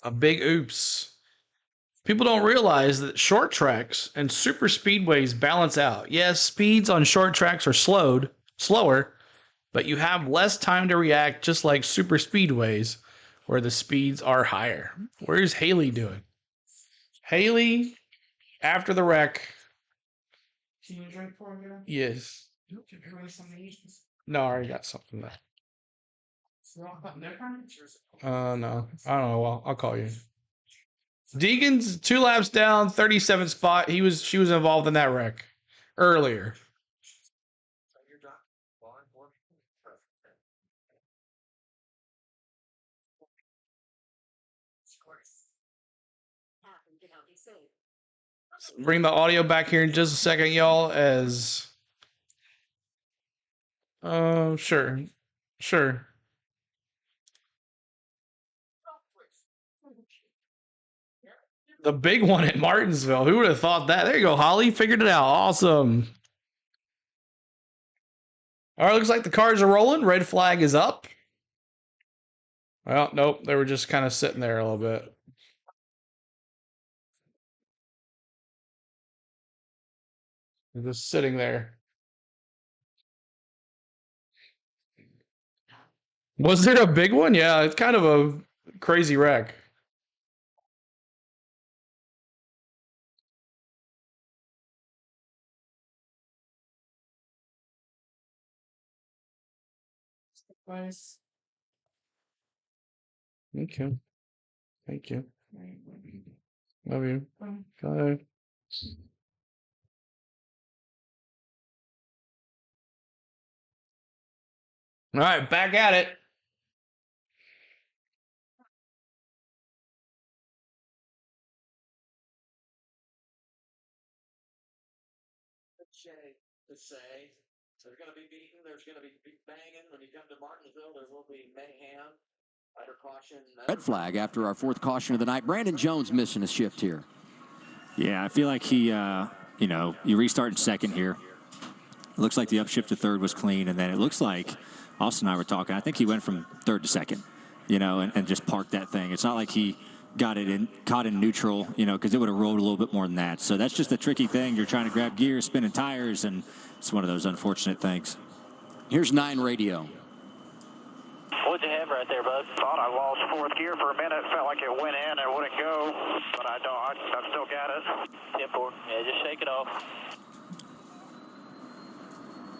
[SPEAKER 1] A big oops. People don't realize that short tracks and super speedways balance out. Yes, speeds on short tracks are slower, but you have less time to react, just like super speedways where the speeds are higher. Where's Haley doing? Haley, after the wreck.
[SPEAKER 16] Can you drink for me?
[SPEAKER 1] Yes. No, I already got something there. No, I don't know. Well, I'll call you. Deegan's 2 laps down, 37th spot. She was involved in that wreck earlier. Bring the audio back here in just a second, y'all. As sure. The big one at Martinsville. Who would have thought that? There you go, Holly. Figured it out. Awesome. All right, looks like the cars are rolling. Red flag is up. Well, nope. They were just kind of sitting there a little bit. They're just sitting there. Was there a big one? Yeah, it's kind of a crazy wreck. Okay. Thank you. Love you. Bye. All right, back at it.
[SPEAKER 17] To say there's going to be beating, there's going to be banging. When you come to Martinsville, there will be mayhem. Under caution.
[SPEAKER 7] Red flag after our fourth caution of the night. Brandon Jones missing a shift here.
[SPEAKER 8] Yeah, I feel like he, you restart in second here. It looks like the upshift to third was clean, and then it looks like Austin and I were talking. I think he went from third to second, and just parked that thing. It's not like he got it caught in neutral, because it would have rolled a little bit more than that. So that's just a tricky thing. You're trying to grab gears, spinning tires, and it's one of those unfortunate things.
[SPEAKER 7] Here's 9 radio.
[SPEAKER 14] What'd you have right there, bud? Thought I lost fourth gear for a minute. Felt like it went in and wouldn't go, but I don't. I still got it. 10-4. Yeah, just shake it off.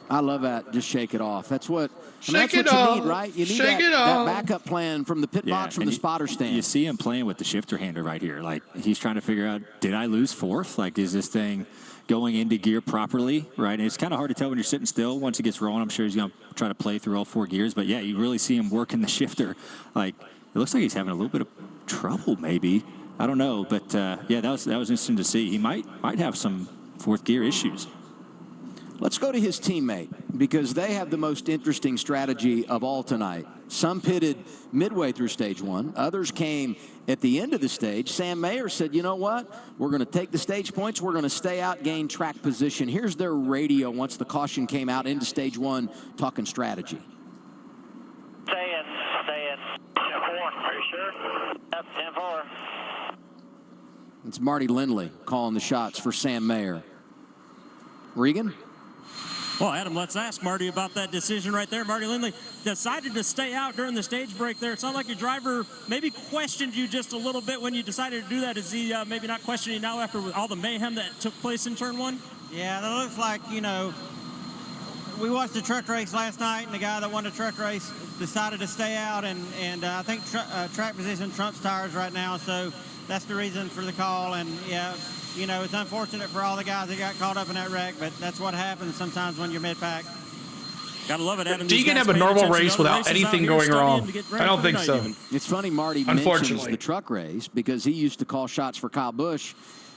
[SPEAKER 7] I love that. Just shake it off. That's what.
[SPEAKER 1] Shake
[SPEAKER 7] that's
[SPEAKER 1] it
[SPEAKER 7] what
[SPEAKER 1] off.
[SPEAKER 7] you need, right? You need
[SPEAKER 1] Shake
[SPEAKER 7] that,
[SPEAKER 1] it off.
[SPEAKER 7] that backup plan from the pit box, from the spotter stand.
[SPEAKER 8] You see him playing with the shifter hander right here. Like, he's trying to figure out, did I lose fourth? Like, is this thing going into gear properly, right? And it's kind of hard to tell when you're sitting still. Once it gets rolling, I'm sure he's going to try to play through all 4 gears. But, yeah, you really see him working the shifter. Like, it looks like he's having a little bit of trouble maybe. I don't know. But, yeah, that was interesting to see. He might have some fourth gear issues.
[SPEAKER 7] Let's go to his teammate, because they have the most interesting strategy of all tonight. Some pitted midway through stage one. Others came at the end of the stage. Sam Mayer said, you know what? We're going to take the stage points. We're going to stay out, gain track position. Here's their radio once the caution came out into stage one, talking strategy.
[SPEAKER 14] Stay in. 10-4. Are you sure? Yep, 10-4.
[SPEAKER 7] It's Marty Lindley calling the shots for Sam Mayer. Regan?
[SPEAKER 13] Well, Adam, let's ask Marty about that decision right there. Marty Lindley decided to stay out during the stage break there. It sounded like your driver maybe questioned you just a little bit when you decided to do that. Is he maybe not questioning you now after all the mayhem that took place in turn one?
[SPEAKER 18] Yeah, that looks like, you know, we watched the truck race last night, and the guy that won the truck race decided to stay out, and I think track position trumps tires right now, so that's the reason for the call. And, yeah, you know, it's unfortunate for all the guys that got caught up in that wreck, but that's what happens sometimes when you're mid-pack.
[SPEAKER 13] Gotta love it, Adam.
[SPEAKER 1] Do you can have a normal race without anything going wrong? I don't think so.
[SPEAKER 7] It's funny Marty mentions the truck race because he used to call shots for Kyle Busch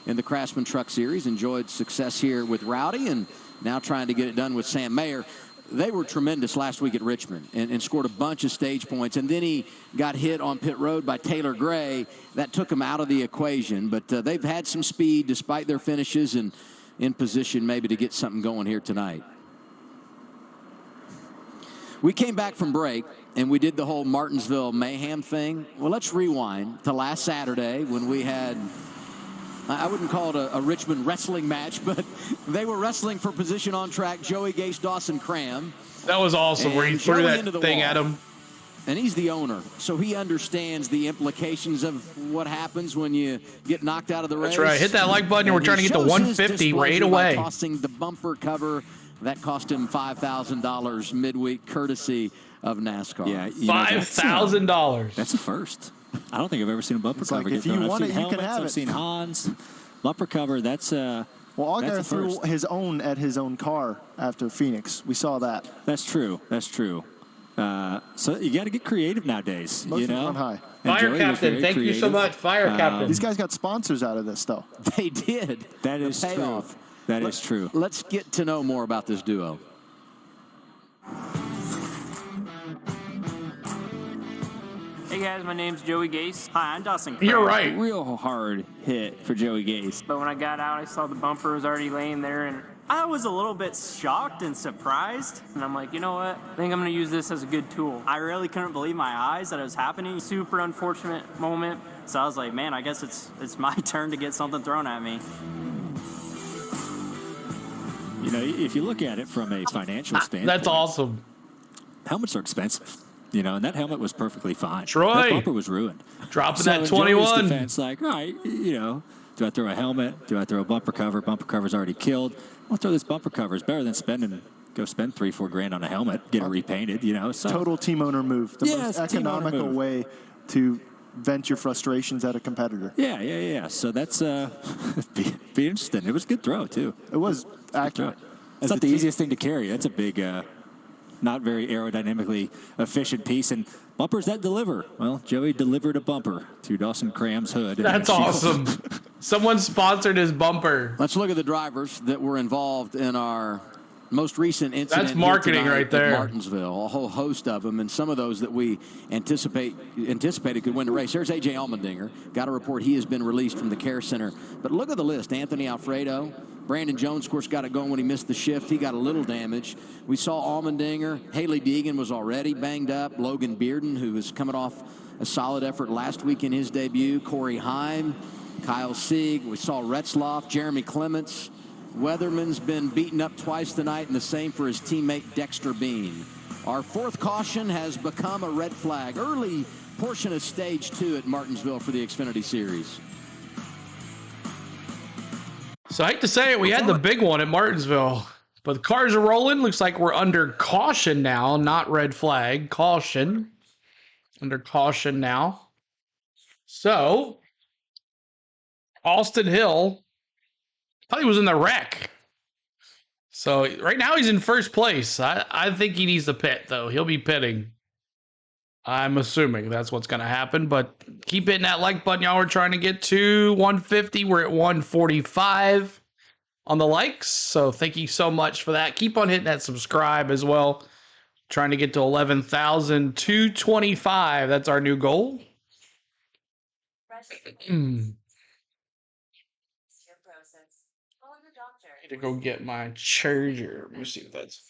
[SPEAKER 7] in the Craftsman Truck Series, enjoyed success here with Rowdy, and now trying to get it done with Sam Mayer. They were tremendous last week at Richmond and scored a bunch of stage points. And then he got hit on pit road by Taylor Gray. That took him out of the equation. But they've had some speed despite their finishes and in position maybe to get something going here tonight. We came back from break, and we did the whole Martinsville mayhem thing. Well, let's rewind to last Saturday when we had, I wouldn't call it a Richmond wrestling match, but they were wrestling for position on track. Joey Gase, Dawson Cram.
[SPEAKER 1] That was awesome where he threw that thing at him.
[SPEAKER 7] And he's the owner, so he understands the implications of what happens when you get knocked out of the race.
[SPEAKER 1] That's right. Hit that like button, and we're trying to get to 150 right away.
[SPEAKER 7] Tossing the bumper cover. That cost him $5,000 midweek, courtesy of NASCAR.
[SPEAKER 8] Yeah,
[SPEAKER 1] $5,000.
[SPEAKER 8] That's a first. I don't think I've ever seen a bumper cover.
[SPEAKER 9] Like if you want it, you can have it.
[SPEAKER 8] I've seen Hans bumper cover. That's well,
[SPEAKER 9] Allgaier threw his own at his own car after Phoenix. We saw that.
[SPEAKER 8] That's true. That's true. So you got to get creative nowadays.
[SPEAKER 9] Motions
[SPEAKER 8] you know,
[SPEAKER 9] run high.
[SPEAKER 1] Fire Captain, thank you so much, Fire Captain.
[SPEAKER 9] These guys got sponsors out of this, though.
[SPEAKER 7] They did.
[SPEAKER 8] That is true. That is true.
[SPEAKER 7] Let's get to know more about this duo.
[SPEAKER 19] Hey guys, my name's Joey Gase. Hi, I'm Dawson Cram.
[SPEAKER 1] You're right.
[SPEAKER 8] Real hard hit for Joey Gase.
[SPEAKER 19] But when I got out, I saw the bumper was already laying there, and I was a little bit shocked and surprised. And I'm like, you know what? I think I'm going to use this as a good tool. I really couldn't believe my eyes that it was happening. Super unfortunate moment. So I was like, man, I guess it's my turn to get something thrown at me.
[SPEAKER 8] You know, if you look at it from a financial standpoint,
[SPEAKER 1] that's awesome.
[SPEAKER 8] Helmets are expensive, you know, and that helmet was perfectly fine.
[SPEAKER 1] Troy,
[SPEAKER 8] that bumper was ruined.
[SPEAKER 1] Dropping
[SPEAKER 8] so
[SPEAKER 1] that 21.
[SPEAKER 8] Joey's defense, like, all right, you know, do I throw a helmet? Do I throw a bumper cover? Bumper cover's already killed. I'll throw this bumper cover. It's better than go spend $3-4 grand on a helmet, get it repainted, you know. So.
[SPEAKER 9] Total team owner move. The most economical way to vent your frustrations at a competitor.
[SPEAKER 8] Yeah. So that's be interesting. It was a good throw, too.
[SPEAKER 9] It was accurate.
[SPEAKER 8] It's not the easiest thing to carry. That's a big, not very aerodynamically efficient piece. And bumpers that deliver. Well, Joey delivered a bumper to Dawson Cram's hood.
[SPEAKER 1] That's awesome. Someone sponsored his bumper.
[SPEAKER 7] Let's look at the drivers that were involved in our most recent incident.
[SPEAKER 1] That's marketing right there.
[SPEAKER 7] Martinsville, a whole host of them, and some of those that we anticipated could win the race. There's A.J. Allmendinger. Got a report he has been released from the care center. But look at the list. Anthony Alfredo. Brandon Jones, of course, got it going when he missed the shift. He got a little damage. We saw Allmendinger. Haley Deegan was already banged up. Logan Bearden, who was coming off a solid effort last week in his debut. Corey Heim, Kyle Sieg. We saw Retzloff, Jeremy Clements. Weatherman's been beaten up twice tonight, and the same for his teammate Dexter Bean. Our fourth caution has become a red flag. Early portion of stage 2 at Martinsville for the Xfinity Series.
[SPEAKER 1] So I hate to say it, we had the big one at Martinsville, but the cars are rolling. Looks like we're under caution now, not red flag. Caution. Under caution now. So, Austin Hill, I thought he was in the wreck. So right now he's in first place. I think he needs to pit, though. He'll be pitting. I'm assuming that's what's going to happen, but keep hitting that like button, y'all. We're trying to get to 150. We're at 145. on the likes. So thank you so much for that. Keep on hitting that subscribe as well. Trying to get to 11,225. That's our new goal. Need to go get my charger. Let me see if that's.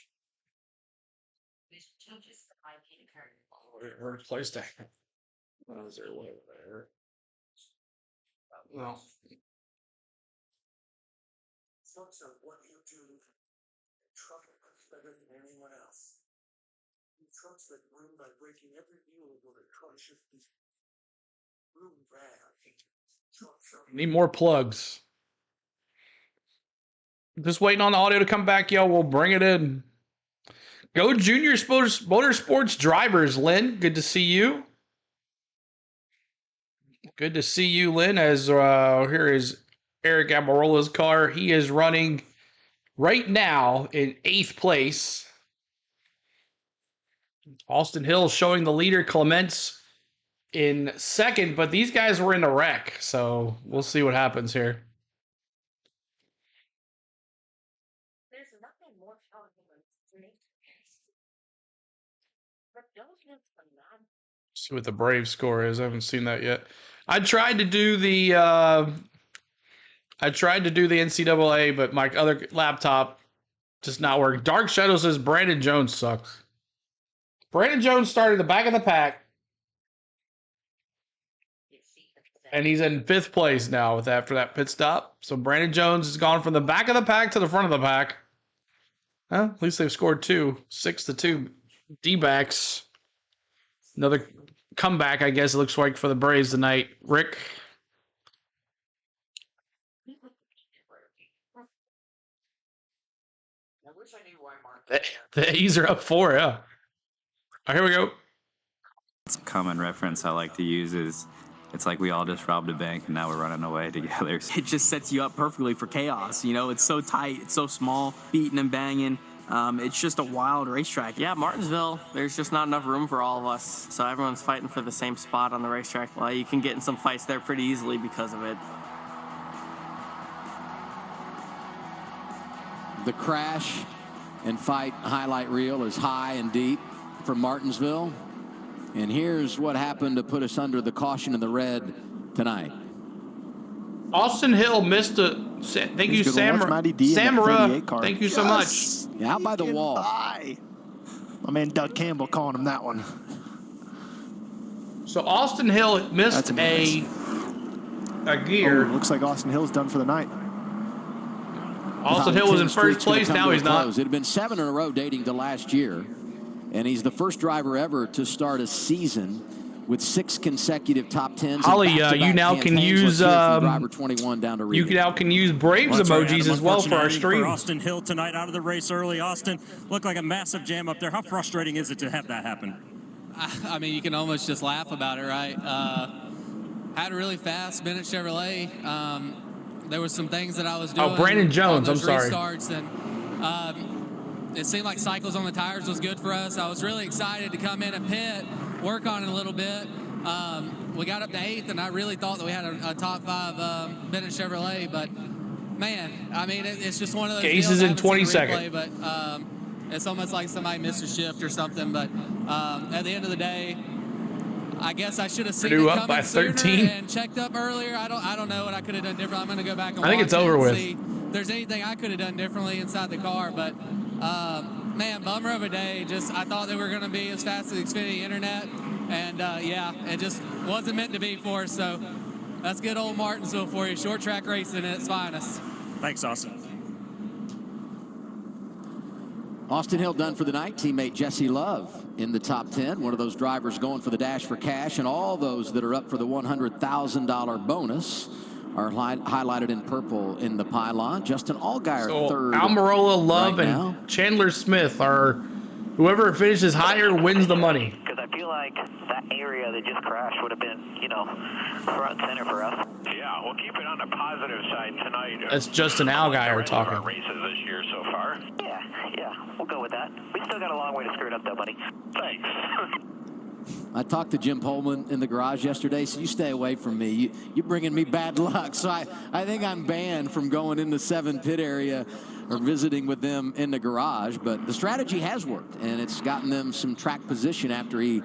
[SPEAKER 1] Where's place that? Oh, is there a way over there? No.
[SPEAKER 5] Trucks are what you do. Truck is better than anyone else. Trucks that win by breaking every rule with a truck should be room bad.
[SPEAKER 1] Need more plugs. Just waiting on the audio to come back, yo. We'll bring it in. Go Junior Motorsports Drivers, Lynn. Good to see you. Good to see you, Lynn. As here is Eric Amarola's car. He is running right now in 8th place. Austin Hill showing the leader, Clements in 2nd, but these guys were in a wreck, so we'll see what happens here. See what the Brave score is. I haven't seen that yet. I tried to do the NCAA, but my other laptop just not working. Dark Shadow says Brandon Jones sucks. Brandon Jones started the back of the pack, and he's in 5th place now after that pit stop. So Brandon Jones has gone from the back of the pack to the front of the pack. Well, at least they've scored 2, 6-2 D-backs. Another comeback, I guess it looks like, for the Braves tonight. Rick? The A's are up 4, yeah. All right, here we go.
[SPEAKER 20] Some common reference I like to use is it's like we all just robbed a bank and now we're running away together.
[SPEAKER 19] It just sets you up perfectly for chaos. You know, it's so tight, it's so small, beating and banging. It's just a wild racetrack. Yeah, Martinsville, there's just not enough room for all of us. So everyone's fighting for the same spot on the racetrack. Well, you can get in some fights there pretty easily because of it.
[SPEAKER 7] The crash and fight highlight reel is high and deep from Martinsville. And here's what happened to put us under the caution in the red tonight.
[SPEAKER 1] Austin Hill missed a. Thank you, Samara. Thank you so much.
[SPEAKER 7] Yeah, out by the wall.
[SPEAKER 9] My man Doug Campbell calling him that one.
[SPEAKER 1] So Austin Hill missed a gear.
[SPEAKER 9] Oh, looks like Austin Hill's done for the night.
[SPEAKER 1] Austin Hill was in 1st place. Now he's not.
[SPEAKER 7] It had been 7 in a row dating to last year. And he's the first driver ever to start a season with 6 consecutive top 10s.
[SPEAKER 1] Holly, you now can use
[SPEAKER 7] driver 21 down to
[SPEAKER 1] you now can use Braves emojis as well for our stream.
[SPEAKER 13] For Austin Hill tonight, out of the race early. Austin looked like a massive jam up there. How frustrating is it to have that happen?
[SPEAKER 21] I mean, you can almost just laugh about it, right? Had a really fast Bennett Chevrolet. There was some things that I was doing.
[SPEAKER 1] Oh, Brandon Jones. I'm sorry.
[SPEAKER 21] Restarts and, it seemed like cycles on the tires was good for us. I was really excited to come in and pit, work on it a little bit. We got up to 8th, and I really thought that we had a top 5 Bennett Chevrolet. But, man, I mean, it's just one of those
[SPEAKER 1] Case is in 22nd.
[SPEAKER 21] But it's almost like somebody missed a shift or something. But at the end of the day, I guess I should have seen it coming sooner and checked up earlier. I don't know what I could have done different. I'm going to go back and
[SPEAKER 1] I think it's over with.
[SPEAKER 21] See if there's anything I could have done differently inside the car. But, man, bummer of a day. Just I thought they were going to be as fast as Xfinity Internet. And, yeah, it just wasn't meant to be for us. So that's good old Martinsville for you. Short track racing at its finest.
[SPEAKER 13] Thanks, Austin.
[SPEAKER 7] Austin Hill done for the night. Teammate Jesse Love in the top 10. One of those drivers going for the dash for cash. And all those that are up for the $100,000 bonus are highlighted in purple in the pylon. Justin Allgaier,
[SPEAKER 1] so
[SPEAKER 7] 3rd.
[SPEAKER 1] Almirola, Love,
[SPEAKER 7] right
[SPEAKER 1] and
[SPEAKER 7] now.
[SPEAKER 1] Chandler Smith are whoever finishes higher wins the money.
[SPEAKER 12] Because I feel like that area that just crashed would have been, you know, front and center for us.
[SPEAKER 14] Yeah, we'll keep it on the positive side tonight.
[SPEAKER 1] That's Justin Allgaier talking.
[SPEAKER 14] Races this year so far.
[SPEAKER 12] Yeah, we'll go with that. We still got a long way to screw it up, though, buddy.
[SPEAKER 14] Thanks.
[SPEAKER 7] I talked to Jim Pullman in the garage yesterday, so you stay away from me. You're bringing me bad luck. So I think I'm banned from going in the 7 pit area or visiting with them in the garage. But the strategy has worked, and it's gotten them some track position after he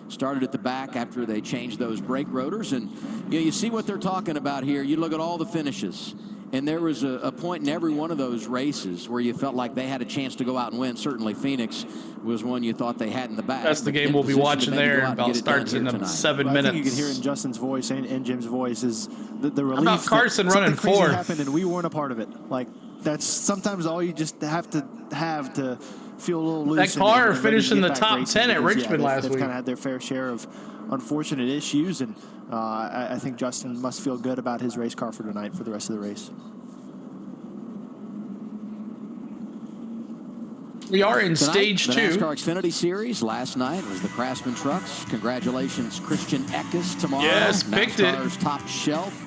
[SPEAKER 7] started at the back after they changed those brake rotors. And you see what they're talking about here. You look at all the finishes. And there was a point in every one of those races where you felt like they had a chance to go out and win. Certainly Phoenix was one you thought they had in the bag.
[SPEAKER 1] That's the game we'll be watching there. About starts in 7 minutes.
[SPEAKER 9] I think you can hear in Justin's voice and Jim's voice is the relief.
[SPEAKER 1] How about Carson
[SPEAKER 9] that
[SPEAKER 1] running
[SPEAKER 9] crazy
[SPEAKER 1] 4th?
[SPEAKER 9] Happened and we weren't a part of it. Like, that's sometimes all you just have to feel a little loose.
[SPEAKER 1] That car
[SPEAKER 9] and
[SPEAKER 1] finished in the top
[SPEAKER 9] racing
[SPEAKER 1] 10 at
[SPEAKER 9] because,
[SPEAKER 1] Richmond last
[SPEAKER 9] they've
[SPEAKER 1] week.
[SPEAKER 9] kind of had their fair share of unfortunate issues, and I think Justin must feel good about his race car for tonight for the rest of the race.
[SPEAKER 1] We are in
[SPEAKER 7] Tonight,
[SPEAKER 1] stage 2.
[SPEAKER 7] The NASCAR Xfinity Series last night was the Craftsman Trucks. Congratulations, Christian Eckes tomorrow.
[SPEAKER 1] Yes, picked it.
[SPEAKER 7] NASCAR's top shelf.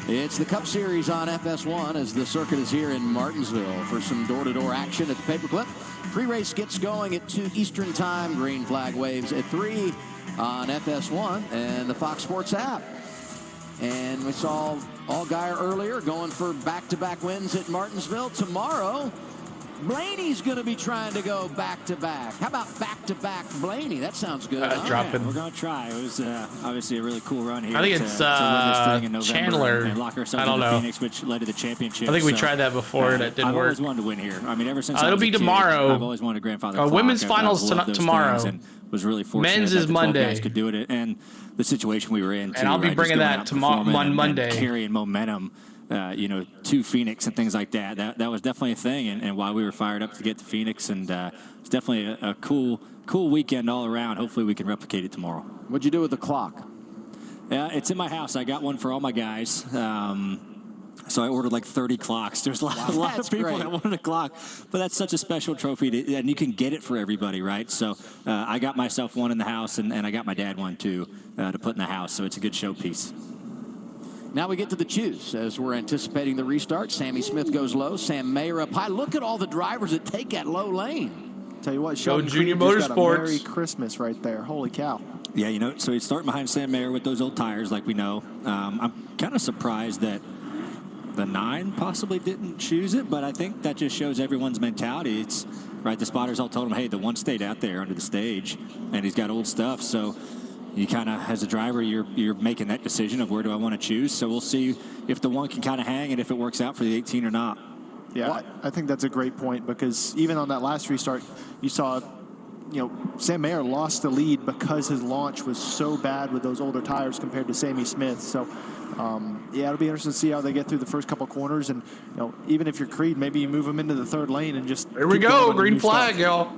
[SPEAKER 7] It's the Cup Series on FS1 as the circuit is here in Martinsville for some door-to-door action at the Paperclip. Pre-race gets going at 2 Eastern Time. Green flag waves at 3 on FS1 and the Fox Sports app. And we saw Allgaier earlier going for back-to-back wins at Martinsville. Tomorrow, Blaney's going to be trying to go back-to-back. How about back-to-back Blaney? That sounds good. Huh?
[SPEAKER 1] Dropping.
[SPEAKER 8] We're going to try. It was obviously a really cool run here.
[SPEAKER 1] I think it's Chandler.
[SPEAKER 8] And lock ourselves
[SPEAKER 1] I don't
[SPEAKER 8] into
[SPEAKER 1] know.
[SPEAKER 8] Phoenix, which led to the championship.
[SPEAKER 1] I think we tried that before. That didn't
[SPEAKER 8] I've
[SPEAKER 1] work.
[SPEAKER 8] always wanted to win here. I mean, ever since I
[SPEAKER 1] it'll
[SPEAKER 8] was
[SPEAKER 1] be
[SPEAKER 8] a kid,
[SPEAKER 1] tomorrow.
[SPEAKER 8] I've always wanted a grandfather clock.
[SPEAKER 1] Women's
[SPEAKER 8] I've
[SPEAKER 1] finals
[SPEAKER 8] loved those
[SPEAKER 1] tomorrow.
[SPEAKER 8] things and was really fortunate
[SPEAKER 1] Men's
[SPEAKER 8] that
[SPEAKER 1] is
[SPEAKER 8] the 12
[SPEAKER 1] Monday.
[SPEAKER 8] guys could do it. And the situation we were in,
[SPEAKER 1] And I'll be bringing that tomorrow on Monday.
[SPEAKER 8] And carrying momentum. To Phoenix and things like that. That was definitely a thing, and why we were fired up to get to Phoenix, and it's definitely a cool weekend all around. Hopefully we can replicate it tomorrow.
[SPEAKER 7] What'd you do with the clock?
[SPEAKER 8] It's in my house. I got one for all my guys. So I ordered like 30 clocks. There's a lot of people that wanted a clock, but that's such a special trophy, and you can get it for everybody, right? So I got myself one in the house, and I got my dad one too to put in the house. So it's a good showpiece.
[SPEAKER 7] Now we get to the choose as we're anticipating the restart. Sammy Smith goes low. Sam Mayer up high. Look at all the drivers that take that low lane.
[SPEAKER 9] Tell you what, Sheldon
[SPEAKER 1] Junior
[SPEAKER 9] Creed just got a
[SPEAKER 1] Motorsports.
[SPEAKER 9] Merry Christmas right there. Holy cow.
[SPEAKER 8] Yeah, so he's starting behind Sam Mayer with those old tires, like we know. I'm kind of surprised that the 9 possibly didn't choose it, but I think that just shows everyone's mentality. It's right. The spotters all told him, hey, the 1 stayed out there under the stage, and he's got old stuff. So you kind of, as a driver, you're making that decision of where do I want to choose. So we'll see if the 1 can kind of hang and if it works out for the 18 or not.
[SPEAKER 9] Yeah, I think that's a great point because even on that last restart, you saw, Sam Mayer lost the lead because his launch was so bad with those older tires compared to Sammy Smith. So, it'll be interesting to see how they get through the first couple corners. And, even if you're Creed, maybe you move them into the 3rd lane and just.
[SPEAKER 1] Here we go. Green flag, y'all.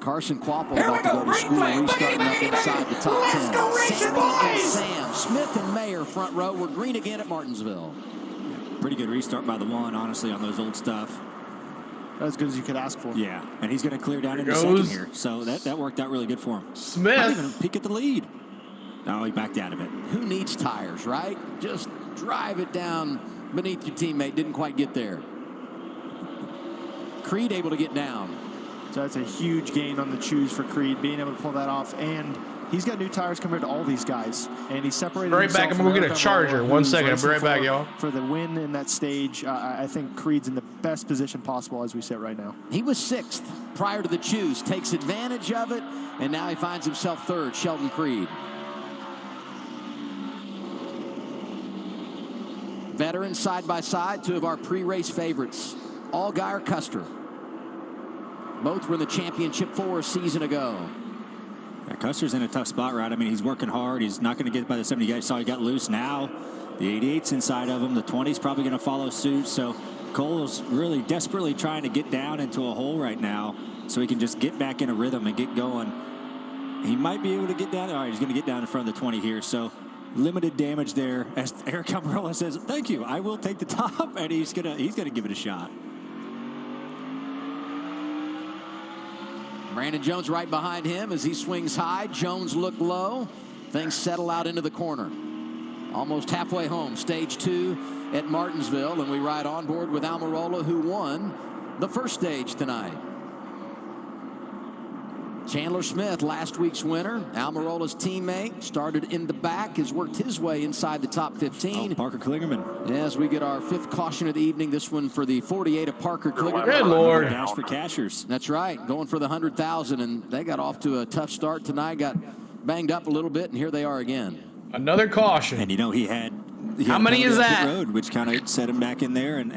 [SPEAKER 7] Carson Quapple about to go to school, restarting up inside the top 10. Sammy and Sam, Smith and Mayer front row. We're green again at Martinsville.
[SPEAKER 8] Pretty good restart by the 1, honestly, on those old stuff.
[SPEAKER 9] As good as you could ask for.
[SPEAKER 8] Yeah, and he's going to clear down into 2nd here. So that worked out really good for him.
[SPEAKER 1] Smith.
[SPEAKER 8] Not even a peek at the lead. No, he backed out of it.
[SPEAKER 7] Who needs tires, right? Just drive it down beneath your teammate. Didn't quite get there. Creed able to get down.
[SPEAKER 9] So that's a huge gain on the choose for Creed, being able to pull that off. And he's got new tires compared to all these guys. And he separated
[SPEAKER 1] Right
[SPEAKER 9] himself
[SPEAKER 1] back. I'm
[SPEAKER 9] from
[SPEAKER 1] going to get a
[SPEAKER 9] Eric
[SPEAKER 1] charger.
[SPEAKER 9] Almirola,
[SPEAKER 1] 1
[SPEAKER 9] who's
[SPEAKER 1] second. I'll be right back,
[SPEAKER 9] racing
[SPEAKER 1] y'all.
[SPEAKER 9] For the win in that stage, I think Creed's in the best position possible as we sit right now.
[SPEAKER 7] He was 6th prior to the choose, takes advantage of it, and now he finds himself 3rd, Sheldon Creed. Veterans side by side, 2 of our pre-race favorites, Allgaier, Custer. Both were in the championship 4 a season ago.
[SPEAKER 8] Yeah, Custer's in a tough spot, right? I mean, he's working hard. He's not going to get by the 70 guys. Saw he got loose. Now the 88's inside of him. The 20's probably going to follow suit. So Cole's really desperately trying to get down into a hole right now so he can just get back in a rhythm and get going. He might be able to get down. All right, he's going to get down in front of the 20 here. So limited damage there. As Eric Almirola says, thank you. I will take the top, and he's gonna give it a shot.
[SPEAKER 7] Brandon Jones right behind him as he swings high. Jones look low. Things settle out into the corner. Almost halfway home, stage 2 at Martinsville, and we ride on board with Almirola, who won the first stage tonight. Chandler Smith, last week's winner, Almirola's teammate, started in the back, has worked his way inside the top 15.
[SPEAKER 8] Oh, Parker Kligerman.
[SPEAKER 7] As we get our 5th caution of the evening, this one for the 48 of Parker Kligerman.
[SPEAKER 1] Good Lord.
[SPEAKER 8] Dash for Cashers.
[SPEAKER 7] That's right, going for the 100,000, and they got off to a tough start tonight, got banged up a little bit, and here they are again.
[SPEAKER 1] Another caution.
[SPEAKER 8] And he had
[SPEAKER 1] how many is that?
[SPEAKER 8] Road, which kind of set him back in there and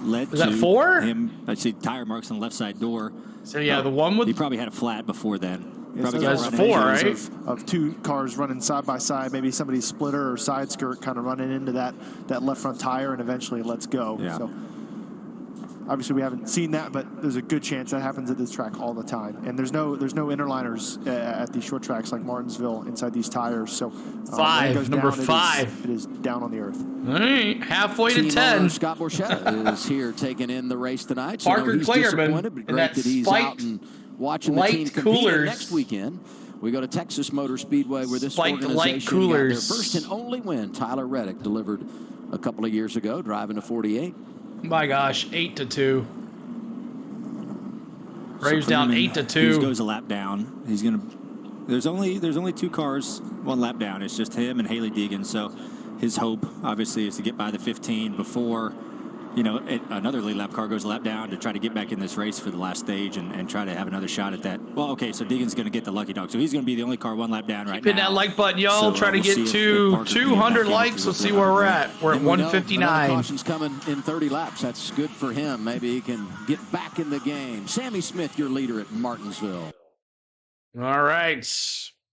[SPEAKER 8] led
[SPEAKER 1] is
[SPEAKER 8] to
[SPEAKER 1] that 4?
[SPEAKER 8] him. I see tire marks on the left side door.
[SPEAKER 1] So yeah, the one with
[SPEAKER 8] he probably had a flat before then.
[SPEAKER 9] Yeah, so
[SPEAKER 1] that's 4, right?
[SPEAKER 9] Of 2 cars running side by side, maybe somebody's splitter or side skirt kind of running into that left front tire and eventually lets go.
[SPEAKER 8] Yeah.
[SPEAKER 9] So obviously we haven't seen that, but there's a good chance that happens at this track all the time. And there's no interliners at these short tracks like Martinsville inside these tires. So
[SPEAKER 1] 5, number 5.
[SPEAKER 9] It is down on the earth.
[SPEAKER 1] All right, halfway to
[SPEAKER 7] Team
[SPEAKER 1] 10.
[SPEAKER 7] owner Scott Borchetta is here taking in the race tonight. So
[SPEAKER 1] Parker
[SPEAKER 7] he's
[SPEAKER 1] Kligerman
[SPEAKER 7] disappointed, but
[SPEAKER 1] in
[SPEAKER 7] great
[SPEAKER 1] that
[SPEAKER 7] that he's out and watching the team compete next weekend. We go to Texas Motor Speedway where this organization got their first and only win. Tyler Reddick delivered a couple of years ago, driving a 48.
[SPEAKER 1] My gosh, 8-2. Braves down 8-2.
[SPEAKER 8] He goes a lap down. He's gonna. There's only 2 cars, 1 lap down. It's just him and Haley Deegan. So his hope, obviously, is to get by the 15 before, another lead lap car goes a lap down to try to get back in this race for the last stage and try to have another shot at that. Well, okay, so Deegan's going to get the lucky dog. So he's going to be the only car 1 lap down right now.
[SPEAKER 1] Hit that like button, y'all. Try to get to 200 likes. Let's see where we're at. We're at 159.
[SPEAKER 7] Caution's coming in 30 laps. That's good for him. Maybe he can get back in the game. Sammy Smith, your leader at Martinsville.
[SPEAKER 1] All right.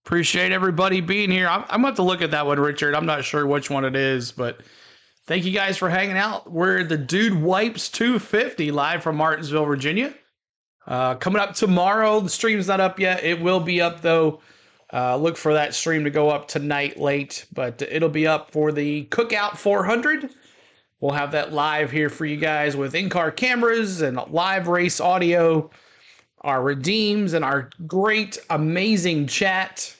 [SPEAKER 1] Appreciate everybody being here. I'm going to have to look at that one, Richard. I'm not sure which one it is, but thank you guys for hanging out. We're the Dude Wipes 250 live from Martinsville, Virginia. Coming up tomorrow. The stream's not up yet. It will be up, though. Look for that stream to go up tonight late, but it'll be up for the Cookout 400. We'll have that live here for you guys with in-car cameras and live race audio, our redeems, and our great, amazing chat.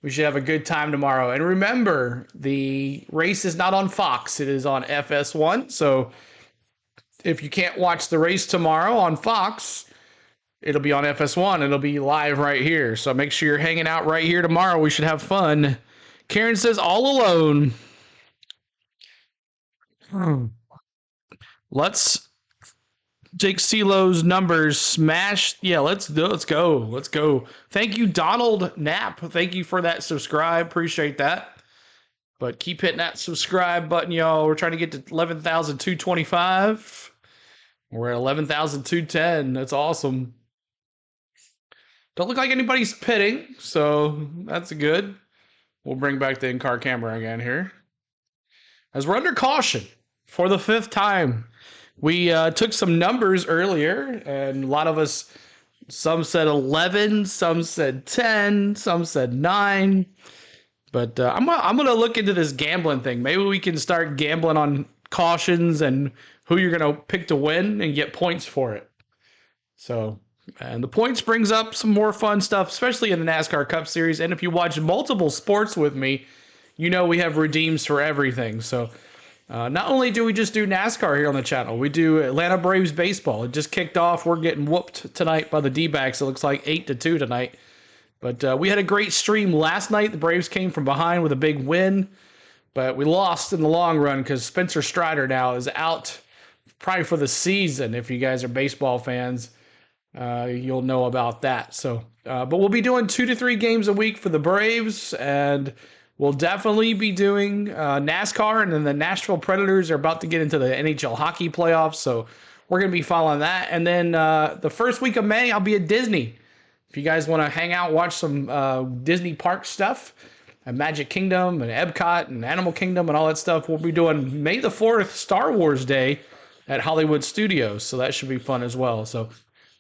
[SPEAKER 1] We should have a good time tomorrow. And remember, the race is not on Fox. It is on FS1. So if you can't watch the race tomorrow on Fox, it'll be on FS1. It'll be live right here. So make sure you're hanging out right here tomorrow. We should have fun. Karen says, all alone. Let's Jake CeeLo's numbers smash. Yeah, let's go. Let's go. Thank you, Donald Knapp. Thank you for that subscribe. Appreciate that. But keep hitting that subscribe button, y'all. We're trying to get to 11,225. We're at 11,210. That's awesome. Don't look like anybody's pitting, so that's good. We'll bring back the in-car camera again here. As we're under caution for the 5th time. We took some numbers earlier, and a lot of us, some said 11, some said 10, some said 9. But I'm gonna look into this gambling thing. Maybe we can start gambling on cautions and who you're gonna pick to win and get points for it. So, and the points brings up some more fun stuff, especially in the NASCAR Cup Series. And if you watch multiple sports with me, you know we have redeems for everything. So. Not only do we just do NASCAR here on the channel, we do Atlanta Braves baseball. It just kicked off. We're getting whooped tonight by the D-backs. It looks like 8-2 tonight. But we had a great stream last night. The Braves came from behind with a big win, but we lost in the long run because Spencer Strider now is out probably for the season. If you guys are baseball fans, you'll know about that. So, but we'll be doing 2 to 3 games a week for the Braves, and we'll definitely be doing NASCAR, and then the Nashville Predators are about to get into the NHL hockey playoffs, so we're going to be following that. And then the first week of May, I'll be at Disney. If you guys want to hang out, watch some Disney park stuff, and Magic Kingdom and Epcot and Animal Kingdom and all that stuff, we'll be doing May the 4th Star Wars Day at Hollywood Studios, so that should be fun as well. So,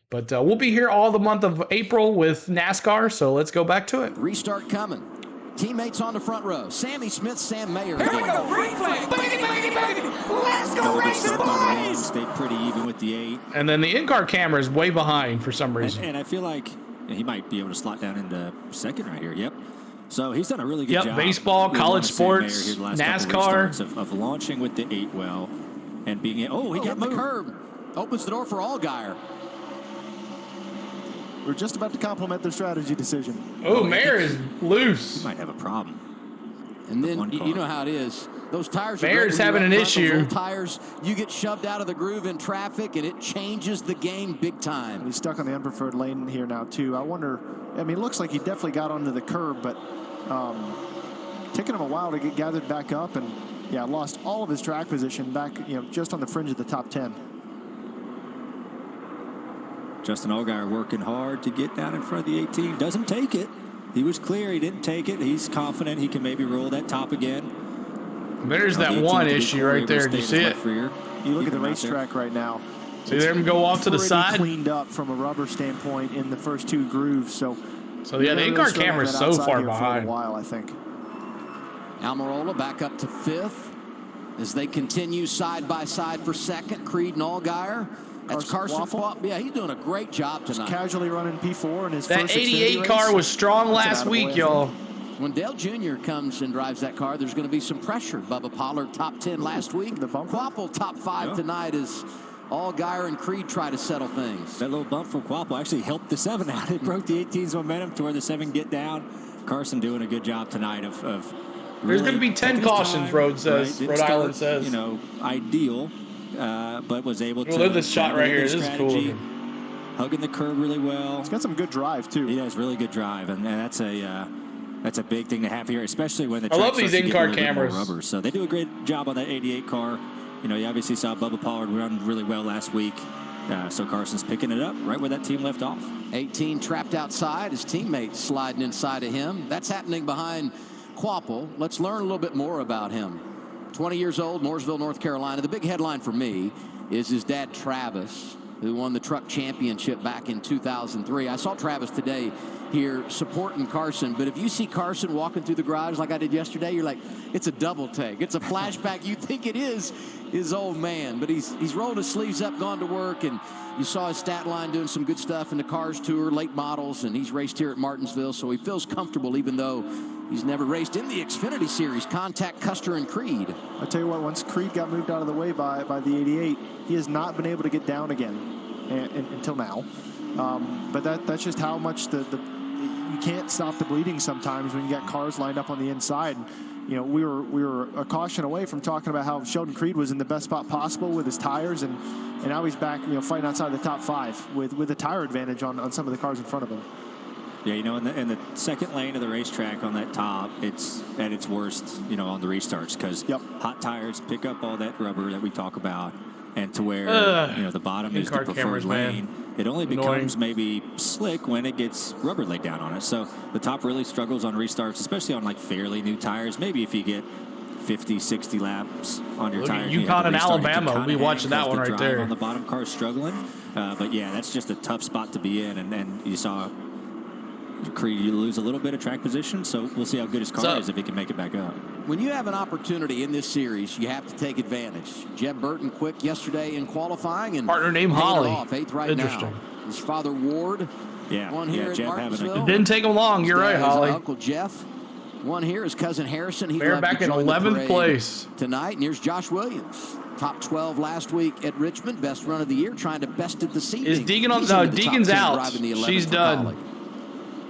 [SPEAKER 1] but we'll be here all the month of April with NASCAR, so let's go back to it.
[SPEAKER 7] Restart coming. Teammates on the front row. Sammy Smith, Sam Mayer.
[SPEAKER 15] Here we go. Green flag. Bang. Let's go racing, boys.
[SPEAKER 8] Stayed pretty even with the 8.
[SPEAKER 1] And then the in-car camera is way behind for some reason.
[SPEAKER 8] And I feel like he might be able to slot down into second right here. Yep. So he's done a really good job.
[SPEAKER 1] Baseball, college sports, NASCAR.
[SPEAKER 8] Of launching with the 8 well and being he got
[SPEAKER 7] the curb. Opens the door for Allgaier.
[SPEAKER 9] were just about to compliment their strategy decision.
[SPEAKER 1] Oh, Mayer is loose.
[SPEAKER 8] He might have a problem.
[SPEAKER 7] And then you know how it is. Those tires are
[SPEAKER 1] Mayer's having an issue.
[SPEAKER 7] Those old tires, you get shoved out of the groove in traffic, and it changes the game big time.
[SPEAKER 9] He's stuck on the unpreferred lane here now, too. I wonder, I mean, it looks like he definitely got onto the curb, but taking him a while to get gathered back up, and, yeah, lost all of his track position back, just on the fringe of the top 10.
[SPEAKER 8] Justin Allgaier working hard to get down in front of the 18. Doesn't take it. He was clear. He didn't take it. He's confident he can maybe roll that top again.
[SPEAKER 1] There's that one issue right there. Do you see it?
[SPEAKER 9] You look at the racetrack right now.
[SPEAKER 1] See them go off to the side?
[SPEAKER 9] Cleaned up from a rubber standpoint in the first 2 grooves. So
[SPEAKER 1] yeah, the in-car camera is so far behind.
[SPEAKER 9] For a while, I think.
[SPEAKER 7] Almirola back up to 5th as they continue side by side for 2nd. Creed and Allgaier. That's Carson Waffle. Yeah, he's doing a great job tonight.
[SPEAKER 9] Just casually running P4 in his
[SPEAKER 1] that
[SPEAKER 9] first
[SPEAKER 1] 88 car was strong last week, y'all.
[SPEAKER 7] When Dale Jr. comes and drives that car, there's going to be some pressure. Bubba Pollard top 10 last week. The Quapple top 5 tonight as Allgaier and Creed try to settle things.
[SPEAKER 8] That little bump from Quapple actually helped the 7 out. It broke the 18's momentum to where the 7 get down. Carson doing a good job tonight of
[SPEAKER 1] there's going to be 10 cautions, Rhode Island says.
[SPEAKER 8] Ideal. But was able to.
[SPEAKER 1] Look at this shot right here. This is cool.
[SPEAKER 8] Hugging the curb really well.
[SPEAKER 9] He's got some good drive too.
[SPEAKER 8] He has really good drive, and that's a big thing to have here, especially when the.
[SPEAKER 1] I love these in-car cameras.
[SPEAKER 8] Rubber, so they do a great job on that 88 car. You obviously saw Bubba Pollard run really well last week. So Carson's picking it up right where that team left off.
[SPEAKER 7] 18 trapped outside. His teammates sliding inside of him. That's happening behind Quapple. Let's learn a little bit more about him. 20 years old, Mooresville, North Carolina. The big headline for me is his dad, Travis, who won the truck championship back in 2003. I saw Travis today here supporting Carson, but if you see Carson walking through the garage like I did yesterday, you're like, it's a double take. It's a flashback. You think it is his old man, but he's rolled his sleeves up, gone to work, and you saw his stat line doing some good stuff in the Cars Tour, late models, and he's raced here at Martinsville, so he feels comfortable even though he's never raced in the Xfinity Series. Contact Custer and Creed.
[SPEAKER 9] I tell you what, once Creed got moved out of the way by the 88, he has not been able to get down again until now. But that's just how much you can't stop the bleeding sometimes when you got cars lined up on the inside. We were a caution away from talking about how Sheldon Creed was in the best spot possible with his tires, and now he's back, fighting outside the top 5 with a tire advantage on some of the cars in front of him.
[SPEAKER 8] Yeah, in the second lane of the racetrack on that top, it's at its worst, on the restarts because hot tires pick up all that rubber that we talk about, and to where the bottom is the preferred lane. It only becomes maybe slick when it gets rubber laid down on it. So the top really struggles on restarts, especially on like fairly new tires. Maybe if you get 50, 60 laps on your tires.
[SPEAKER 1] UConn and Alabama, we'll be watching that one right there.
[SPEAKER 8] On the bottom car struggling, but yeah, that's just a tough spot to be in, and you saw Creed lose a little bit of track position, so we'll see how good his car is if he can make it back up.
[SPEAKER 7] When you have an opportunity in this series, you have to take advantage. Jeb Burton quick yesterday in qualifying, and
[SPEAKER 1] partner named Holly.
[SPEAKER 7] Off 8th right now. His father Ward won here at Martinsville.
[SPEAKER 1] It didn't take him long. You're right, Holly.
[SPEAKER 7] Uncle Jeff won here. His cousin Harrison. He's
[SPEAKER 1] back in 11th place
[SPEAKER 7] tonight. And here's Josh Williams. Top 12 last week at Richmond. Best run of the year. Trying to best it this evening.
[SPEAKER 1] Is Deegan on? No, Deegan's out. She's done.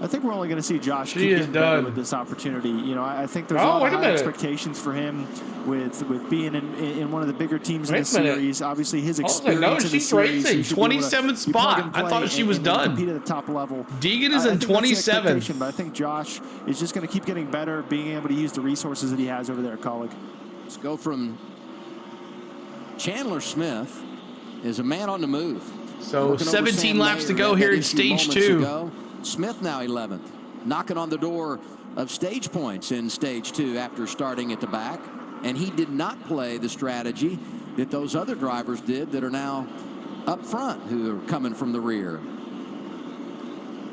[SPEAKER 9] I think we're only going to see Josh keep getting better with this opportunity. I think there's a lot of high expectations for him with being in one of the bigger teams in the series. Obviously, his experience in the series.
[SPEAKER 1] She's racing 27th spot. I thought she was done.
[SPEAKER 9] Compete at the top level.
[SPEAKER 1] Deegan is in 27th.
[SPEAKER 9] But I think Josh is just going to keep getting better, being able to use the resources that he has over there at Colleague.
[SPEAKER 7] Let's go from Chandler Smith is a man on the move.
[SPEAKER 1] So 17 laps to go here in stage 2.
[SPEAKER 7] Smith now 11th, knocking on the door of stage points in stage 2 after starting at the back. And he did not play the strategy that those other drivers did that are now up front, who are coming from the rear.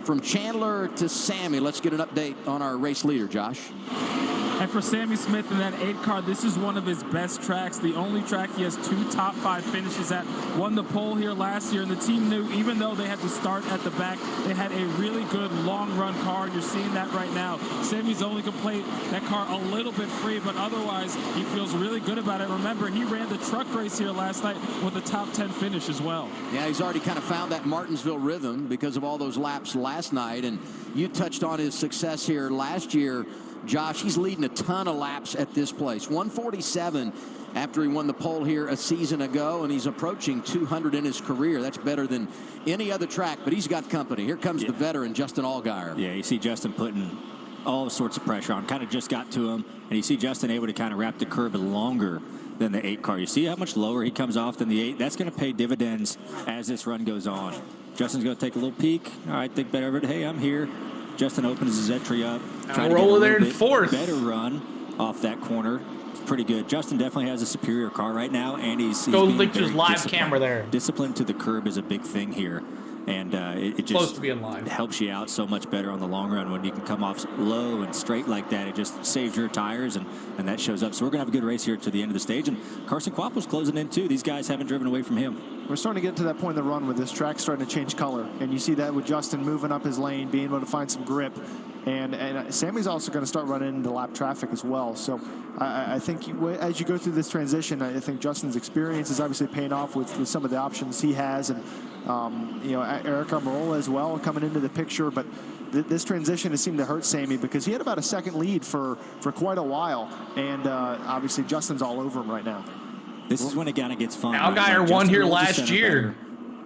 [SPEAKER 7] From Chandler to Sammy, let's get an update on our race leader, Josh.
[SPEAKER 10] And for Sammy Smith in that 8 car, this is one of his best tracks. The only track he has 2 top 5 finishes at. Won the pole here last year, and the team knew even though they had to start at the back, they had a really good long run car. You're seeing that right now. Sammy's only complaint, that car a little bit free, but otherwise he feels really good about it. Remember, he ran the truck race here last night with a top 10 finish as well.
[SPEAKER 7] Yeah, he's already kind of found that Martinsville rhythm because of all those laps last night, and you touched on his success here last year. Josh, he's leading a ton of laps at this place. 147 after he won the pole here a season ago, and he's approaching 200 in his career. That's better than any other track, but he's got company. Here comes the veteran, Justin Allgaier.
[SPEAKER 8] Yeah, you see Justin putting all sorts of pressure on. Kind of just got to him, and you see Justin able to kind of wrap the curb longer than the 8 car. You see how much lower he comes off than the 8? That's going to pay dividends as this run goes on. Justin's going to take a little peek. All right, think better of it. Hey, I'm here. Justin opens his entry up.
[SPEAKER 1] Roll there in 4th.
[SPEAKER 8] Better run off that corner. It's pretty good. Justin definitely has a superior car right now, and he's
[SPEAKER 1] go
[SPEAKER 8] being
[SPEAKER 1] link to his
[SPEAKER 8] very
[SPEAKER 1] live
[SPEAKER 8] disciplined.
[SPEAKER 1] camera there.
[SPEAKER 8] Discipline to the curb is a big thing here. And it
[SPEAKER 1] Close
[SPEAKER 8] just
[SPEAKER 1] to being live.
[SPEAKER 8] helps you out so much better on the long run when you can come off low and straight like that. It just saves your tires, and that shows up. So we're going to have a good race here to the end of the stage. And Carson Quapple's closing in, too. These guys haven't driven away from him.
[SPEAKER 9] We're starting to get to that point in the run where this track's starting to change color. And you see that with Justin moving up his lane, being able to find some grip. And Sammy's also going to start running into lap traffic as well. So I think as you go through this transition, I think Justin's experience is obviously paying off with some of the options he has. And, Eric Almirola as well coming into the picture. But this transition has seemed to hurt Sammy because he had about a second lead for quite a while. And obviously Justin's all over him right now.
[SPEAKER 8] This is when it kind of gets fun.
[SPEAKER 1] Allgaier won here last year.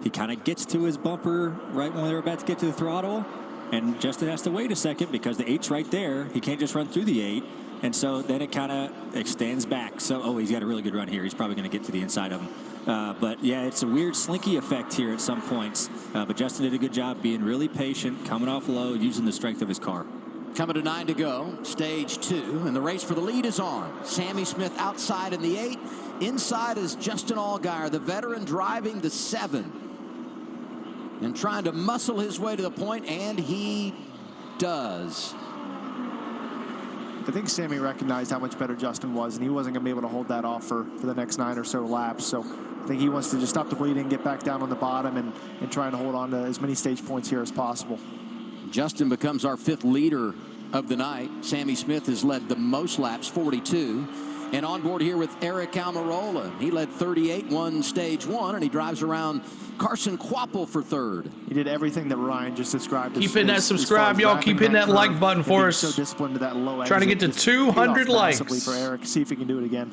[SPEAKER 8] He kind of gets to his bumper right when they're about to get to the throttle. And Justin has to wait a second because the 8's right there. He can't just run through the 8. And so then it kind of extends back. So, he's got a really good run here. He's probably going to get to the inside of him. But, yeah, it's a weird slinky effect here at some points. But Justin did a good job being really patient, coming off low, using the strength of his car.
[SPEAKER 7] Coming to 9 to go, stage 2, and the race for the lead is on. Sammy Smith outside in the 8. Inside is Justin Allgaier, the veteran, driving the 7. And trying to muscle his way to the point, and he does.
[SPEAKER 9] I think Sammy recognized how much better Justin was, and he wasn't going to be able to hold that off for the next 9 or so laps. So I think he wants to just stop the bleeding, get back down on the bottom, and try to hold on to as many stage points here as possible.
[SPEAKER 7] Justin becomes our 5th leader of the night. Sammy Smith has led the most laps, 42. And on board here with Eric Almirola. He led 38, won stage 1, and he drives around Carson Quapple for 3rd.
[SPEAKER 9] He did everything that Ryan just described.
[SPEAKER 1] Keep hitting that subscribe, y'all. Keep hitting that like button for us.
[SPEAKER 9] So disciplined to that low
[SPEAKER 1] Trying to get to 200 likes.
[SPEAKER 9] For Eric, see if he can do it again.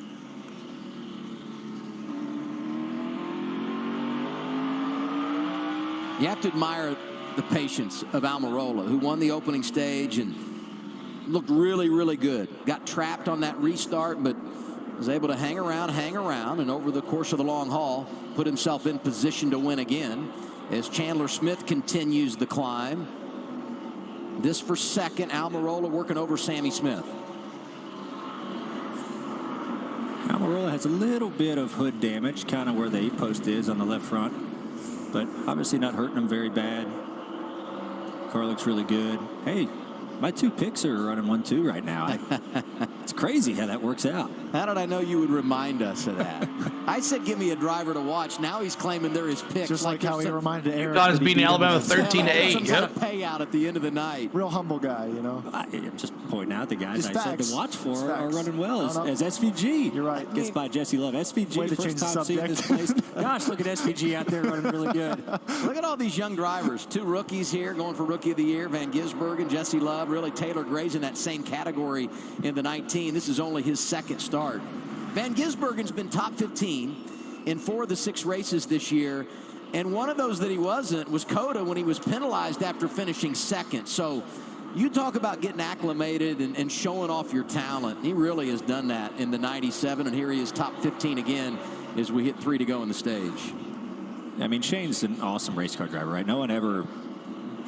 [SPEAKER 7] You have to admire the patience of Almirola, who won the opening stage and looked really, really good. Got trapped on that restart, but was able to hang around, and over the course of the long haul, put himself in position to win again as Chandler Smith continues the climb. This for 2nd, Almirola working over Sammy Smith.
[SPEAKER 8] Almirola has a little bit of hood damage, kind of where the 8-post is on the left front, but obviously not hurting him very bad. Car looks really good. Hey, my 2 picks are running 1-2 right now. It's crazy how that works out.
[SPEAKER 7] How did I know you would remind us of that? I said give me a driver to watch. Now he's claiming they're his picks.
[SPEAKER 9] Just like how he reminded Eric.
[SPEAKER 1] Utah is beating Alabama 13-8.
[SPEAKER 7] Some kind of payout at the end of the night.
[SPEAKER 9] Real humble guy,
[SPEAKER 8] I'm just pointing out the guys
[SPEAKER 9] Just
[SPEAKER 8] I said
[SPEAKER 9] facts.
[SPEAKER 8] to watch for
[SPEAKER 9] Just
[SPEAKER 8] are
[SPEAKER 9] facts.
[SPEAKER 8] running well as SVG.
[SPEAKER 9] You're right.
[SPEAKER 8] Gets by Jesse Love.
[SPEAKER 9] Way
[SPEAKER 8] SVG,
[SPEAKER 9] to
[SPEAKER 8] first
[SPEAKER 9] change the
[SPEAKER 8] time seeing this place.
[SPEAKER 9] subject.
[SPEAKER 8] Gosh, look at SVG out there running really good.
[SPEAKER 7] Look at all these young drivers. 2 rookies here going for Rookie of the Year. Van Gisbergen and Jesse Love. Really, Taylor Gray's in that same category in the 19. This is only his 2nd start. Van Gisbergen's been top 15 in 4 of the 6 races this year. And one of those that he wasn't was Coda when he was penalized after finishing 2nd. So you talk about getting acclimated and showing off your talent. He really has done that in the 97. And here he is top 15 again as we hit 3 to go in the stage.
[SPEAKER 8] I mean, Shane's an awesome race car driver, right? No one ever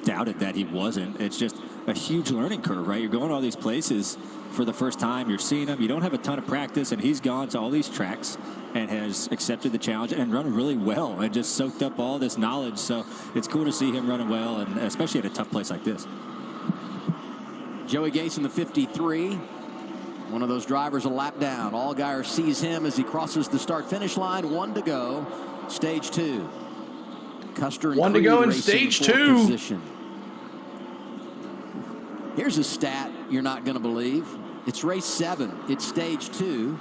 [SPEAKER 8] doubted that he wasn't. It's just a huge learning curve, right? You're going to all these places for the first time. You're seeing him. You don't have a ton of practice, and he's gone to all these tracks and has accepted the challenge and run really well and just soaked up all this knowledge. So it's cool to see him running well, and especially at a tough place like this.
[SPEAKER 7] Joey Gase in the 53. One of those drivers a lap down. Allgaier sees him as he crosses the start-finish line. 1 to go. Stage 2. Custer and
[SPEAKER 1] 1 to
[SPEAKER 7] Creed
[SPEAKER 1] go in
[SPEAKER 7] racing
[SPEAKER 1] stage
[SPEAKER 7] for
[SPEAKER 1] 2.
[SPEAKER 7] position. Here's a stat you're not going to believe. It's race 7. It's stage 2.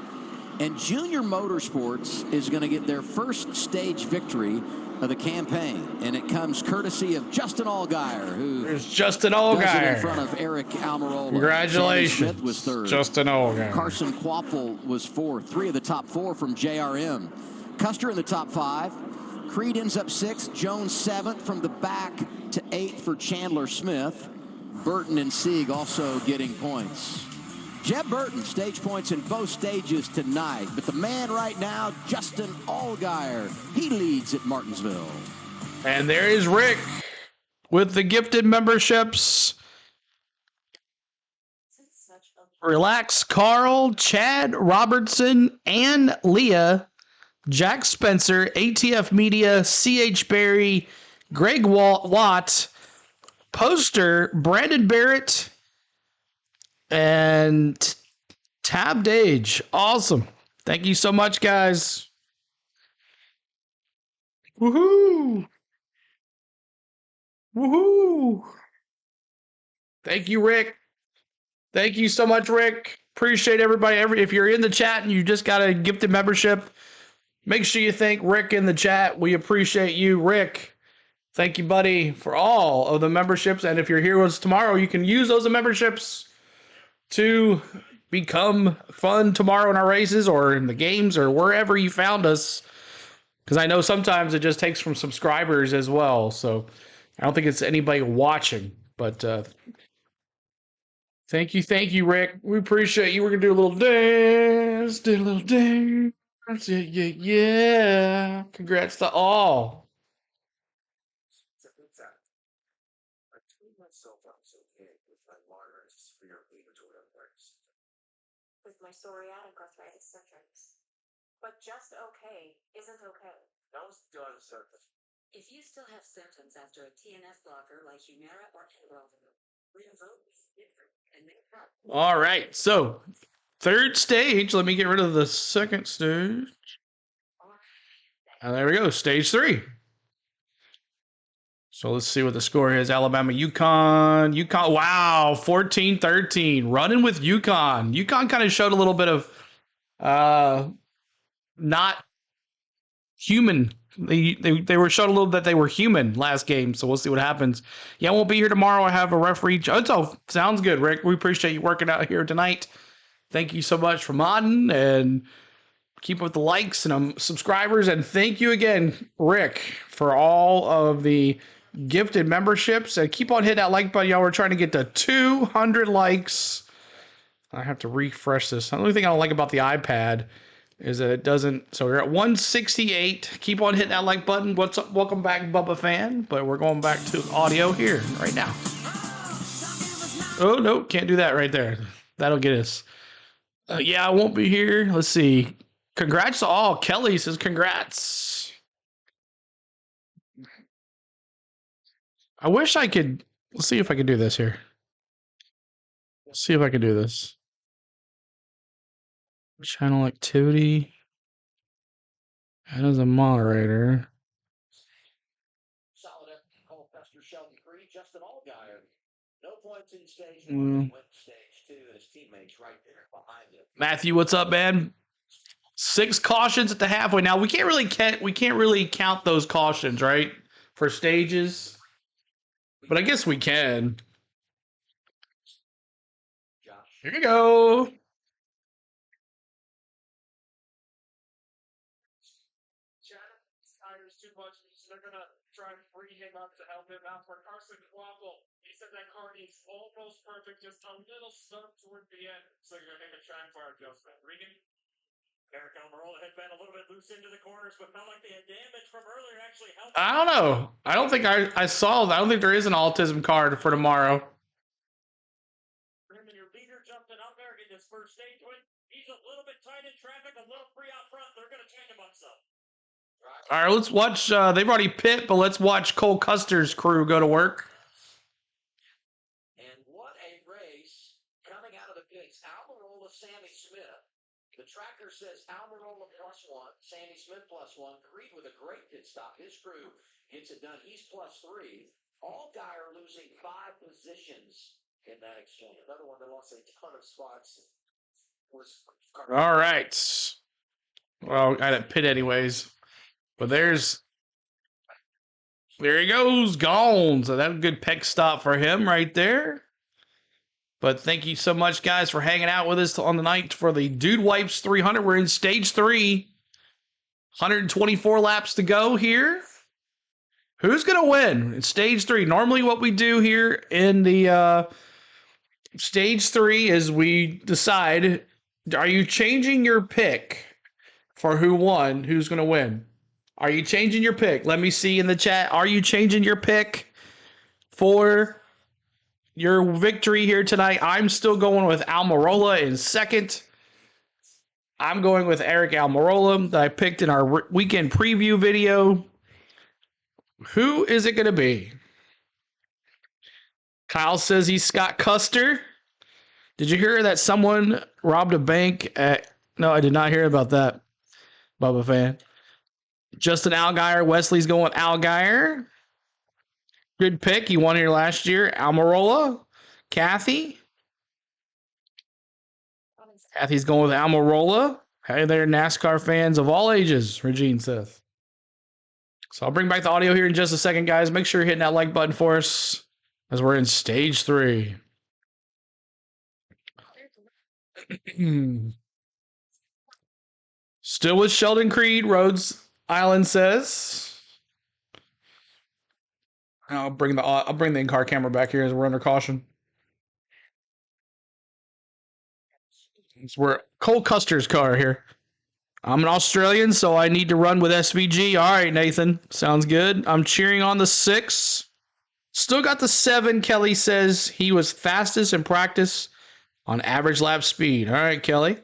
[SPEAKER 7] And Junior Motorsports is going to get their first stage victory of the campaign. And it comes courtesy of Justin Allgaier, who
[SPEAKER 1] There's Justin
[SPEAKER 7] does it
[SPEAKER 1] Allgaier
[SPEAKER 7] in front of Eric Almirola.
[SPEAKER 1] Congratulations.
[SPEAKER 7] Sammy Smith was third.
[SPEAKER 1] Justin Allgaier.
[SPEAKER 7] Carson Quapple was fourth. 3 of the top 4 from JRM. Custer in the top 5. Creed ends up 6th. Jones 7th. From the back to 8th for Chandler Smith. Burton and Sieg also getting points. Jeb Burton, stage points in both stages tonight. But the man right now, Justin Allgaier, he leads at Martinsville.
[SPEAKER 1] And there is Rick with the gifted memberships. Relax Carl, Chad Robertson, and Leah, Jack Spencer, ATF Media, CH Barry, Greg Watt, Poster, Brandon Barrett, and Tab Dage. Awesome. Thank you so much, guys. Woohoo! Woohoo! Thank you, Rick. Thank you so much, Rick. Appreciate everybody. If you're in the chat and you just got a gifted membership, make sure you thank Rick in the chat. We appreciate you, Rick. Thank you, buddy, for all of the memberships. And if you're here with us tomorrow, you can use those memberships to become fun tomorrow in our races or in the games or wherever you found us. Because I know sometimes it just takes from subscribers as well. So I don't think it's anybody watching. But thank you, Rick. We appreciate you. We're going to do a little dance. Do a little dance. Yeah. Congrats to all.
[SPEAKER 4] With my psoriatic arthritis symptoms. But just okay isn't okay.
[SPEAKER 17] No, it's still on the surface.
[SPEAKER 4] If you still have symptoms after a TNF blocker like Humira or Enbrel, Rinvoq is different and they help.
[SPEAKER 1] All right. So, third stage. Let me get rid of the second stage. And there we go. Stage 3. So let's see what the score is. Alabama, UConn. Wow, 14-13. Running with UConn. UConn kind of showed a little bit of not human. They were showed a little that they were human last game. So we'll see what happens. Yeah, I won't be here tomorrow. I have a referee. Oh, sounds good, Rick. We appreciate you working out here tonight. Thank you so much for modding and keep up with the likes and subscribers. And thank you again, Rick, for all of the gifted memberships. And keep on hitting that like button, y'all. We're trying to get to 200 likes. I have to refresh this. The only thing I don't like about the iPad is that it doesn't. So we're at 168. Keep on hitting that like button. What's up? Welcome back, Bubba fan. But we're going back to audio here right now. Oh, no, can't do that right there. That'll get us. Yeah, I won't be here. Let's see. Congrats to all. Kelly says congrats. I wish I could. Let's see if I can do this here. Let's see if I can do this. Channel activity. Add as a moderator.
[SPEAKER 17] Solid Cole Custer, Sheldon Creed, Justin Allgaier. No points in stage 1. Went stage 2, and his teammates right there behind him.
[SPEAKER 1] Matthew, what's up, man? 6 cautions at the halfway. Now we can't really count those cautions, right? For stages. But I guess we can. Here you go.
[SPEAKER 10] Tires too much, so they're gonna try and free him up to help him out. For Carson Quapple, he said that car needs almost perfect, just a little slump toward the end, so you're gonna make a track bar adjustment. Regan?
[SPEAKER 13] Eric Almirola had been a little bit loose into the corners, but felt like they had damage from earlier actually helped.
[SPEAKER 1] I don't know. I don't think I saw that. I don't think there is an autism card for tomorrow.
[SPEAKER 13] And your leader jumping out there in this first stage win. He's a little bit tight in traffic, a little free out front. They're going to change him up some.
[SPEAKER 1] All right, let's watch. They've already pit, but let's watch Cole Custer's crew go to work.
[SPEAKER 17] And what a race coming out of the pits. Almirola, Sammy says Almirola +1, Sandy Smith +1, Creed with a great pit stop. His crew gets it done. He's +3. Allgaier losing 5 positions in that exchange. Another one that lost a ton of spots was.
[SPEAKER 1] All right. Well, I didn't pit anyways. But there he goes, gone. So that's a good pec stop for him right there. But thank you so much, guys, for hanging out with us on the night for the Dude Wipes 300. We're in stage 3. 124 laps to go here. Who's going to win in stage 3? Normally what we do here in the stage 3 is we decide, are you changing your pick for who won, who's going to win? Are you changing your pick? Let me see in the chat. Are you changing your pick for your victory here tonight? I'm still going with Almirola in second. I'm going with Eric Almirola that I picked in our weekend preview video. Who is it going to be? Kyle says he's Scott Custer. Did you hear that someone robbed a bank at... No, I did not hear about that, Bubba fan. Justin Allgaier. Wesley's going Allgaier. Good pick. He won here last year. Almirola. Kathy. Kathy's going with Almirola. Hey there, NASCAR fans of all ages, Regine says. So I'll bring back the audio here in just a second, guys. Make sure you're hitting that like button for us as we're in stage 3. Still with Sheldon Creed, Rhodes Island says. I'll bring the in-car camera back here as we're under caution. We're Cole Custer's car here. I'm an Australian, so I need to run with SVG. All right, Nathan. Sounds good. I'm cheering on the 6. Still got the 7. Kelly says he was fastest in practice on average lap speed. All right, Kelly.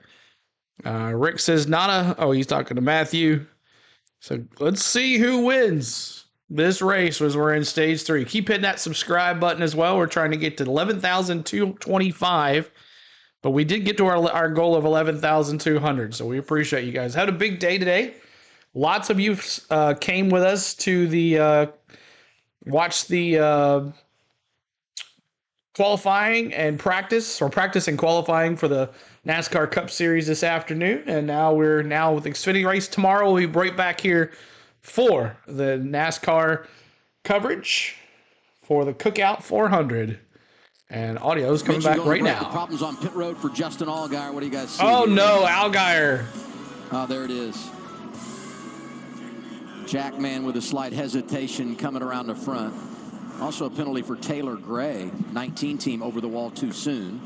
[SPEAKER 1] Rick says he's talking to Matthew. So let's see who wins this race as we're in stage 3. Keep hitting that subscribe button as well. We're trying to get to 11,225. But we did get to our goal of 11,200, so we appreciate you guys. Had a big day today. Lots of you came with us to watch the qualifying and practice and qualifying for the NASCAR Cup Series this afternoon. And now we're with the Xfinity race. Tomorrow we'll be right back here for the NASCAR coverage for the Cookout 400. And audio is coming back right now.
[SPEAKER 7] Problems on pit road for Justin Allgaier. What do you guys see?
[SPEAKER 1] Oh, no, Allgaier.
[SPEAKER 7] Oh, there it is. Jackman with a slight hesitation coming around the front. Also a penalty for Taylor Gray, 19 team over the wall too soon.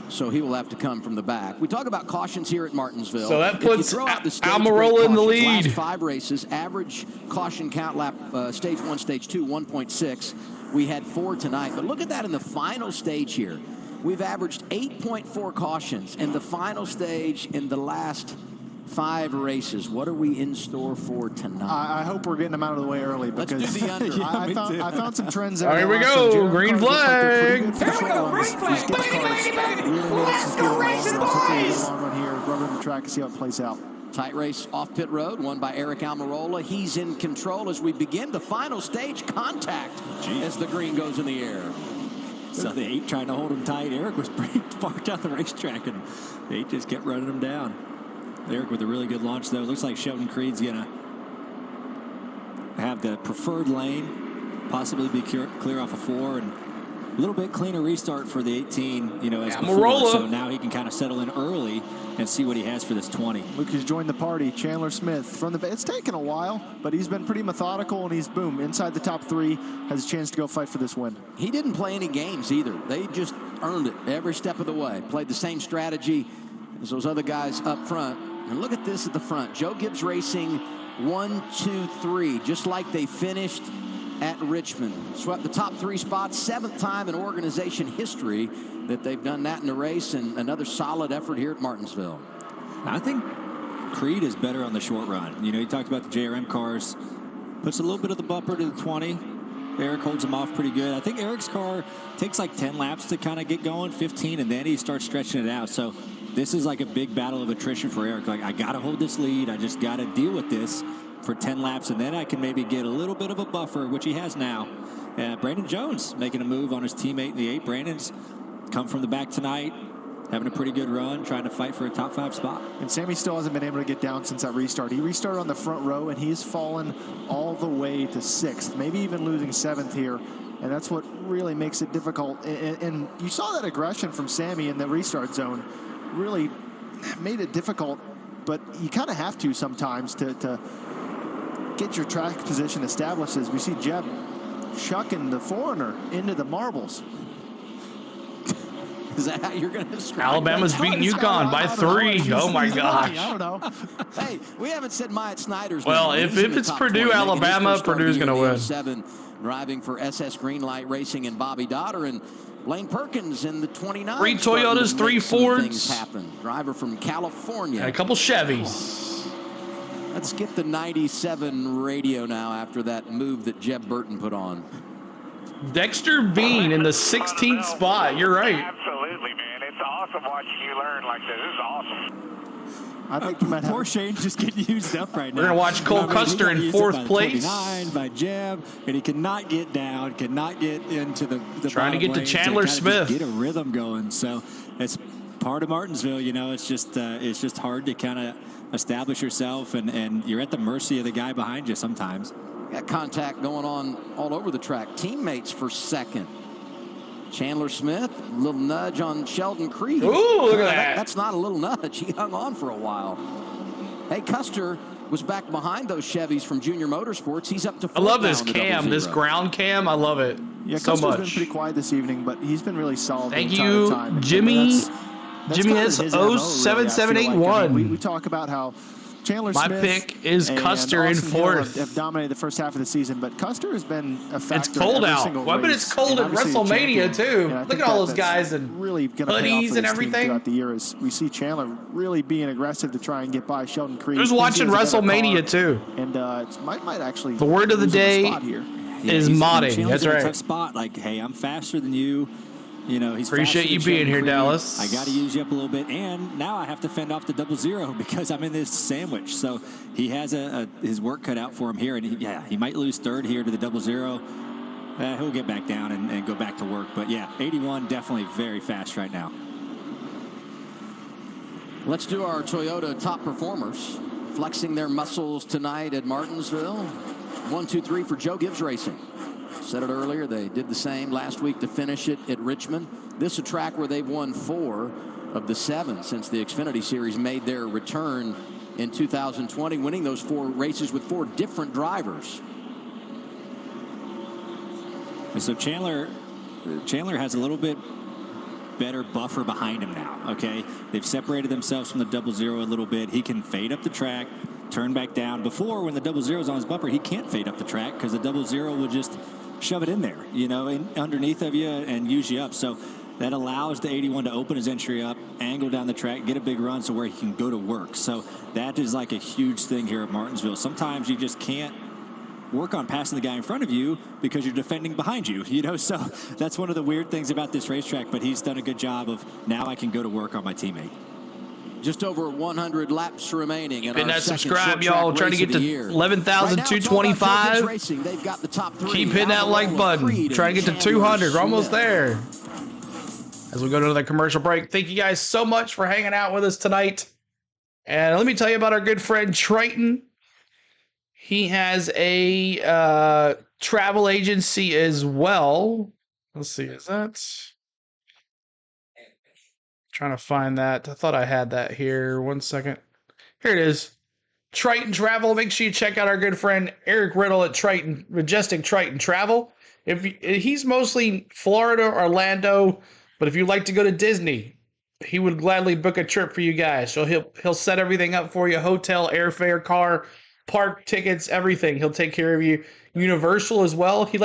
[SPEAKER 7] So he will have to come from the back. We talk about cautions here at Martinsville.
[SPEAKER 1] So that puts Almirola in the lead.
[SPEAKER 7] Last 5 races, average caution count lap, stage 1, stage 2, 1.6. We had 4 tonight, but look at that in the final stage here. We've averaged 8.4 cautions in the final stage in the last 5 races. What are we in store for tonight?
[SPEAKER 9] I hope we're getting them out of the way early. Because
[SPEAKER 7] let's do the under.
[SPEAKER 9] I found some trends there.
[SPEAKER 1] All right, here we go. Green flag.
[SPEAKER 9] Here we go. Green flag. Let's go race and boys. Long run here, rubber the track, and see how it plays out.
[SPEAKER 7] Tight race off pit road, won by Eric Almirola. He's in control as we begin the final stage. Contact as the green goes in the air.
[SPEAKER 8] So the 8 trying to hold him tight. Eric was pretty far down the racetrack, and the 8 just kept running him down. Eric with a really good launch, though. Looks like Sheldon Creed's going to have the preferred lane, possibly be clear off of 4, and a little bit cleaner restart for the 18, as before. So now he can kind of settle in early and see what he has for this 20.
[SPEAKER 9] Luke has joined the party. Chandler Smith from the... It's taken a while, but he's been pretty methodical, and he's, boom, inside the top 3, has a chance to go fight for this win.
[SPEAKER 7] He didn't play any games either. They just earned it every step of the way. Played the same strategy as those other guys up front. And look at this at the front. Joe Gibbs Racing 1, 2, 3, just like they finished at Richmond. Swept the top 3 spots, 7th time in organization history that they've done that in the race, and another solid effort here at Martinsville.
[SPEAKER 8] I think Creed is better on the short run. You talked about the JRM cars, puts a little bit of the bumper to the 20. Eric holds him off pretty good. I think Eric's car takes like 10 laps to kind of get going, 15, and then he starts stretching it out. So this is like a big battle of attrition for Eric. Like, I got to hold this lead. I just got to deal with this for 10 laps, and then I can maybe get a little bit of a buffer, which he has now. Brandon Jones making a move on his teammate in the 8. Brandon's come from the back tonight, having a pretty good run, trying to fight for a top 5 spot.
[SPEAKER 9] And Sammy still hasn't been able to get down since that restart. He restarted on the front row, and he's fallen all the way to 6th, maybe even losing 7th here. And that's what really makes it difficult. And you saw that aggression from Sammy in the restart zone. Really made it difficult, but you kind of have to sometimes to get your track position established. As we see Jeb chucking the foreigner into the marbles.
[SPEAKER 7] Is that how you're going to describe
[SPEAKER 1] Alabama's beating UConn by 3. Oh, my gosh.
[SPEAKER 9] I don't know.
[SPEAKER 7] Hey, we haven't said Myatt Snyder's
[SPEAKER 1] Well,
[SPEAKER 7] name.
[SPEAKER 1] if
[SPEAKER 7] He's in the
[SPEAKER 1] it's
[SPEAKER 7] top
[SPEAKER 1] Purdue,
[SPEAKER 7] 20,
[SPEAKER 1] Alabama, Purdue's going to win.
[SPEAKER 7] 7, driving for SS Greenlight Racing and Bobby Dotter, and Lane Perkins in the 29.
[SPEAKER 1] 3 Toyotas, 3 Fords.
[SPEAKER 7] Things happen. Driver from California.
[SPEAKER 1] And a couple Chevys.
[SPEAKER 7] Let's get the 97 radio now after that move that Jeb Burton put on.
[SPEAKER 1] Dexter Bean in the 16th spot. You're right.
[SPEAKER 14] Absolutely, man. It's awesome watching you learn like this. This is awesome.
[SPEAKER 9] I think you might have.
[SPEAKER 8] Poor Shane just getting used up right now.
[SPEAKER 1] We're going to watch Cole Custer in 4th place.
[SPEAKER 8] 29 by Jeb, and he cannot get down, cannot get into the
[SPEAKER 1] trying to get to Chandler Smith.
[SPEAKER 8] Get a rhythm going. So it's part of Martinsville. You know, it's just hard to kind of establish yourself, and you're at the mercy of the guy behind you sometimes.
[SPEAKER 7] Got contact going on all over the track. Teammates for 2nd. Chandler Smith, a little nudge on Sheldon Creed.
[SPEAKER 1] Ooh, look at that.
[SPEAKER 7] That's not a little nudge. He hung on for a while. Hey, Custer was back behind those Chevys from Junior Motorsports. He's up to 4th.
[SPEAKER 1] I love this
[SPEAKER 7] now in the
[SPEAKER 1] cam, this
[SPEAKER 7] 00.
[SPEAKER 1] ground cam. I love it
[SPEAKER 9] Yeah,
[SPEAKER 1] so
[SPEAKER 9] Custer's
[SPEAKER 1] much.
[SPEAKER 9] been pretty quiet this evening, but he's been really solid.
[SPEAKER 1] Thank
[SPEAKER 9] the entire
[SPEAKER 1] you,
[SPEAKER 9] time. And
[SPEAKER 1] Jimmy.
[SPEAKER 9] that's
[SPEAKER 1] Jimmy
[SPEAKER 9] kind of
[SPEAKER 1] has
[SPEAKER 9] his MO, really, I feel like.
[SPEAKER 1] 07781.
[SPEAKER 9] I mean, we talk about how Chandler
[SPEAKER 1] My
[SPEAKER 9] Smith
[SPEAKER 1] pick is
[SPEAKER 9] and
[SPEAKER 1] Custer in
[SPEAKER 9] Austin Hill
[SPEAKER 1] 4th.
[SPEAKER 9] have dominated the first half of the season, but Custer has been a factor.
[SPEAKER 1] It's cold
[SPEAKER 9] in every
[SPEAKER 1] out.
[SPEAKER 9] single
[SPEAKER 1] Well, but
[SPEAKER 9] race,
[SPEAKER 1] it's cold
[SPEAKER 9] and
[SPEAKER 1] at
[SPEAKER 9] obviously the
[SPEAKER 1] WrestleMania,
[SPEAKER 9] champion.
[SPEAKER 1] too.
[SPEAKER 9] And I
[SPEAKER 1] Look
[SPEAKER 9] think
[SPEAKER 1] at all those
[SPEAKER 9] that's
[SPEAKER 1] guys in
[SPEAKER 9] really gonna pay off
[SPEAKER 1] hoodies
[SPEAKER 9] for
[SPEAKER 1] and
[SPEAKER 9] this team
[SPEAKER 1] everything.
[SPEAKER 9] throughout the year as we see Chandler really being aggressive to try and get by Sheldon Creed.
[SPEAKER 1] Who's
[SPEAKER 9] Thinks he
[SPEAKER 1] watching
[SPEAKER 9] has a better
[SPEAKER 1] WrestleMania,
[SPEAKER 9] car,
[SPEAKER 1] too?
[SPEAKER 9] And it might actually.
[SPEAKER 1] The word of the
[SPEAKER 9] lose him a
[SPEAKER 1] day
[SPEAKER 9] spot here.
[SPEAKER 1] is modding.
[SPEAKER 8] Chandler's
[SPEAKER 1] That's
[SPEAKER 8] in a
[SPEAKER 1] right.
[SPEAKER 8] tough spot. Like, hey, I'm faster than you. You know, he's
[SPEAKER 1] Appreciate
[SPEAKER 8] faster
[SPEAKER 1] you
[SPEAKER 8] than
[SPEAKER 1] being
[SPEAKER 8] Sheldon
[SPEAKER 1] here,
[SPEAKER 8] Creed.
[SPEAKER 1] Dallas.
[SPEAKER 8] I got to use you up a little bit, and now I have to fend off the 00 because I'm in this sandwich. So he has his work cut out for him here, and he might lose 3rd here to the 00. He'll get back down and go back to work. But yeah, 81 definitely very fast right now.
[SPEAKER 7] Let's do our Toyota top performers flexing their muscles tonight at Martinsville. 1, 2, 3 for Joe Gibbs Racing. Said it earlier, they did the same last week to finish it at Richmond. This is a track where they've won 4 of the 7 since the Xfinity Series made their return in 2020, winning those 4 races with 4 different drivers.
[SPEAKER 8] And so Chandler has a little bit better buffer behind him now, okay? They've separated themselves from the 00 a little bit. He can fade up the track, turn back down. Before, when the 00 is on his bumper, he can't fade up the track because the 00 will just shove it in there, you know, underneath of you and use you up. So that allows the 81 to open his entry up, angle down the track, get a big run so where he can go to work. So that is like a huge thing here at Martinsville. Sometimes you just can't work on passing the guy in front of you because you're defending behind you, you know. So that's one of the weird things about this racetrack, but he's done a good job of now I can go to work on my teammate.
[SPEAKER 7] Just over 100 laps remaining.
[SPEAKER 1] Hit that subscribe, y'all. Trying to get to 11,225.
[SPEAKER 7] They've got the top 3.
[SPEAKER 1] Keep hitting that like button. Trying to get to 200. We're almost there. As we go to another commercial break. Thank you guys so much for hanging out with us tonight. And let me tell you about our good friend Triton. He has a travel agency as well. Let's see, is that... Trying to find that. I thought I had that here. 1 second. Here it is. Triton Travel. Make sure you check out our good friend Eric Riddle at Triton, Majestic Triton Travel. He's mostly Florida, Orlando, but if you'd like to go to Disney, he would gladly book a trip for you guys. So he'll set everything up for you: hotel, airfare, car, park tickets, everything. He'll take care of you. Universal as well. If you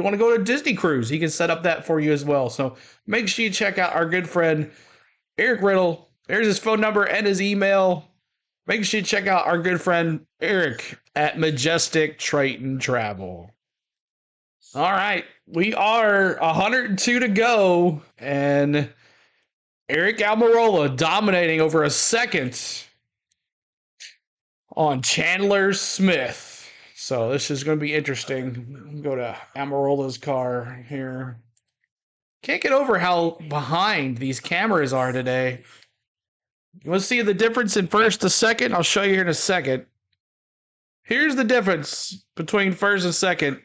[SPEAKER 1] want to go to Disney cruise, he can set up that for you as well. So make sure you check out our good friend Eric Riddle. There's his phone number and his email. Make sure you check out our good friend Eric at Majestic Triton Travel. All right, we are 102 to go, and Eric Almirola dominating over a second on Chandler Smith. So this is going to be interesting. Go to Almirola's car here. Can't get over how behind these cameras are today. You want to see the difference in first to second? I'll show you here in a second. Here's the difference between first and second.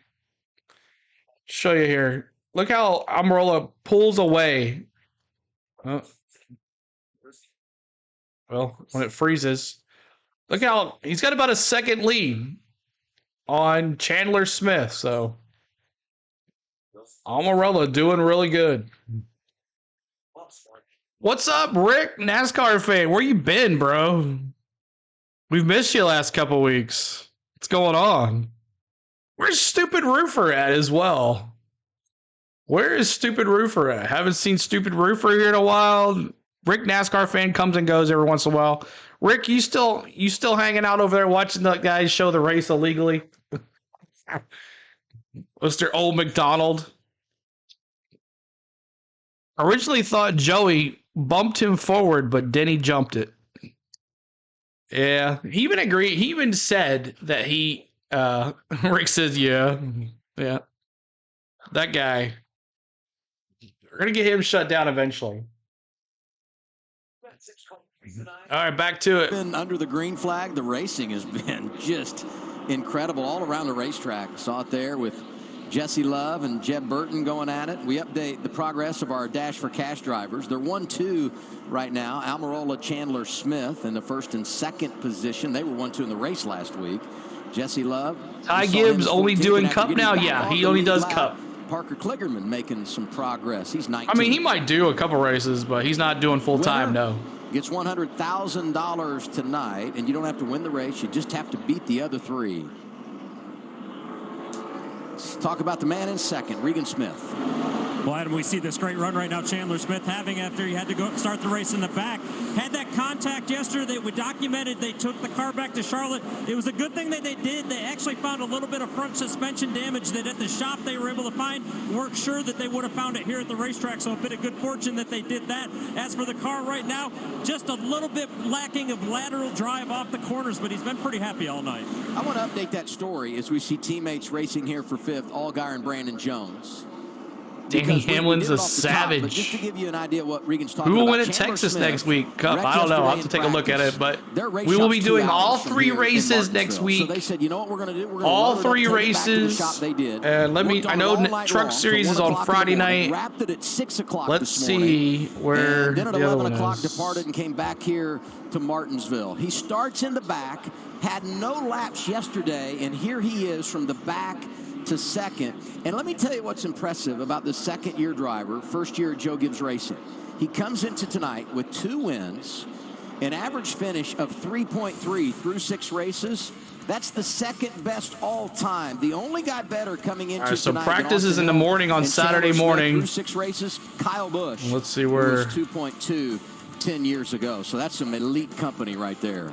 [SPEAKER 1] Show you here. Look how Almirola pulls away. Oh. Well, when it freezes. Look how he's got about a second lead on Chandler Smith. So Almirola doing really good. What's up, Rick? NASCAR fan. Where you been, bro? We've missed you last couple weeks. What's going on? Where's Stupid Roofer at as well? Where is Stupid Roofer at? Haven't seen Stupid Roofer here in a while. Rick, NASCAR fan, comes and goes every once in a while. Rick, you still hanging out over there watching the guys show the race illegally? Mr. Old McDonald. Originally thought Joey bumped him forward, but Denny jumped it. Yeah, he even agreed. He even said that he, Rick says, yeah. That guy. We're going to get him shut down eventually. All right, back to it.
[SPEAKER 7] Under the green flag, the racing has been just incredible all around the racetrack. Saw it there with Jesse Love and Jeb Burton going at it. We update the progress of our Dash for Cash drivers. They're 1-2 right now. Almirola, Chandler Smith in the first and second position. They were 1-2 in the race last week. Jesse Love.
[SPEAKER 1] Ty Gibbs only doing Cup now? Yeah, he only does Cup.
[SPEAKER 7] Parker Kligerman making some progress. He's 19.
[SPEAKER 1] I mean, he might do a couple races, but he's not doing full time, no.
[SPEAKER 7] Gets $100,000 tonight, and you don't have to win the race. You just have to beat the other three. Let's talk about the man in second, Regan Smith.
[SPEAKER 13] Well, Adam, we see this great run right now Chandler Smith having after he had to go start the race in the back. Had that contact yesterday. We documented they took the car back to Charlotte. It was a good thing that they did. They actually found a little bit of front suspension damage that at the shop they were able to find. Weren't sure that they would have found it here at the racetrack, so a bit of good fortune that they did that. As for the car right now, just a little bit lacking of lateral drive off the corners, but he's been pretty happy all night.
[SPEAKER 7] I want to update that story as we see teammates racing here for fifth, Allgaier and Brandon Jones.
[SPEAKER 1] Danny Hamlin's a savage.
[SPEAKER 7] Top, just to give you an idea what Regan's talking
[SPEAKER 1] Who will
[SPEAKER 7] about,
[SPEAKER 1] win at
[SPEAKER 7] Chandler
[SPEAKER 1] Texas
[SPEAKER 7] Smith,
[SPEAKER 1] next week? Cup. I don't know. I'll have to take a look at it. But we will be doing all three races next week.
[SPEAKER 7] So they said, you know what we're going to do? We're
[SPEAKER 1] all three races. And let me. I know Truck Series is on Friday night.
[SPEAKER 7] Wrapped it at 6 o'clock.
[SPEAKER 1] Let's see where
[SPEAKER 7] and then at
[SPEAKER 1] the
[SPEAKER 7] 11
[SPEAKER 1] other
[SPEAKER 7] o'clock
[SPEAKER 1] is.
[SPEAKER 7] departed and came back here to Martinsville. He starts in the back. Had no laps yesterday, and here he is from the back to second. And let me tell you what's impressive about the second-year driver, first year at Joe Gibbs Racing. He comes into tonight with 2 wins, an average finish of 3.3 through 6 races. That's the second best all time. The only guy better coming into
[SPEAKER 1] so
[SPEAKER 7] tonight.
[SPEAKER 1] Practice is in the morning on Saturday morning.
[SPEAKER 7] Through 6 races, Kyle Busch.
[SPEAKER 1] Let's see where.
[SPEAKER 7] 2.2 10 years ago. So that's some elite company right there.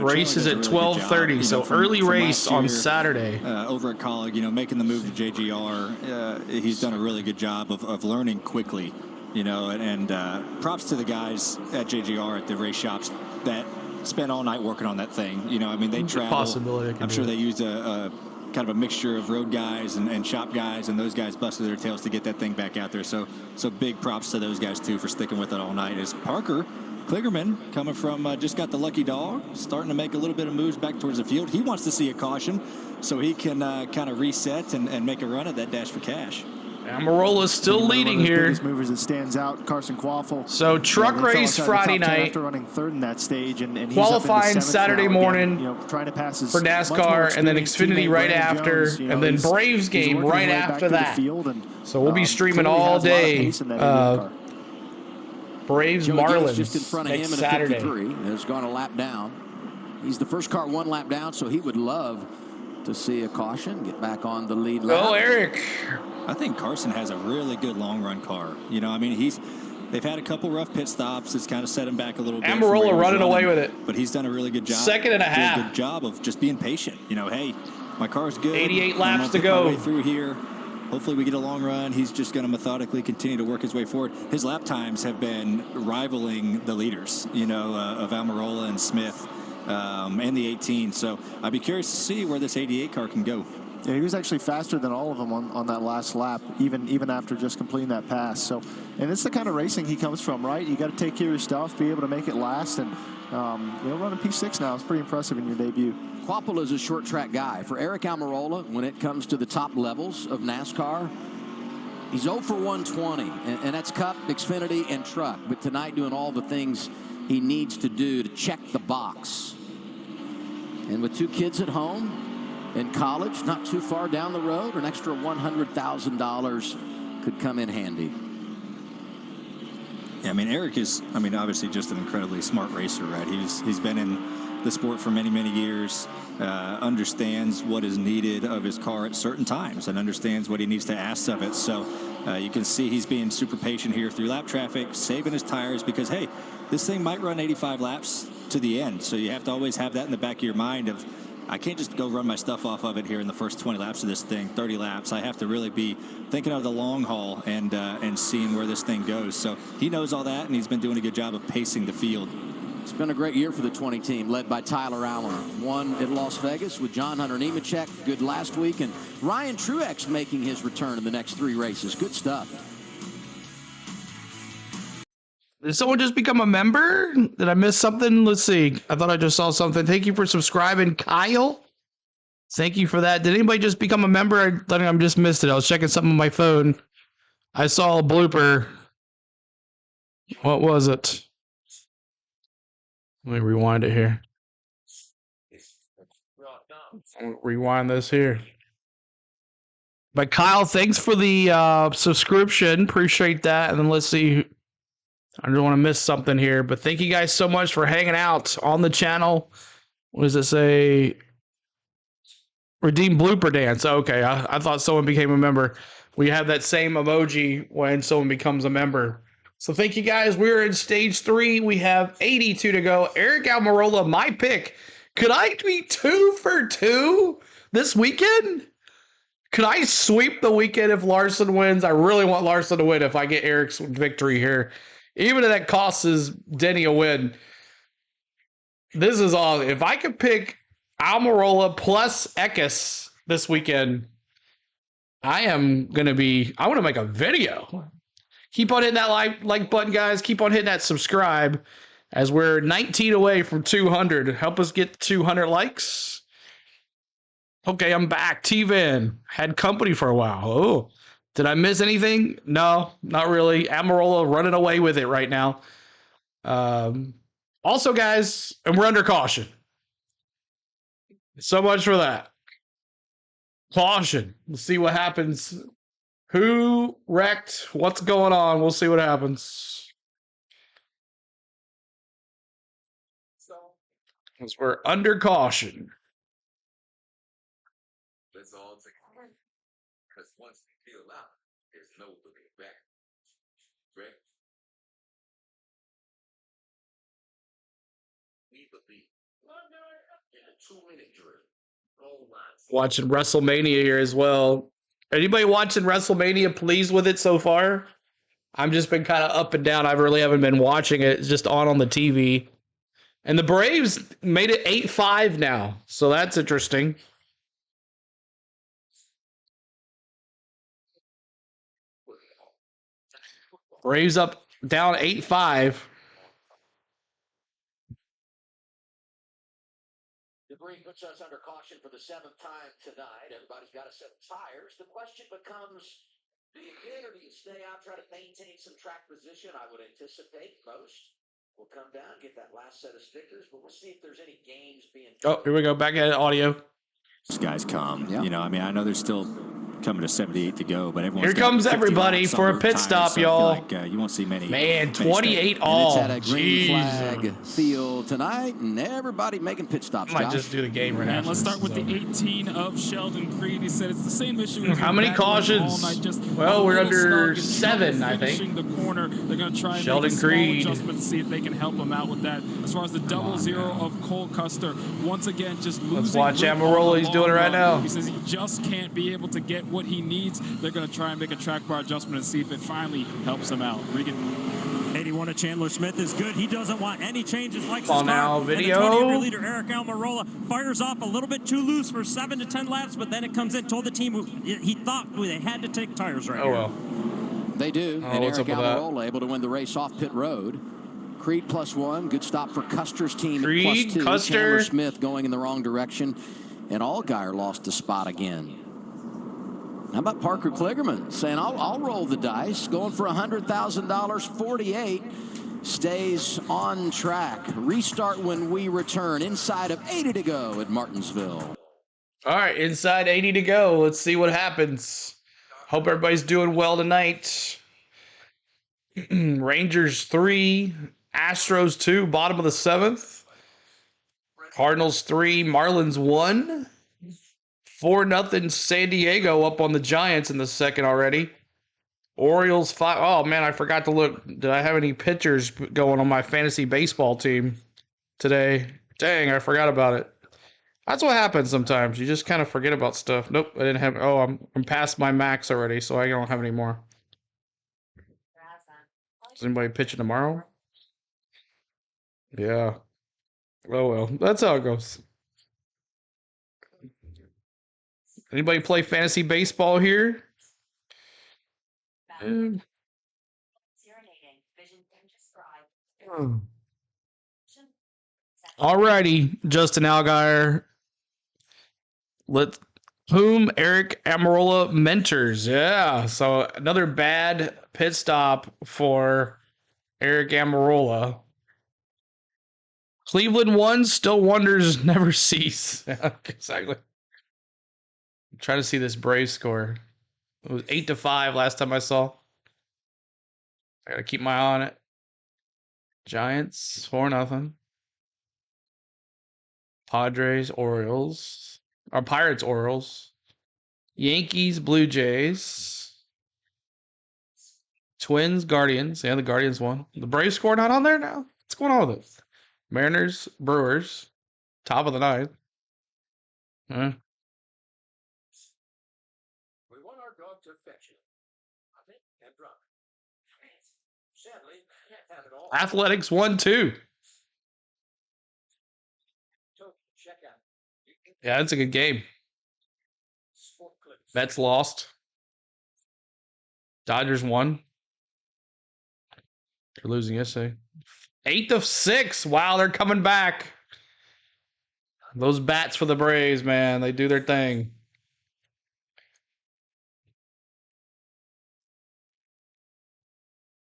[SPEAKER 1] Race is at 12:30, so early race on Saturday.
[SPEAKER 8] Over at Colleague, making the move to JGR, he's done a really good job of learning quickly, and props to the guys at JGR at the race shops that spent all night working on that thing. They travel.
[SPEAKER 1] Possibility.
[SPEAKER 8] I'm sure they used a kind of a mixture of road guys and shop guys, and those guys busted their tails to get that thing back out there. So big props to those guys too for sticking with it all night. As Parker Kligerman, coming from just got the lucky dog, starting to make a little bit of moves back towards the field. He wants to see a caution so he can kind of reset and make a run at that Dash for Cash.
[SPEAKER 1] Almirola's still leading here.
[SPEAKER 9] Movers that stands out, Carson Quaffle.
[SPEAKER 1] So truck race Friday night.
[SPEAKER 9] After running third in that stage, and he's
[SPEAKER 1] qualifying Saturday morning
[SPEAKER 9] trying to pass his
[SPEAKER 1] for NASCAR, and then Xfinity right after, and then Braves game right after that. So we'll be streaming all day. Braves Marlins
[SPEAKER 7] just in front of him
[SPEAKER 1] next
[SPEAKER 7] in a
[SPEAKER 1] Saturday.
[SPEAKER 7] 53 has gone a lap down. He's the first car 1 lap down, so he would love to see a caution, get back on the lead lap.
[SPEAKER 1] Oh, Eric.
[SPEAKER 8] I think Carson has a really good long run car. They've had a couple rough pit stops. It's kind of set him back a little bit.
[SPEAKER 1] Almirola running away with it.
[SPEAKER 8] But he's done a really good job.
[SPEAKER 1] Second and a half.
[SPEAKER 8] Good job of just being patient. Hey, my car's good.
[SPEAKER 1] 88
[SPEAKER 8] I'm
[SPEAKER 1] laps
[SPEAKER 8] gonna
[SPEAKER 1] to
[SPEAKER 8] pick
[SPEAKER 1] go.
[SPEAKER 8] my way through here. hopefully we get a long run. He's just going to methodically continue to work his way forward. His lap times have been rivaling the leaders, of Almirola and Smith and the 18. So I'd be curious to see where this 88 car can go.
[SPEAKER 9] Yeah, he was actually faster than all of them on that last lap, even after just completing that pass. So, and it's the kind of racing he comes from, right? You got to take care of your stuff, be able to make it last, and running P6 now is pretty impressive in your debut.
[SPEAKER 7] Quapple is a short track guy. For Eric Almirola, when it comes to the top levels of NASCAR, he's 0 for 120, and that's Cup, Xfinity, and Truck. But tonight doing all the things he needs to do to check the box. And with 2 kids at home, in college, not too far down the road, an extra $100,000 could come in handy.
[SPEAKER 8] Yeah, Eric is, obviously just an incredibly smart racer, right? He's been in the sport for many, many years, understands what is needed of his car at certain times, and understands what he needs to ask of it. So you can see he's being super patient here through lap traffic, saving his tires because, hey, this thing might run 85 laps to the end. So you have to always have that in the back of your mind of, I can't just go run my stuff off of it here in the first 20 laps of this thing, 30 laps. I have to really be thinking of the long haul and seeing where this thing goes. So he knows all that, and he's been doing a good job of pacing the field.
[SPEAKER 7] It's been a great year for the 20 team, led by Tyler Allen. Won at Las Vegas with John Hunter Nemechek, good last week, and Ryan Truex making his return in the next 3 races. Good stuff.
[SPEAKER 1] Did someone just become a member? Did I miss something? Let's see. I thought I just saw something. Thank you for subscribing, Kyle. Thank you for that. Did anybody just become a member? I just missed it. I was checking something on my phone. I saw a blooper. What was it? Let me rewind it here. I'll rewind this here. But Kyle, thanks for the subscription. Appreciate that. And then let's see. I don't want to miss something here, but thank you guys so much for hanging out on the channel. What does it say? Redeem blooper dance. Okay, I thought someone became a member. We have that same emoji when someone becomes a member. So thank you guys. We're in stage 3. We have 82 to go. Eric Almirola, my pick. Could I be 2 for 2 this weekend? Could I sweep the weekend if Larson wins? I really want Larson to win if I get Eric's victory here. Even if that costs Denny a win. This is all. If I could pick Almirola plus Eckes this weekend, I want to make a video. Keep on hitting that like button, guys. Keep on hitting that subscribe as we're 19 away from 200. Help us get 200 likes. Okay, I'm back. T-Vin. Had company for a while. Oh. Did I miss anything? No, not really. Almirola running away with it right now. Also, guys, and we're under caution. So much for that. Caution. We'll see what happens. Who wrecked? What's going on? We'll see what happens. Because we're under caution.
[SPEAKER 6] Let's all take it. Because once we feel out, there's no looking back. Correct? We believe in a 2-minute drill.
[SPEAKER 1] Watching WrestleMania here as well. Anybody watching WrestleMania pleased with it so far? I've just been kind of up and down. I really haven't been watching it. It's just on the TV. And the Braves made it 8-5 now. So that's interesting. Braves down 8-5.
[SPEAKER 17] Debris puts us under caution for the 7th time tonight. Everybody's got to set tires. The question becomes, do you get or do you stay out, try to maintain some track position? I would anticipate most will come down, get that last set of stickers, but we'll see if there's any games being...
[SPEAKER 1] Oh, here we go. Back at audio.
[SPEAKER 8] These guys come. Yeah. I know there's still coming to 78 to go, but everyone's
[SPEAKER 1] here comes everybody for a pit stop,
[SPEAKER 8] so
[SPEAKER 1] y'all.
[SPEAKER 8] You won't see many.
[SPEAKER 1] Man, 28 all.
[SPEAKER 7] And it's at a green flag field tonight, and everybody making pit stops.
[SPEAKER 1] I might just do the game right now.
[SPEAKER 10] And let's start with the 18 of Sheldon Creed. He said it's the same issue.
[SPEAKER 1] How many cautions? Well, we're under 7, I think.
[SPEAKER 10] The corner. They're going to try and
[SPEAKER 1] Sheldon
[SPEAKER 10] make a
[SPEAKER 1] Creed.
[SPEAKER 10] small adjustment to see if they can help him out with that. As far as the 0-0 of Cole Custer, once again, just losing.
[SPEAKER 1] Let's watch Almirola. He's doing it right now.
[SPEAKER 10] He says he just can't be able to get what he needs. They're going to try and make a track bar adjustment and see if it finally helps him out. Regan.
[SPEAKER 13] 81 of Chandler Smith is good. He doesn't want any changes. Likes
[SPEAKER 1] Come
[SPEAKER 13] his
[SPEAKER 1] on
[SPEAKER 13] car.
[SPEAKER 1] now,
[SPEAKER 13] And the
[SPEAKER 1] video.
[SPEAKER 13] 20-year leader Eric Almirola fires off a little bit too loose for 7 to 10 laps, but then it comes in. Told the team he thought they had to take tires right here.
[SPEAKER 1] Well.
[SPEAKER 7] They do.
[SPEAKER 1] Oh,
[SPEAKER 7] And
[SPEAKER 1] what's
[SPEAKER 7] Eric
[SPEAKER 1] up with that?
[SPEAKER 7] Almirola able to win the race off pit road. Creed +1. Good stop for Custer's team
[SPEAKER 1] Creed,
[SPEAKER 7] at +2.
[SPEAKER 1] Custer.
[SPEAKER 7] Chandler Smith going in the wrong direction. And Allgaier lost a spot again. How about Parker Kligerman saying, I'll roll the dice, going for $100,000, 48, stays on track. Restart when we return. Inside of 80 to go at Martinsville.
[SPEAKER 1] All right, inside 80 to go. Let's see what happens. Hope everybody's doing well tonight. Rangers 3, Astros 2, bottom of the 7th. Cardinals 3, Marlins 1. 4-0 San Diego up on the Giants in the second already. Orioles 5. Oh, man, I forgot to look. Did I have any pitchers going on my fantasy baseball team today? Dang, I forgot about it. That's what happens sometimes. You just kind of forget about stuff. Nope, I didn't have. Oh, I'm past my max already, so I don't have any more. Is anybody pitching tomorrow? Yeah. Oh, well. That's how it goes. Anybody play fantasy baseball here? Alrighty, Justin Allgaier. Whom Eric Almirola mentors. Yeah, so another bad pit stop for Eric Almirola. Cleveland won, still wonders never cease. Exactly. I'm trying to see this Braves score. It was 8-5 last time I saw. I gotta keep my eye on it. Giants 4-0. Padres, Orioles. Or Pirates, Orioles. Yankees, Blue Jays. Twins, Guardians. Yeah, the Guardians won. The Braves score not on there now? What's going on with it? Mariners, Brewers. Top of the 9th. Huh?
[SPEAKER 17] We want our dog to fetch it. I think and drop it. Sadly, can't have it all.
[SPEAKER 1] Athletics 1-2.
[SPEAKER 17] Check out.
[SPEAKER 1] Yeah, that's a good game.
[SPEAKER 17] Sport clips.
[SPEAKER 1] Mets lost. Dodgers won. They're losing yesterday. 8-6. Wow, they're coming back. Those bats for the Braves, man. They do their thing.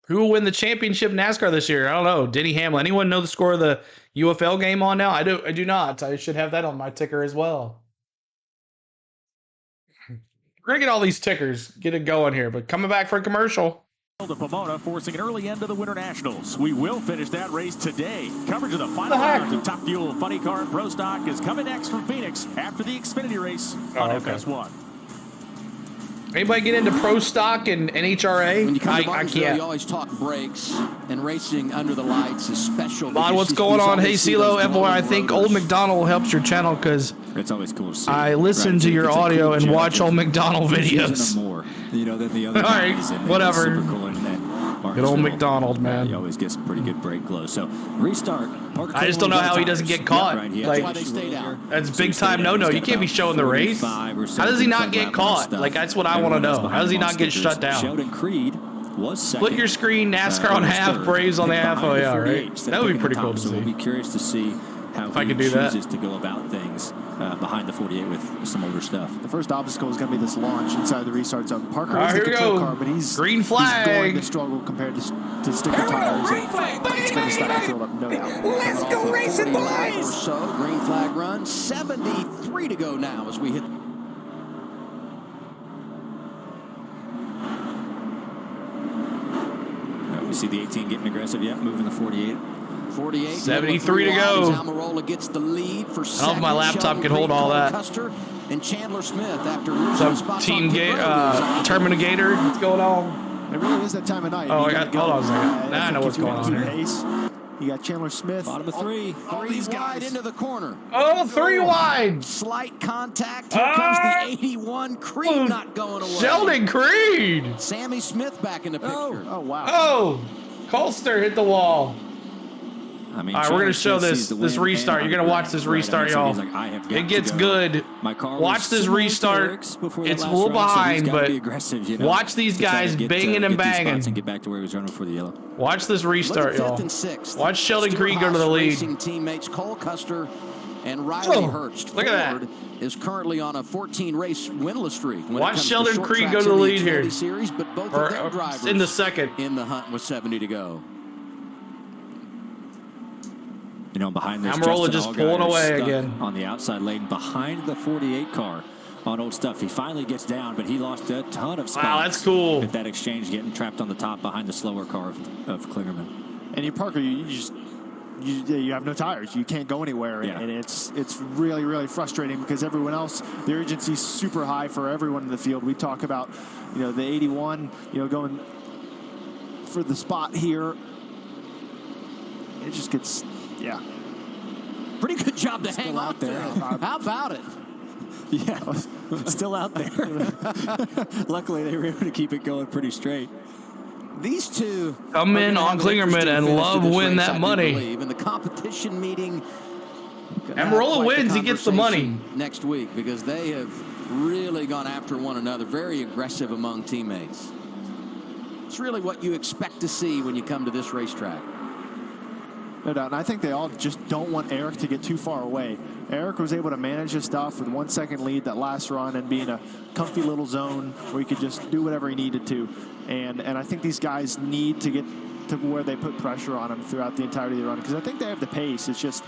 [SPEAKER 1] Who will win the championship NASCAR this year? I don't know. Denny Hamlin. Anyone know the score of the UFL game on now? I do not. I should have that on my ticker as well. We're going to get all these tickers. Get it going here. But coming back for a commercial.
[SPEAKER 2] To Pomona, forcing an early end to the Winter Nationals. We will finish that race today. Coverage of the final round of Top Fuel Funny Car and Pro Stock is coming next from Phoenix after the Xfinity race on FS1.
[SPEAKER 1] Anybody get into Pro Stock and NHRA?
[SPEAKER 7] When you come to
[SPEAKER 1] I
[SPEAKER 7] Martinsville,
[SPEAKER 1] can't.
[SPEAKER 7] you always talk brakes, and racing under the lights is special.
[SPEAKER 1] Bon, what's going on? Hey, CeeLo, FYI, I think Old McDonald helps your channel because
[SPEAKER 8] it's always cool to see.
[SPEAKER 1] I listen to your audio and watch Old McDonald videos.
[SPEAKER 8] More, than the other
[SPEAKER 1] All right,
[SPEAKER 8] guys, and
[SPEAKER 1] whatever.
[SPEAKER 8] Super cool
[SPEAKER 1] Good old McDonald, man.
[SPEAKER 8] You always get some pretty good brake glow. So restart.
[SPEAKER 1] I just don't know how he doesn't get caught.
[SPEAKER 8] Right,
[SPEAKER 1] like,
[SPEAKER 7] why they stayed out.
[SPEAKER 1] That's big time no-no. You can't be showing the race. How does he not get caught? Like, that's what I want to know. How does he not get shut down?
[SPEAKER 8] Sheldon Creed was second.
[SPEAKER 1] Split your screen, NASCAR on half, Braves on the half. Oh, yeah, right. That would be pretty cool to see.
[SPEAKER 8] We'll be curious to see how
[SPEAKER 1] if I could
[SPEAKER 8] he
[SPEAKER 1] do that.
[SPEAKER 8] chooses to go about things behind the 48 with some older stuff.
[SPEAKER 9] The first obstacle is going to be this launch inside the restart zone. Parker is
[SPEAKER 1] here
[SPEAKER 9] the
[SPEAKER 1] we
[SPEAKER 9] control
[SPEAKER 1] go.
[SPEAKER 9] car, but he's
[SPEAKER 1] Green flag.
[SPEAKER 9] He's going to struggle compared to sticker tires. It's going to stop the field up, no doubt.
[SPEAKER 15] Let's go racing, boys!
[SPEAKER 7] Or so, green flag run. 73 to go now as we hit.
[SPEAKER 8] We see the 18 getting aggressive. Yep, moving the 48.
[SPEAKER 7] 48.
[SPEAKER 1] 73 to go.
[SPEAKER 7] Almirola gets the lead for
[SPEAKER 1] I don't know if my laptop can hold all that.
[SPEAKER 7] Custer and Chandler Smith after losing
[SPEAKER 1] Some Team Terminator. What's going on?
[SPEAKER 9] It really is that time of night.
[SPEAKER 1] Oh, hold on a second. Now I know what's going on here.
[SPEAKER 9] You got Chandler Smith.
[SPEAKER 7] Bottom of three. Three's wide into the corner.
[SPEAKER 1] Oh, 3 wide.
[SPEAKER 7] Slight contact. Here comes the 81. Creed not going away.
[SPEAKER 1] Sheldon Creed.
[SPEAKER 7] Sammy Smith back in the picture.
[SPEAKER 9] Oh, wow.
[SPEAKER 1] Oh, Colster hit the wall.
[SPEAKER 8] I mean,
[SPEAKER 1] all right, we're going to show this restart. You're going to watch this restart, y'all. It gets good. Watch this restart. It's a little behind, but watch these guys banging and banging.
[SPEAKER 8] And get back to where he was running before the yellow.
[SPEAKER 1] Watch this restart, y'all. Watch Sheldon Creed go to the lead.
[SPEAKER 7] Racing teammates Cole Custer and Riley Hurst.
[SPEAKER 1] Look at that.
[SPEAKER 7] Is currently on a 14-race winless streak.
[SPEAKER 1] Watch Sheldon Creed go to the lead here.
[SPEAKER 7] Series, but both of their drivers
[SPEAKER 1] in the second.
[SPEAKER 7] In the hunt with 70 to go.
[SPEAKER 8] You know, behind this,
[SPEAKER 1] Amarola just pulling away again
[SPEAKER 8] on the outside lane behind the 48 car on Old Stuff. He finally gets down, but he lost a ton of spots.
[SPEAKER 1] Wow, that's cool.
[SPEAKER 8] With that exchange, getting trapped on the top behind the slower car of Klingerman.
[SPEAKER 9] And Parker, you have no tires. You can't go anywhere, and it's really, really frustrating because everyone else, the urgency's super high for everyone in the field. We talk about, the 81, going for the spot here. It just gets. Yeah.
[SPEAKER 7] Pretty good job to hang out there. How about it?
[SPEAKER 8] Yeah, still out there. Luckily, they were able to keep it going pretty straight.
[SPEAKER 7] These two
[SPEAKER 1] come in on Klingerman and love win that money.
[SPEAKER 7] In the competition meeting,
[SPEAKER 1] Amarola wins, he gets the money
[SPEAKER 7] next week because they have really gone after one another. Very aggressive among teammates. It's really what you expect to see when you come to this racetrack.
[SPEAKER 9] No doubt, and I think they all just don't want Eric to get too far away. Eric was able to manage his stuff with 1 second lead that last run and be in a comfy little zone where he could just do whatever he needed to. And I think these guys need to get to where they put pressure on him throughout the entirety of the run because I think they have the pace. It's just,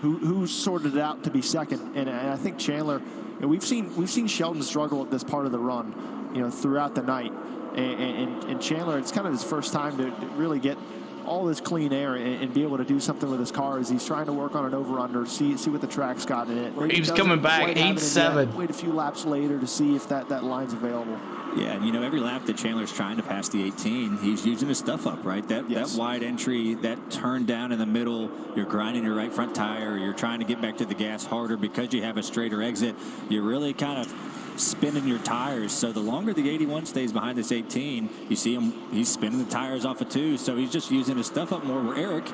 [SPEAKER 9] who sorted it out to be second. And I think Chandler, we've seen Sheldon struggle at this part of the run, throughout the night. And Chandler, it's kind of his first time to really get all this clean air and be able to do something with his car as he's trying to work on an over-under, see what the track's got in it.
[SPEAKER 1] He's coming back 8-7.
[SPEAKER 9] Wait a few laps later to see if that line's available.
[SPEAKER 8] Yeah, and every lap that Chandler's trying to pass the 18, he's using his stuff up, right? That wide entry, that turn down in the middle, you're grinding your right front tire, you're trying to get back to the gas harder because you have a straighter exit. You're really kind of spinning your tires. So the longer the 81 stays behind this 18, you see him, he's spinning the tires off of 2. So he's just using his stuff up more where Eric,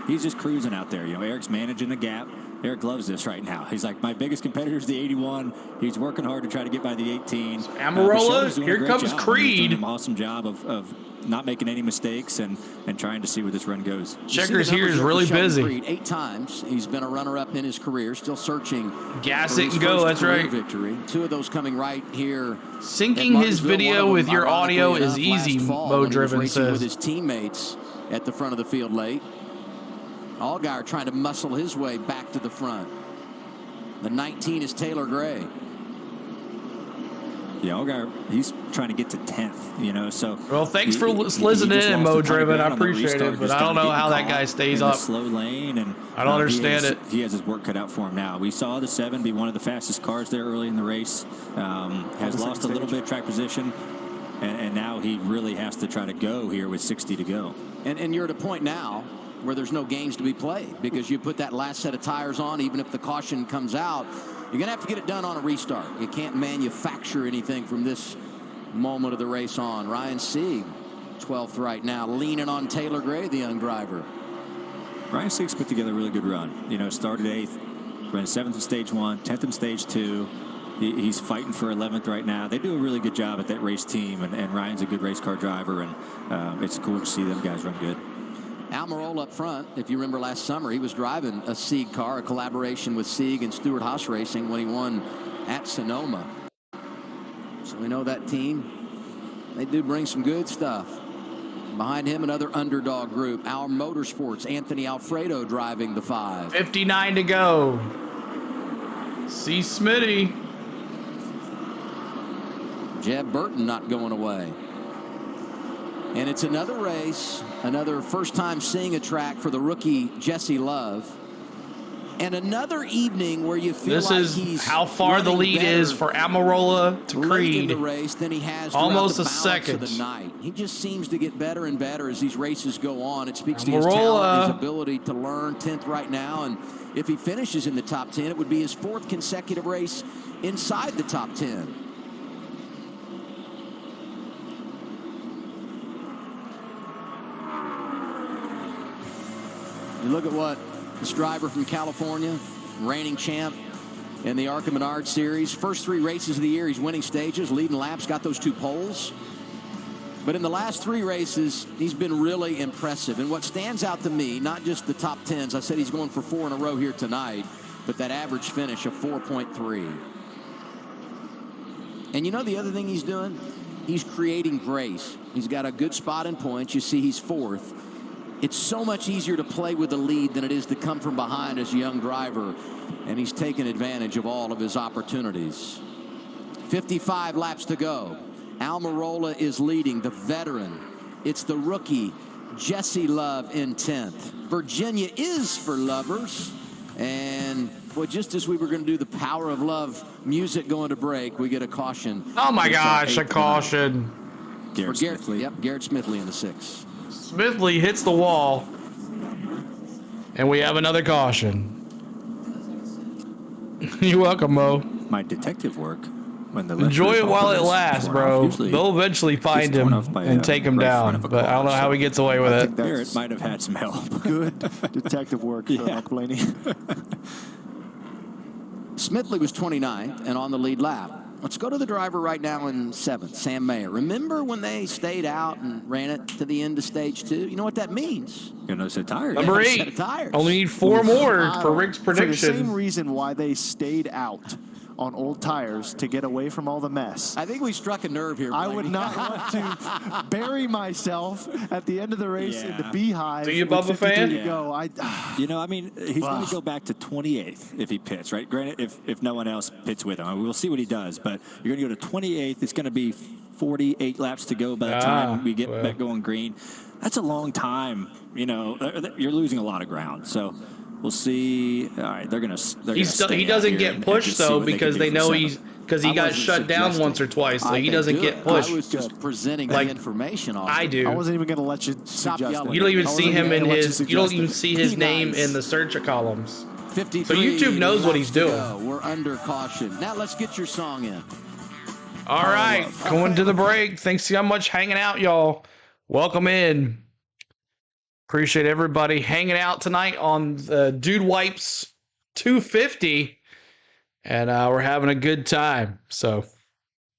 [SPEAKER 8] he's just cruising out there. Eric's managing the gap. Eric loves this right now. He's like, my biggest competitor is the 81. He's working hard to try to get by the 18.
[SPEAKER 1] Amarola, here comes Creed.
[SPEAKER 8] He's doing an awesome job of not making any mistakes and trying to see where this run goes.
[SPEAKER 1] Checkers here is really busy.
[SPEAKER 7] Creed 8 times. He's been a runner-up in his career, still searching.
[SPEAKER 1] Gas it and go, that's right.
[SPEAKER 7] Victory. 2 of those coming right here.
[SPEAKER 1] Syncing his video with your audio is easy, Mo Driven says.
[SPEAKER 7] With his teammates at the front of the field late. Allgaier trying to muscle his way back to the front. The 19 is Taylor Gray.
[SPEAKER 8] Yeah, Allgaier, he's trying to get to 10th, so.
[SPEAKER 1] Well, thanks for listening in, Mo Driven. I appreciate it, but I don't know how that guy stays up.
[SPEAKER 8] Slow lane, and
[SPEAKER 1] I don't understand it.
[SPEAKER 8] He has his work cut out for him now. We saw the 7 be one of the fastest cars there early in the race. Has lost a little bit of track position, and now he really has to try to go here with 60 to go.
[SPEAKER 7] And you're at a point now where there's no games to be played because you put that last set of tires on, even if the caution comes out, you're going to have to get it done on a restart. You can't manufacture anything from this moment of the race on. Ryan Sieg, 12th right now, leaning on Taylor Gray, the young driver.
[SPEAKER 8] Ryan Sieg's put together a really good run. Started 8th, ran 7th in stage 1, 10th in stage 2. He's fighting for 11th right now. They do a really good job at that race team, and Ryan's a good race car driver, and it's cool to see them guys run good.
[SPEAKER 7] Almirola up front, if you remember last summer, he was driving a Sieg car, a collaboration with Sieg and Stewart Haas Racing when he won at Sonoma. So we know that team, they do bring some good stuff. Behind him, another underdog group, Our Motorsports, Anthony Alfredo driving the 5.
[SPEAKER 1] 59 to go. See Smitty.
[SPEAKER 7] Jeb Burton not going away. And it's another race, another first time seeing a track for the rookie Jesse Love. And another evening where you feel
[SPEAKER 1] This
[SPEAKER 7] like
[SPEAKER 1] is
[SPEAKER 7] he's
[SPEAKER 1] how far the lead is for Almirola to
[SPEAKER 7] late in the
[SPEAKER 1] Creed.
[SPEAKER 7] race than he has
[SPEAKER 1] Almost
[SPEAKER 7] throughout the
[SPEAKER 1] a
[SPEAKER 7] balance
[SPEAKER 1] second.
[SPEAKER 7] of the night. He just seems to get better and better as these races go on. It speaks to his
[SPEAKER 1] Almirola.
[SPEAKER 7] talent, his ability to learn. 10th right now, and if he finishes in the top 10, it would be his 4th consecutive race inside the top 10. You look at what this driver from California, reigning champ in the ARCA Menard Series. First 3 races of the year, he's winning stages, leading laps, got those 2 poles. But in the last 3 races, he's been really impressive. And what stands out to me, not just the top 10s, I said he's going for 4 in a row here tonight, but that average finish of 4.3. And you know the other thing he's doing? He's creating grace. He's got a good spot in points. You see he's 4th. It's so much easier to play with the lead than it is to come from behind as a young driver. And he's taken advantage of all of his opportunities. 55 laps to go. Almirola is leading, the veteran. It's the rookie, Jesse Love, in 10th. Virginia is for lovers. And, boy, just as we were going to do the Power of Love music going to break, we get a caution.
[SPEAKER 1] Oh, my gosh, a caution.
[SPEAKER 7] Garrett Smithley. Yep, Garrett Smithley in the 6th.
[SPEAKER 1] Smithley hits the wall. And we have another caution. You're welcome, Mo.
[SPEAKER 8] My detective work. When the
[SPEAKER 1] Enjoy it while it lasts, bro. They'll eventually find him and take him down, but I don't know how he gets away with it.
[SPEAKER 8] Garrett might have had some help.
[SPEAKER 9] Good detective work for Mark Blaney.
[SPEAKER 7] Smithley was 29th and on the lead lap. Let's go to the driver right now in 7th, Sam Mayer. Remember when they stayed out and ran it to the end of stage 2? You know what that means?
[SPEAKER 8] Another set of tires.
[SPEAKER 1] Number 8. Only need 4 more for Rick's prediction.
[SPEAKER 9] For the same reason why they stayed out on old tires, to get away from all the mess.
[SPEAKER 7] I think we struck a nerve here,
[SPEAKER 9] I would not want to bury myself at the end of the race in the beehive.
[SPEAKER 1] Do you,
[SPEAKER 9] with
[SPEAKER 1] Bubba
[SPEAKER 9] 52
[SPEAKER 1] fan?
[SPEAKER 9] to go.
[SPEAKER 8] You know, I mean, he's going to go back to 28th if he pits, right? Granted, if no one else pits with him. I mean, we'll see what he does, but you're going to go to 28th. It's going to be 48 laps to go by the time we get back going green. That's a long time. You know, you're losing a lot of ground. So we'll see. All right, they're gonna.
[SPEAKER 1] He doesn't get pushed though because they know he got shut down once or twice, so he doesn't get pushed.
[SPEAKER 7] I was just presenting the information.
[SPEAKER 1] I do.
[SPEAKER 9] I wasn't even going to let you suggest it.
[SPEAKER 1] You don't even see him in his. You don't even see his name in the search columns.
[SPEAKER 7] 53.
[SPEAKER 1] So YouTube knows what he's doing.
[SPEAKER 7] We're under caution. Now let's get your song in.
[SPEAKER 1] All right, going to the break. Thanks so much hanging out, y'all. Welcome in. Appreciate everybody hanging out tonight on the Dude Wipes 250. And we're having a good time. So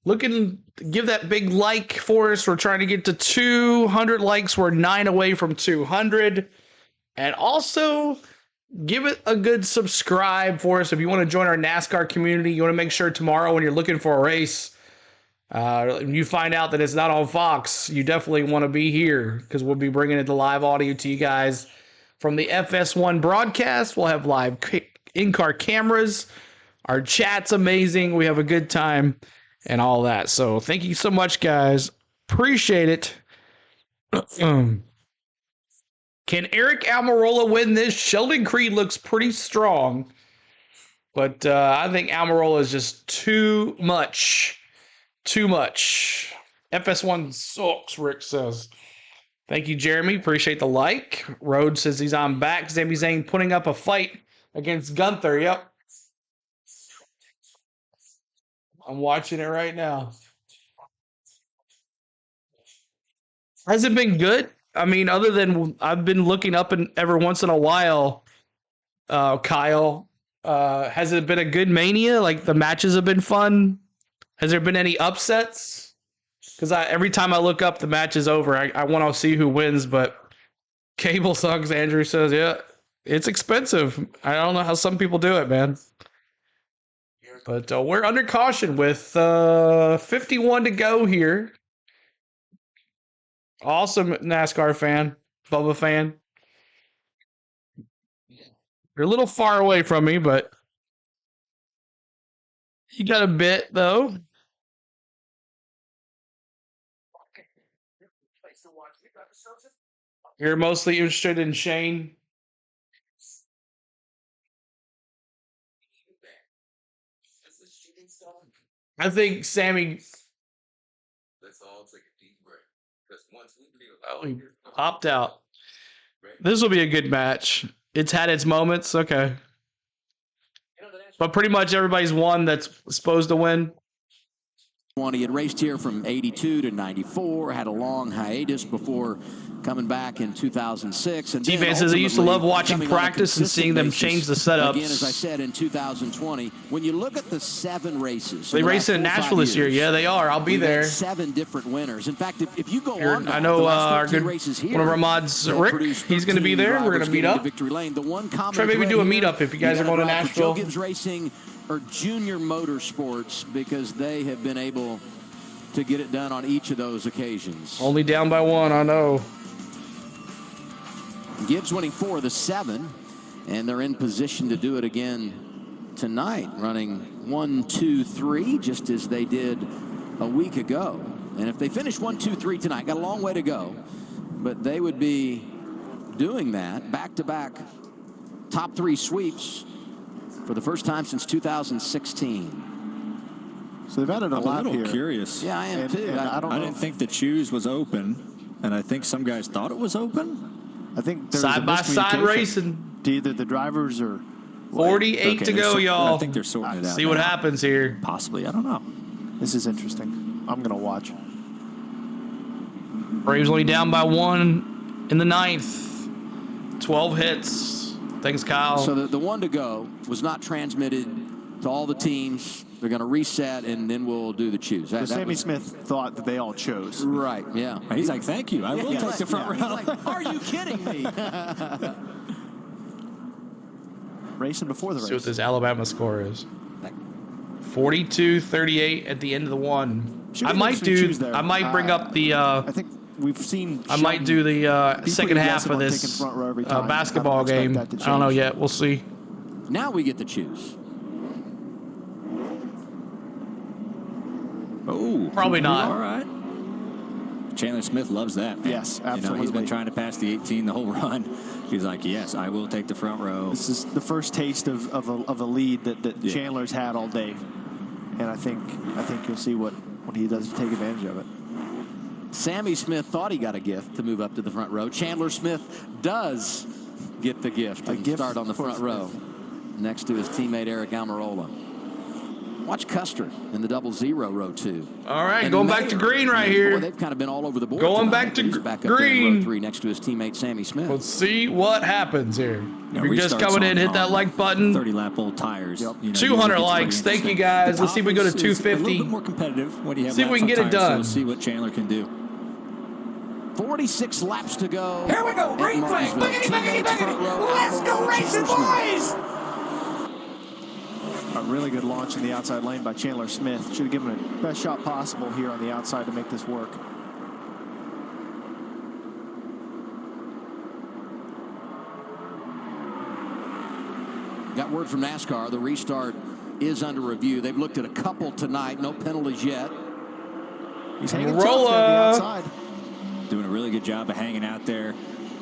[SPEAKER 1] looking to give that big like for us. We're trying to get to 200 likes. We're 9 away from 200. And also give it a good subscribe for us. If you want to join our NASCAR community, you want to make sure tomorrow when you're looking for a race, you find out that it's not on Fox, you definitely want to be here because we'll be bringing it the live audio to you guys from the FS1 broadcast. We'll have live in-car cameras. Our chat's amazing. We have a good time and all that. So thank you so much, guys. Appreciate it. Can Eric Almirola win this? Sheldon Creed looks pretty strong, but I think Almirola is just too much. Too much. FS1 sucks, Rick says. Thank you, Jeremy. Appreciate the like. Rhodes says he's on back. Sami Zayn putting up a fight against Gunther. Yep. I'm watching it right now. Has it been good? I mean, other than I've been looking up and every once in a while, Kyle, has it been a good Mania? Like the matches have been fun? Has there been any upsets? Because every time I look up, the match is over. I want to see who wins, but cable sucks, Andrew says. Yeah, it's expensive. I don't know how some people do it, man. But we're under caution with 51 to go here. Awesome NASCAR fan, Bubba fan. You're a little far away from me, but you got a bit, though. You're mostly interested in Shane. I think Sammy.
[SPEAKER 6] Let's all take a deep breath. Because once we feel
[SPEAKER 1] Oh, he popped out. This will be a good match. It's had its moments. Okay. But pretty much everybody's won that's supposed to win.
[SPEAKER 7] He had raced here from 82 to 94, had a long hiatus before coming back in 2006. And
[SPEAKER 1] T-Fan says they used to love watching practice and seeing them change the setups.
[SPEAKER 7] Again, as I said, in 2020, when you look at the 7 races.
[SPEAKER 1] They race in Nashville this year. Yeah, they are. I'll be there.
[SPEAKER 7] 7 different winners. In fact, if you go on,
[SPEAKER 1] I know our good one of our mods, Rick, he's going to be there. We're going to meet up. Try maybe do a meetup if you guys are going to Nashville.
[SPEAKER 7] Joe Gibbs Racing or Junior Motorsports, because they have been able to get it done on each of those occasions.
[SPEAKER 1] Only down by 1, I know.
[SPEAKER 7] Gibbs winning 4 of the 7, and they're in position to do it again tonight, running 1, 2, 3, just as they did a week ago. And if they finish 1, 2, 3 tonight, got a long way to go, but they would be doing that back-to-back top 3 sweeps for the first time since 2016.
[SPEAKER 9] So they've added a lot here.
[SPEAKER 8] I'm a little curious.
[SPEAKER 7] Yeah, I am too.
[SPEAKER 8] I didn't think the choose was open, and I think some guys thought it was open.
[SPEAKER 9] I think there's
[SPEAKER 1] side-by-side racing.
[SPEAKER 9] To either the drivers or
[SPEAKER 1] 48 to go, y'all.
[SPEAKER 8] I think they're sorting it out.
[SPEAKER 1] See what happens here.
[SPEAKER 8] Possibly. I don't know.
[SPEAKER 9] This is interesting. I'm going to watch.
[SPEAKER 1] Braves only down by 1 in the 9th. 12 hits. Thanks, Kyle.
[SPEAKER 7] So the 1 to go was not transmitted to all the teams. They're going to reset, and then we'll do the choose.
[SPEAKER 9] Sammy Smith thought that they all chose.
[SPEAKER 7] Right, yeah.
[SPEAKER 8] He's like, thank you. I will take the front row.
[SPEAKER 7] He's like, are you kidding me?
[SPEAKER 9] Racing before the race.
[SPEAKER 1] See what this Alabama score is. 42-38 at the end of the 1. I might bring up the.
[SPEAKER 9] I think we've seen.
[SPEAKER 1] I might do the second half of this basketball game. I don't know yet. We'll see.
[SPEAKER 7] Now we get to choose.
[SPEAKER 8] Oh,
[SPEAKER 1] probably not.
[SPEAKER 8] All right. Chandler Smith loves that. Man.
[SPEAKER 9] Yes, absolutely.
[SPEAKER 8] He's been trying to pass the 18 the whole run. He's like, yes, I will take the front row.
[SPEAKER 9] This is the first taste of a lead that Chandler's had all day, and I think you'll see what he does to take advantage of it.
[SPEAKER 7] Sammy Smith thought he got a gift to move up to the front row. Chandler Smith does get the gift and start on the front row next to his teammate Eric Almirola. Watch Custer in the 0-0 row 2.
[SPEAKER 1] All right, going back to green right here.
[SPEAKER 7] Boy, they've kind of been all over the board.
[SPEAKER 1] Going back to green.
[SPEAKER 7] Row 3 next to his teammate Sammy Smith.
[SPEAKER 1] Let's see what happens here. If you're just coming in, hit that like button.
[SPEAKER 8] 30-lap old tires.
[SPEAKER 1] Yep. 200 likes. Thank you guys. Let's see if we go to 250.
[SPEAKER 8] A little bit more competitive when you have
[SPEAKER 1] see if we can get it done.
[SPEAKER 8] So we'll see what Chandler can do.
[SPEAKER 7] 46 laps to go.
[SPEAKER 15] Here we go. Green flag. Boogity, boogity, boogity. Let's go racing, boys.
[SPEAKER 9] A really good launch in the outside lane by Chandler Smith. Should have given it the best shot possible here on the outside to make this work.
[SPEAKER 7] Got word from NASCAR. The restart is under review. They've looked at a couple tonight. No penalties yet.
[SPEAKER 9] He's hanging tough there on the outside.
[SPEAKER 8] Doing a really good job of hanging out there.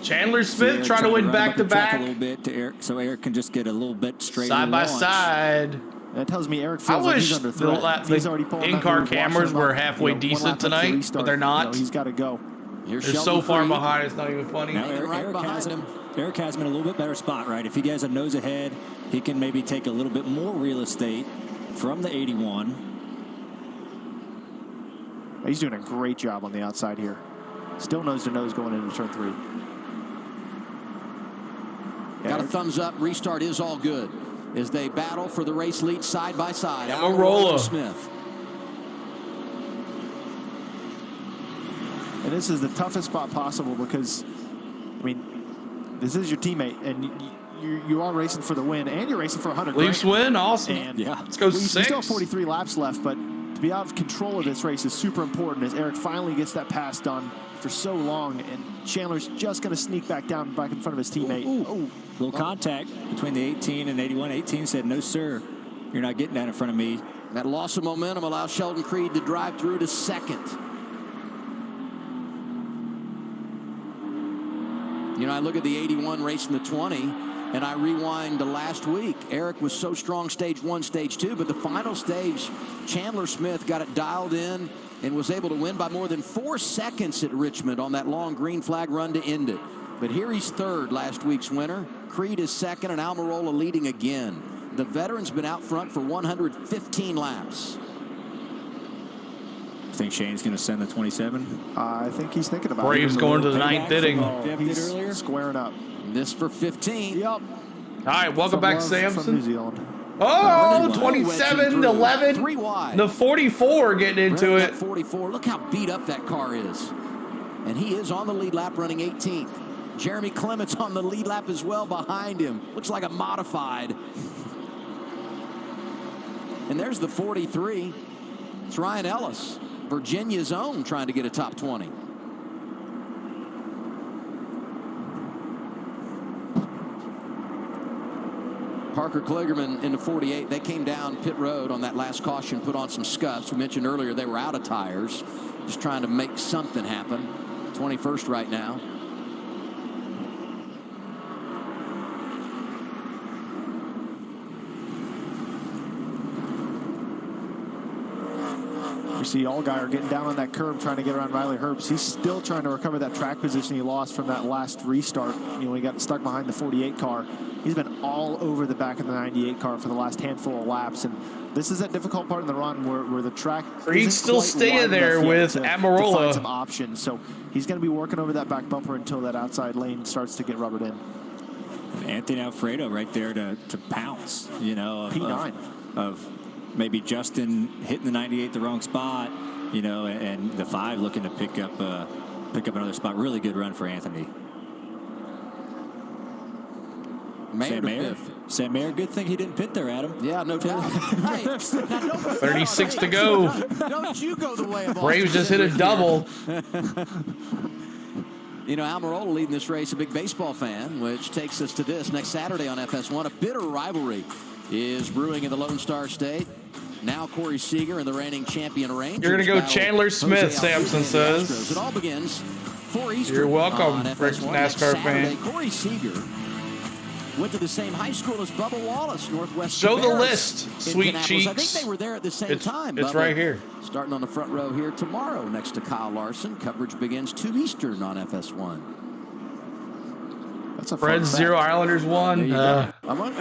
[SPEAKER 1] Chandler Smith trying to win back-to-back.
[SPEAKER 8] A little bit to Eric, so Eric can just get a little bit straighter
[SPEAKER 1] side by side.
[SPEAKER 9] That tells me Eric feels like he's under threat.
[SPEAKER 1] The in-car cameras were halfway decent tonight, but they're not.
[SPEAKER 9] He's got to go.
[SPEAKER 1] They're so far behind, it's not even funny.
[SPEAKER 8] Now Eric has him in a little bit better spot, right? If he has a nose ahead, he can maybe take a little bit more real estate from the 81.
[SPEAKER 9] He's doing a great job on the outside here. Still nose-to-nose going into turn 3.
[SPEAKER 7] Got a thumbs up. Restart is all good as they battle for the race lead side by side.
[SPEAKER 1] Almirola
[SPEAKER 7] Smith.
[SPEAKER 9] And this is the toughest spot possible because, I mean, this is your teammate, and you are racing for the win, and you're racing for 100.
[SPEAKER 1] Leafs win, awesome.
[SPEAKER 9] And
[SPEAKER 1] yeah, let's go 6.
[SPEAKER 9] You still have 43 laps left, but to be out of control of this race is super important as Eric finally gets that pass done for so long, and Chandler's just going to sneak back in front of his teammate.
[SPEAKER 8] Little contact between the 18 and 81. 18 said, no, sir, you're not getting down in front of me.
[SPEAKER 7] That loss of momentum allows Sheldon Creed to drive through to second. You know, I look at the 81 racing the 20. And I rewind to last week. Eric was so strong stage 1, stage 2, but the final stage, Chandler Smith got it dialed in and was able to win by more than 4 seconds at Richmond on that long green flag run to end it. But here he's third, last week's winner. Creed is second, and Almirola leading again. The veteran's been out front for 115 laps.
[SPEAKER 8] Think Shane's going to send the 27?
[SPEAKER 9] I think he's thinking about it.
[SPEAKER 1] Braves going to the 9th inning.
[SPEAKER 9] He's squaring up.
[SPEAKER 7] This for 15.
[SPEAKER 9] Yep.
[SPEAKER 1] All right, welcome back, Samson.
[SPEAKER 9] From New Zealand.
[SPEAKER 1] Oh, 27-11.
[SPEAKER 7] 3 wide.
[SPEAKER 1] The 44 getting into it.
[SPEAKER 7] 44. Look how beat up that car is. And he is on the lead lap running 18th. Jeremy Clements on the lead lap as well behind him. Looks like a modified. And there's the 43. It's Ryan Ellis, Virginia's own, trying to get a top 20. Parker Kligerman in the 48. They came down pit road on that last caution, put on some scuffs. We mentioned earlier they were out of tires, just trying to make something happen. 21st right now.
[SPEAKER 9] You see Allgaier getting down on that curb trying to get around Riley Herbst. He's still trying to recover that track position he lost from that last restart. You know, he got stuck behind the 48 car. He's been all over the back of the 98 car for the last handful of laps. And this is that difficult part in the run where the track
[SPEAKER 1] He's still staying there with Almirola.
[SPEAKER 9] To find some options. So he's going to be working over that back bumper until that outside lane starts to get rubbered in.
[SPEAKER 8] Anthony Alfredo right there to pounce, you know.
[SPEAKER 9] P9.
[SPEAKER 8] Of maybe Justin hitting the 98 the wrong spot, you know, and the 5 looking to pick up another spot. Really good run for Anthony. Sam Mayer, good thing he didn't pit there, Adam.
[SPEAKER 7] Yeah, no doubt. Hey, now
[SPEAKER 1] 36 to go.
[SPEAKER 7] Don't you go the way of
[SPEAKER 1] Braves just hit a double.
[SPEAKER 7] You know, Almirola leading this race, a big baseball fan, which takes us to this. Next Saturday on FS1, a bitter rivalry is brewing in the Lone Star State. Now Corey Seager and the reigning champion Rangers.
[SPEAKER 1] You're going to go Chandler Smith, Samson says.
[SPEAKER 7] It all begins 4 Eastern.
[SPEAKER 1] You're welcome, NASCAR fan.
[SPEAKER 7] Corey Seager went to the same high school as Bubba Wallace, Northwest.
[SPEAKER 1] Show the list, sweet cheeks.
[SPEAKER 7] I think they were there at the same time.
[SPEAKER 1] It's
[SPEAKER 7] Bubba,
[SPEAKER 1] right here.
[SPEAKER 7] Starting on the front row here tomorrow next to Kyle Larson. Coverage begins 2 Eastern on FS1.
[SPEAKER 9] That's a
[SPEAKER 1] Reds 0, Islanders 1.
[SPEAKER 7] Are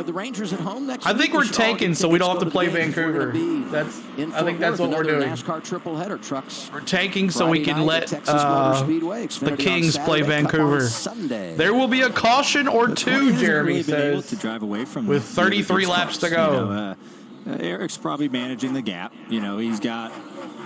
[SPEAKER 7] the Rangers at home next week?
[SPEAKER 1] I think we're tanking, so we don't have to play Vancouver. I think that's what we're doing.
[SPEAKER 7] NASCAR triple header trucks.
[SPEAKER 1] We're tanking so we can let the Kings play Vancouver. There will be a caution or 2, Jeremy says,
[SPEAKER 8] to drive away from
[SPEAKER 1] with 33 laps to go.
[SPEAKER 8] You know, Eric's probably managing the gap. You know, he's got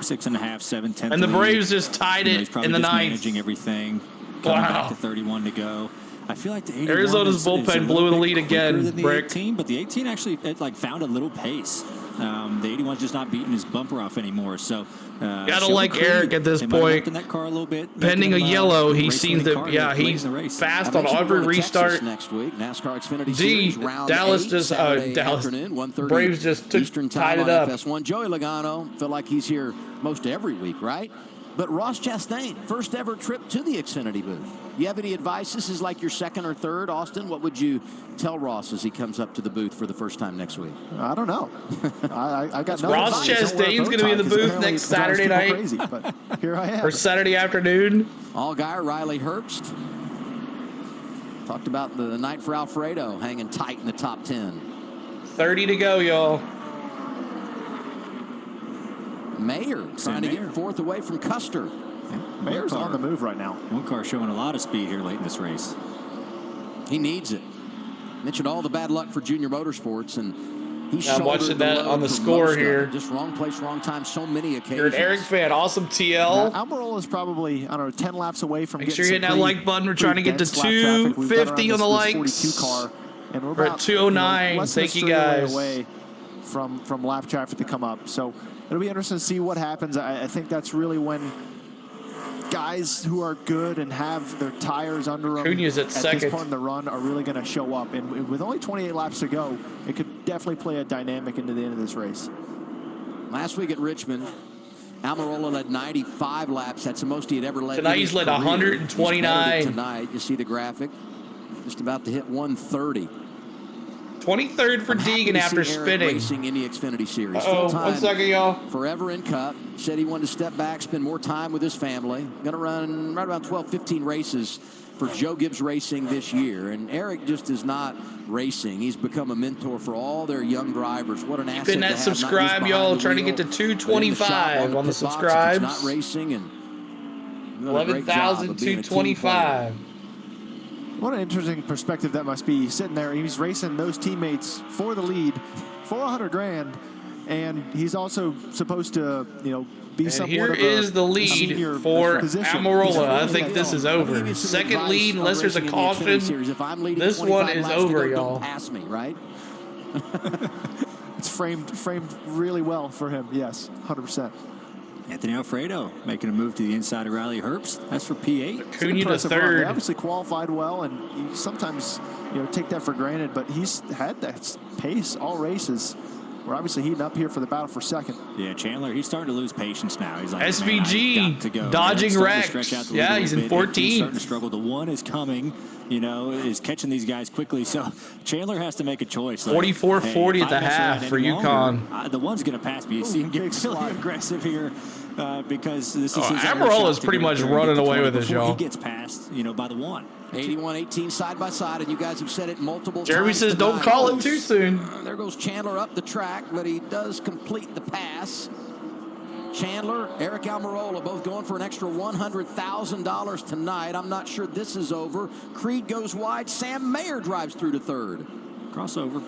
[SPEAKER 8] 6.5, 7 tenths.
[SPEAKER 1] And the Braves just tied it in the 9th.
[SPEAKER 8] Managing everything. Coming back to 31 to go. I feel like the 81
[SPEAKER 1] Arizona's bullpen blew the lead again,
[SPEAKER 8] the
[SPEAKER 1] Brick.
[SPEAKER 8] 18, but the 18 actually found a little pace. The 81's just not beating his bumper off anymore. So
[SPEAKER 1] gotta like Eric at this point.
[SPEAKER 8] In that car a little bit,
[SPEAKER 1] pending a yellow, he seems that he's fast on every restart.
[SPEAKER 7] Next week, NASCAR Xfinity Series, round
[SPEAKER 1] Dallas
[SPEAKER 7] 8,
[SPEAKER 1] just
[SPEAKER 7] afternoon,
[SPEAKER 1] Braves just
[SPEAKER 7] Eastern
[SPEAKER 1] tied
[SPEAKER 7] time
[SPEAKER 1] it up.
[SPEAKER 7] on FS1. Joey Logano feel like he's here most every week, right? But Ross Chastain, first ever trip to the Xfinity booth. You have any advice? This is like your second or third, Austin. What would you tell Ross as he comes up to the booth for the first time next week?
[SPEAKER 9] I don't know. I got no
[SPEAKER 1] Ross Chastain's going to be in the booth next Saturday night.
[SPEAKER 9] Crazy, but here I am.
[SPEAKER 1] Or Saturday afternoon.
[SPEAKER 7] Allgaier, Riley Herbst. Talked about the night for Alfredo hanging tight in the top 10.
[SPEAKER 1] 30 to go, y'all.
[SPEAKER 7] Mayer trying to get fourth away from Custer.
[SPEAKER 9] Yeah, Mayer's on the move right now.
[SPEAKER 8] One car showing a lot of speed here late in this race.
[SPEAKER 7] He needs it. Mentioned all the bad luck for Junior Motorsports, and he's
[SPEAKER 1] watching that on the score here.
[SPEAKER 7] Just wrong place, wrong time, so many occasions.
[SPEAKER 1] You're an Eric fan. Awesome TL.
[SPEAKER 9] Almirola is probably, I don't know, 10 laps away from
[SPEAKER 1] Make sure you're hitting that like button. We're trying to get to 250 on the likes.
[SPEAKER 9] Car, and we're
[SPEAKER 1] at 209. Thank you guys.
[SPEAKER 9] Away from lap traffic to come up. So it'll be interesting to see what happens. I think that's really when guys who are good and have their tires under them
[SPEAKER 1] Cunha's at second.
[SPEAKER 9] This part of the run are really going to show up. And with only 28 laps to go, it could definitely play a dynamic into the end of this race.
[SPEAKER 7] Last week at Richmond, Almirola led 95 laps. That's the most he had ever led.
[SPEAKER 1] Tonight he's led 129.
[SPEAKER 7] Tonight, you see the graphic, just about to hit 130.
[SPEAKER 1] 23rd for Deegan after spinning.
[SPEAKER 7] Racing in the Xfinity Series.
[SPEAKER 1] Uh-oh, 1 second, y'all.
[SPEAKER 7] Forever in Cup. Said he wanted to step back, spend more time with his family. Going to run right about 12, 15 races for Joe Gibbs Racing this year. And Eric just is not racing. He's become a mentor for all their young drivers. What an asset to have.
[SPEAKER 1] Hitting that subscribe, y'all. Trying to get to 225 on the subscribes.
[SPEAKER 7] Not racing and
[SPEAKER 1] 11,225.
[SPEAKER 9] What an interesting perspective that must be. He's sitting there, he's racing those teammates for the lead for $100,000, and he's also supposed to, you know, be
[SPEAKER 1] and
[SPEAKER 9] somewhat
[SPEAKER 1] here
[SPEAKER 9] of
[SPEAKER 1] is the lead for Almirola. I think this is over. Second lead, unless there's a caution. This one is over, y'all.
[SPEAKER 7] Pass me, right?
[SPEAKER 9] It's framed really well for him. Yes, 100%.
[SPEAKER 8] Anthony Alfredo making a move to the inside of Riley Herbst. That's for P8.
[SPEAKER 1] Cunha to
[SPEAKER 9] They
[SPEAKER 1] third.
[SPEAKER 9] obviously qualified well, and you sometimes, you know, take that for granted, but he's had that pace all races. We're obviously heating up here for the battle for second.
[SPEAKER 8] Yeah, Chandler, he's starting to lose patience now. He's like,
[SPEAKER 1] SVG,
[SPEAKER 8] to go.
[SPEAKER 1] dodging wrecks. Yeah, he's in 14th.
[SPEAKER 8] He's starting to struggle. The one is coming, you know, is catching these guys quickly. So Chandler has to make a choice. Like,
[SPEAKER 1] 44-40 at the half for UConn.
[SPEAKER 8] The one's going to pass me. You see him get really aggressive here because this is his
[SPEAKER 1] Almirola's pretty much running away with this, y'all.
[SPEAKER 8] He gets passed, you know, by the one.
[SPEAKER 7] 81-18 side by side, and you guys have said it multiple
[SPEAKER 1] Jeremy
[SPEAKER 7] times.
[SPEAKER 1] says don't call it too soon.
[SPEAKER 7] There goes Chandler up the track, but he does complete the pass. Chandler, Eric Almirola, both going for an extra $100,000 tonight. I'm not sure this is over. Creed goes wide. Sam Mayer drives through to third.
[SPEAKER 8] Crossover.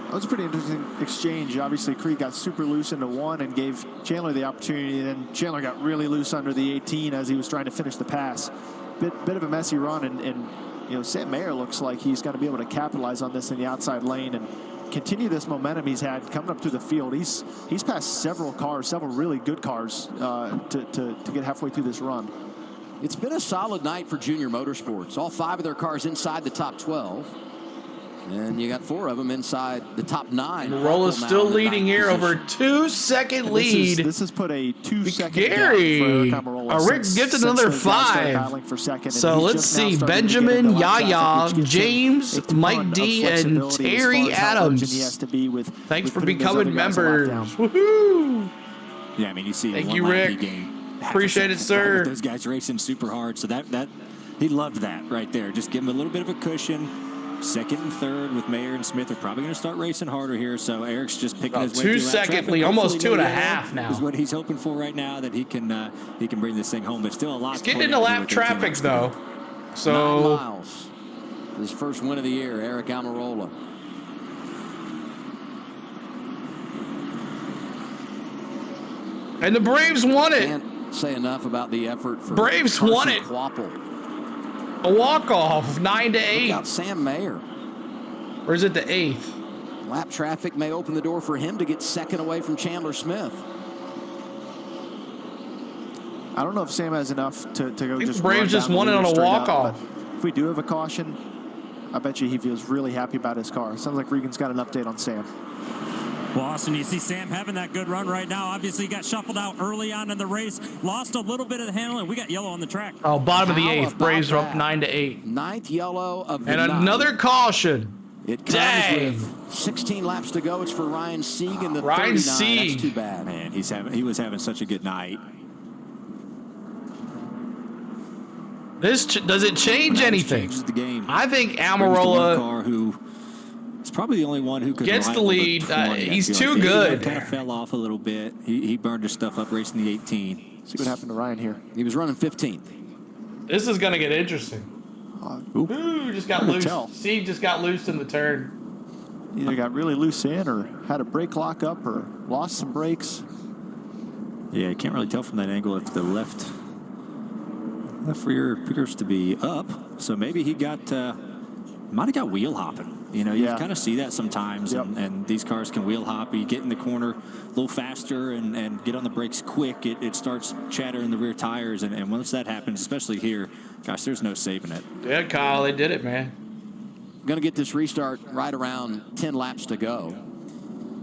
[SPEAKER 9] That was a pretty interesting exchange. Obviously, Creed got super loose into one and gave Chandler the opportunity. Then Chandler got really loose under the 18 as he was trying to finish the pass. Bit of a messy run, and you know, Sam Mayer looks like he's going to be able to capitalize on this in the outside lane and continue this momentum he's had coming up through the field. He's passed several cars, several really good cars to get halfway through this run.
[SPEAKER 7] It's been a solid night for Junior Motorsports. All 5 of their cars inside the top 12. And you got 4 of them inside the top 9.
[SPEAKER 1] Almirola's still leading here over a 2-second lead.
[SPEAKER 9] This has put a 2-second
[SPEAKER 1] Gary.
[SPEAKER 9] gap for Eric Almirola.
[SPEAKER 1] Rick gets another 5.
[SPEAKER 9] For second,
[SPEAKER 1] so let's see. Benjamin, Yaya, James, Mike D, and Terry Adams. Thanks for becoming members. Woohoo!
[SPEAKER 8] Yeah, I mean, you see.
[SPEAKER 1] Thank you, Rick. Appreciate it, sir.
[SPEAKER 8] Those guys racing super hard. So that he loved that right there. Just give him a little bit of a cushion. Second and third with Mayer and Smith are probably going to start racing harder here. So Eric's just picking his way through
[SPEAKER 1] 2-second lead, almost 2.5 now.
[SPEAKER 8] Is what he's hoping for right now, that he can bring this thing home. But still a lot.
[SPEAKER 1] He's getting into lap traffic though. So
[SPEAKER 7] 9 miles. His first win of the year, Eric Almirola.
[SPEAKER 1] And the Braves won it.
[SPEAKER 7] Can't say enough about the effort for
[SPEAKER 1] Braves won it.
[SPEAKER 7] Quapple.
[SPEAKER 1] A walk-off, 9-8.
[SPEAKER 7] Look out Sam Mayer.
[SPEAKER 1] Or is it the 8th?
[SPEAKER 7] Lap traffic may open the door for him to get second away from Chandler Smith.
[SPEAKER 9] I don't know if Sam has enough to go just
[SPEAKER 1] Braves just won it on a walk-off.
[SPEAKER 9] If we do have a caution, I bet you he feels really happy about his car. Sounds like Regan's got an update on Sam.
[SPEAKER 13] Well, Austin, you see Sam having that good run right now. Obviously, he got shuffled out early on in the race, lost a little bit of the handle, and we got yellow on the track.
[SPEAKER 1] Oh, bottom of the 8th. Braves are up 9-8.
[SPEAKER 7] 9th yellow of the
[SPEAKER 1] and another
[SPEAKER 7] night.
[SPEAKER 1] Caution.
[SPEAKER 7] It comes with 16 laps to go. It's for Ryan Sieg in the 39. That's too bad.
[SPEAKER 8] Man, he was having such a good night.
[SPEAKER 1] Does it change anything?
[SPEAKER 8] Changes the game.
[SPEAKER 1] I think Almirola
[SPEAKER 8] car who is probably the only one who could
[SPEAKER 1] gets the lead. He's too good.
[SPEAKER 8] He kind of fell off a little bit. He burned his stuff up racing the 18.
[SPEAKER 9] See what happened to Ryan here.
[SPEAKER 7] He was running 15th.
[SPEAKER 1] This is going to get interesting. Ooh, just got loose. Sieg just got loose in the turn.
[SPEAKER 9] Either got really loose in or had a brake lock up or lost some brakes.
[SPEAKER 8] Yeah, you can't really tell from that angle if the left rear appears to be up. So maybe he might have got wheel hopping. You know, you kind of see that sometimes, and these cars can wheel hop. You get in the corner a little faster and get on the brakes quick. It starts chattering the rear tires, and once that happens, especially here, gosh, there's no saving it.
[SPEAKER 1] Yeah, Kyle, they did it, man.
[SPEAKER 7] Going to get this restart right around 10 laps to go.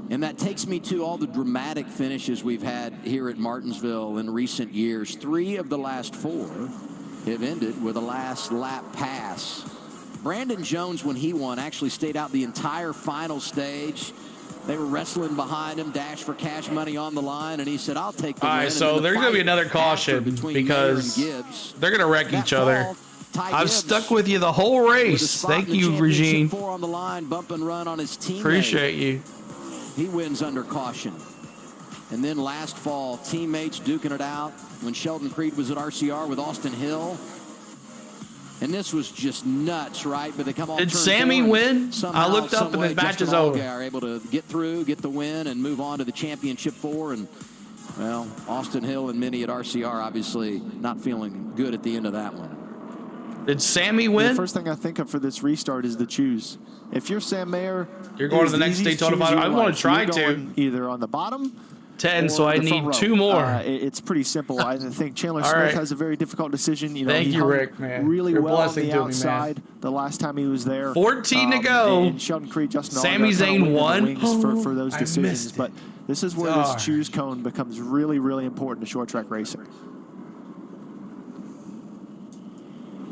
[SPEAKER 7] And that takes me to all the dramatic finishes we've had here at Martinsville in recent years. 3 of the last 4 have ended with a last lap pass. Brandon Jones, when he won, actually stayed out the entire final stage. They were wrestling behind him, dash for cash money on the line, and he said, I'll take the win.
[SPEAKER 1] All right, so there's going to be another caution because they're going to wreck each other. I've stuck with you the whole race. Thank you, Regine.
[SPEAKER 7] On the line, bump and run on his teammate.
[SPEAKER 1] Appreciate you.
[SPEAKER 7] He wins under caution. And then last fall, teammates duking it out when Sheldon Creed was at RCR with Austin Hill. And this was just nuts, right? But they come off.
[SPEAKER 1] Did Sammy win? I looked up and the match is over.
[SPEAKER 7] Are able to get through, get the win, and move on to the championship 4. And well, Austin Hill and Minnie at RCR obviously not feeling good at the end of that one.
[SPEAKER 1] Did Sammy win?
[SPEAKER 9] The first thing I think of for this restart is the choose. If you're Sam Mayer,
[SPEAKER 1] you're going to the next Daytona 500. I want to try to.
[SPEAKER 9] Either on the bottom.
[SPEAKER 1] 10, so I need 2 more.
[SPEAKER 9] It's pretty simple. I think Chandler Smith has a very difficult decision. You know,
[SPEAKER 1] Thank you, Rick, man.
[SPEAKER 9] Really
[SPEAKER 1] You're
[SPEAKER 9] well on the
[SPEAKER 1] me,
[SPEAKER 9] outside the last time he was there.
[SPEAKER 1] 14 to go.
[SPEAKER 9] And Sheldon Creed, Justin
[SPEAKER 1] Sami Zayn won
[SPEAKER 9] for those decisions. But this is where this choose cone becomes really, really important to short track racing.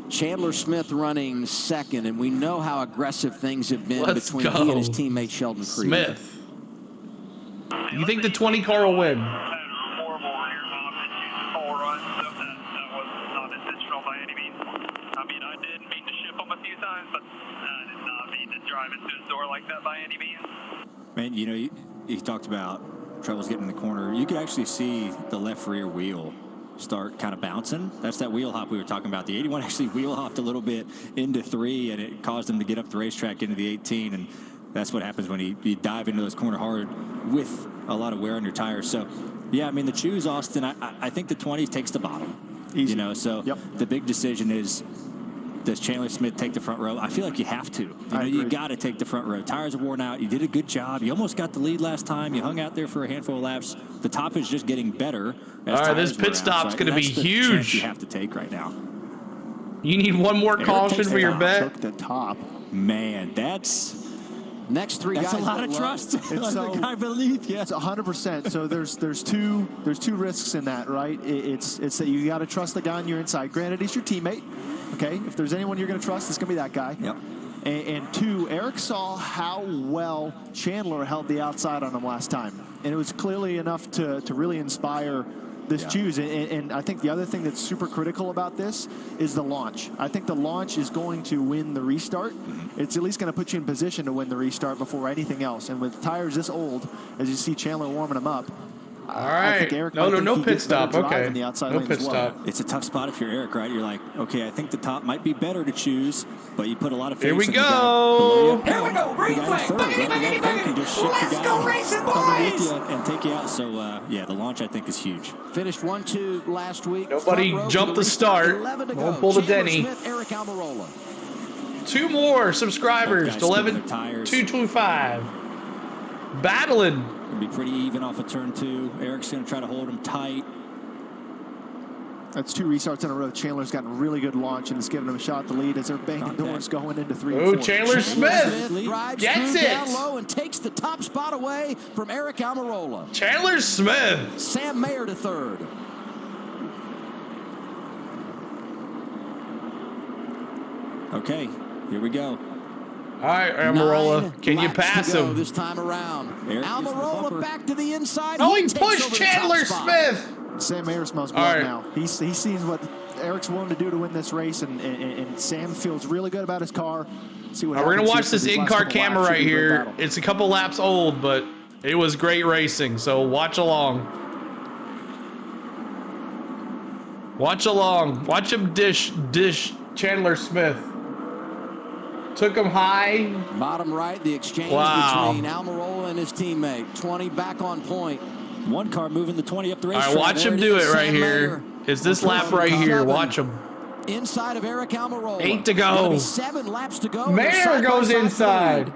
[SPEAKER 7] Chandler Smith running second, and we know how aggressive things have been between he and his teammate Sheldon Creed.
[SPEAKER 1] Smith. You think the 20 car will win?
[SPEAKER 8] Man, you know, you talked about troubles getting in the corner. You could actually see the left rear wheel start kind of bouncing. That's that wheel hop we were talking about. The 81 actually wheel hopped a little bit into 3, and it caused him to get up the racetrack into the 18. And that's what happens when you dive into those corner hard with a lot of wear on your tires. So, yeah, I mean, the choose, Austin, I think the 20 takes the bottom.
[SPEAKER 9] Easy.
[SPEAKER 8] You know, so the big decision is, does Chandler Smith take the front row? I feel like you have to. You got to take the front row. Tires are worn out. You did a good job. You almost got the lead last time. You hung out there for a handful of laps. The top is just getting better.
[SPEAKER 1] All right, this pit stop's going to be huge.
[SPEAKER 8] You have to take right now.
[SPEAKER 1] You need one more caution for your bet.
[SPEAKER 9] Took the top.
[SPEAKER 8] Man, that's...
[SPEAKER 7] Next 3
[SPEAKER 8] That's
[SPEAKER 7] guys.
[SPEAKER 8] a lot of trust. I believe. Yeah,
[SPEAKER 9] it's 100%. So there's two risks in that, right? It's that you got to trust the guy on your inside. Granted, he's your teammate. Okay, if there's anyone you're going to trust, it's going to be that guy.
[SPEAKER 8] Yep.
[SPEAKER 9] And 2, Eric saw how well Chandler held the outside on him last time, and it was clearly enough to really inspire this choose. And I think the other thing that's super critical about this is the launch. I think the launch is going to win the restart. It's at least going to put you in position to win the restart before anything else. And with tires this old, as you see Chandler warming them up,
[SPEAKER 1] all right.
[SPEAKER 9] I think Eric
[SPEAKER 1] No pit stop. Okay.
[SPEAKER 9] In the outside
[SPEAKER 1] no pit stop.
[SPEAKER 8] It's a tough spot if you're Eric, right? You're like, okay, I think the top might be better to choose, but you put a lot of faith.
[SPEAKER 1] Here we go.
[SPEAKER 16] Here we go. Green flag. Let's go racing, boys.
[SPEAKER 8] And take you out. So, yeah, the launch, I think, is huge.
[SPEAKER 7] Finished 1-2 last week.
[SPEAKER 1] Nobody jumped the start. Won't pull the Denny.
[SPEAKER 7] Smith, Eric Almirola.
[SPEAKER 1] 2 more subscribers to 11,225. Battling.
[SPEAKER 8] It'll be pretty even off of turn 2. Eric's going to try to hold him tight.
[SPEAKER 9] That's 2 restarts in a row. Chandler's gotten a really good launch and is giving him a shot at the lead as they're banging doors going into 3 and 4.
[SPEAKER 1] Chandler Smith gets it.
[SPEAKER 7] Down low and takes the top spot away from Eric Almirola.
[SPEAKER 1] Chandler Smith.
[SPEAKER 7] Sam Mayer to 3rd.
[SPEAKER 8] Okay, here we go.
[SPEAKER 1] All right, Almirola, can you pass him?
[SPEAKER 7] This time around. Almirola back to the inside.
[SPEAKER 1] Oh, he pushed Chandler Smith.
[SPEAKER 9] Sam Mayer smells blood now. He sees what Eric's willing to do to win this race, and Sam feels really good about his car. See what
[SPEAKER 1] we're going to watch this in-car camera right here. It's a couple laps old, but it was great racing, so watch along. Watch along. Watch him dish Chandler Smith. Took him high.
[SPEAKER 7] Bottom right, the exchange between Almirola and his teammate. 20 back on point.
[SPEAKER 8] One car moving the 20 up the racetrack.
[SPEAKER 1] All right, watch him do it right here. It's this lap right here. Watch him.
[SPEAKER 7] Inside of Eric Almirola.
[SPEAKER 1] 8 to go.
[SPEAKER 7] 7 laps to go.
[SPEAKER 1] Mayer goes inside.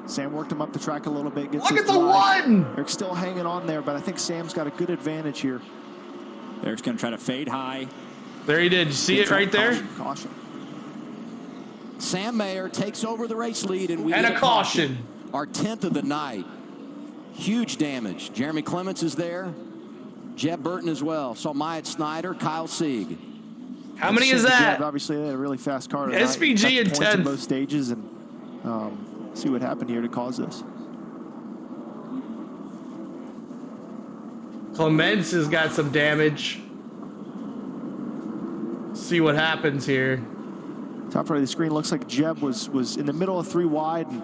[SPEAKER 9] Sam worked him up the track a little bit.
[SPEAKER 1] Look at the 1.
[SPEAKER 9] Eric's still hanging on there, but I think Sam's got a good advantage here.
[SPEAKER 8] Eric's going to try to fade high.
[SPEAKER 1] There he did. You see it right there?
[SPEAKER 9] Caution.
[SPEAKER 7] Sam Mayer takes over the race lead, and we
[SPEAKER 1] get a caution.
[SPEAKER 7] Our 10th of the night. Huge damage. Jeremy Clements is there. Jeb Burton as well. Saw Myatt Snyder, Kyle Sieg.
[SPEAKER 1] How many is that?
[SPEAKER 9] Obviously, they had a really fast car.
[SPEAKER 1] SVG in 10th.
[SPEAKER 9] In both stages, and see what happened here to cause this.
[SPEAKER 1] Clements has got some damage. See what happens here.
[SPEAKER 9] Top right of the screen looks like Jeb was in the middle of 3 wide and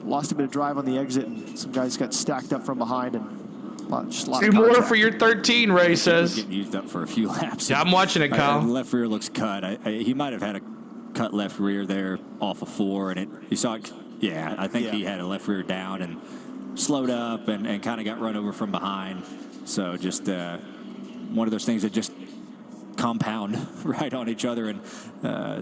[SPEAKER 9] lost a bit of drive on the exit, and some guys got stacked up from behind, and just a lot
[SPEAKER 1] 2
[SPEAKER 9] of
[SPEAKER 1] more
[SPEAKER 9] contact.
[SPEAKER 1] for your 13, Ray says.
[SPEAKER 8] Getting used up for a few laps.
[SPEAKER 1] Yeah, I'm watching it, Kyle.
[SPEAKER 8] Left rear looks cut. He might have had a cut left rear there off of 4, and you saw it. Yeah, I think he had a left rear down and slowed up and kind of got run over from behind. So just one of those things that just compound right on each other, and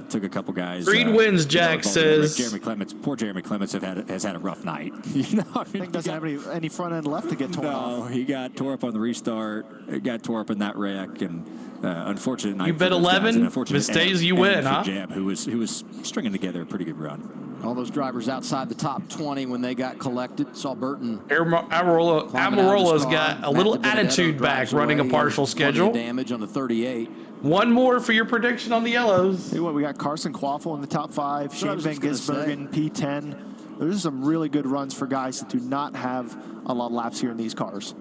[SPEAKER 8] took a couple guys.
[SPEAKER 1] Reed wins, Jack says.
[SPEAKER 8] Jeremy Clements, poor Jeremy Clements has had a rough night.
[SPEAKER 9] I think doesn't have any front end left to get torn off.
[SPEAKER 8] No, he got tore up on the restart. It got tore up in that wreck, and unfortunate night.
[SPEAKER 1] You bet 11. Mistakes, you win, huh?
[SPEAKER 8] Jeb, who was stringing together a pretty good run.
[SPEAKER 7] All those drivers outside the top 20 when they got collected. Saw Burton.
[SPEAKER 1] Amarola's got a little attitude back running a partial schedule.
[SPEAKER 7] Damage on the 38.
[SPEAKER 1] One more for your prediction on the yellows.
[SPEAKER 9] Hey, what we got? Carson Quaffle in the top 5. Shane Van Gisbergen, P10. Those are some really good runs for guys that do not have a lot of laps here in these cars.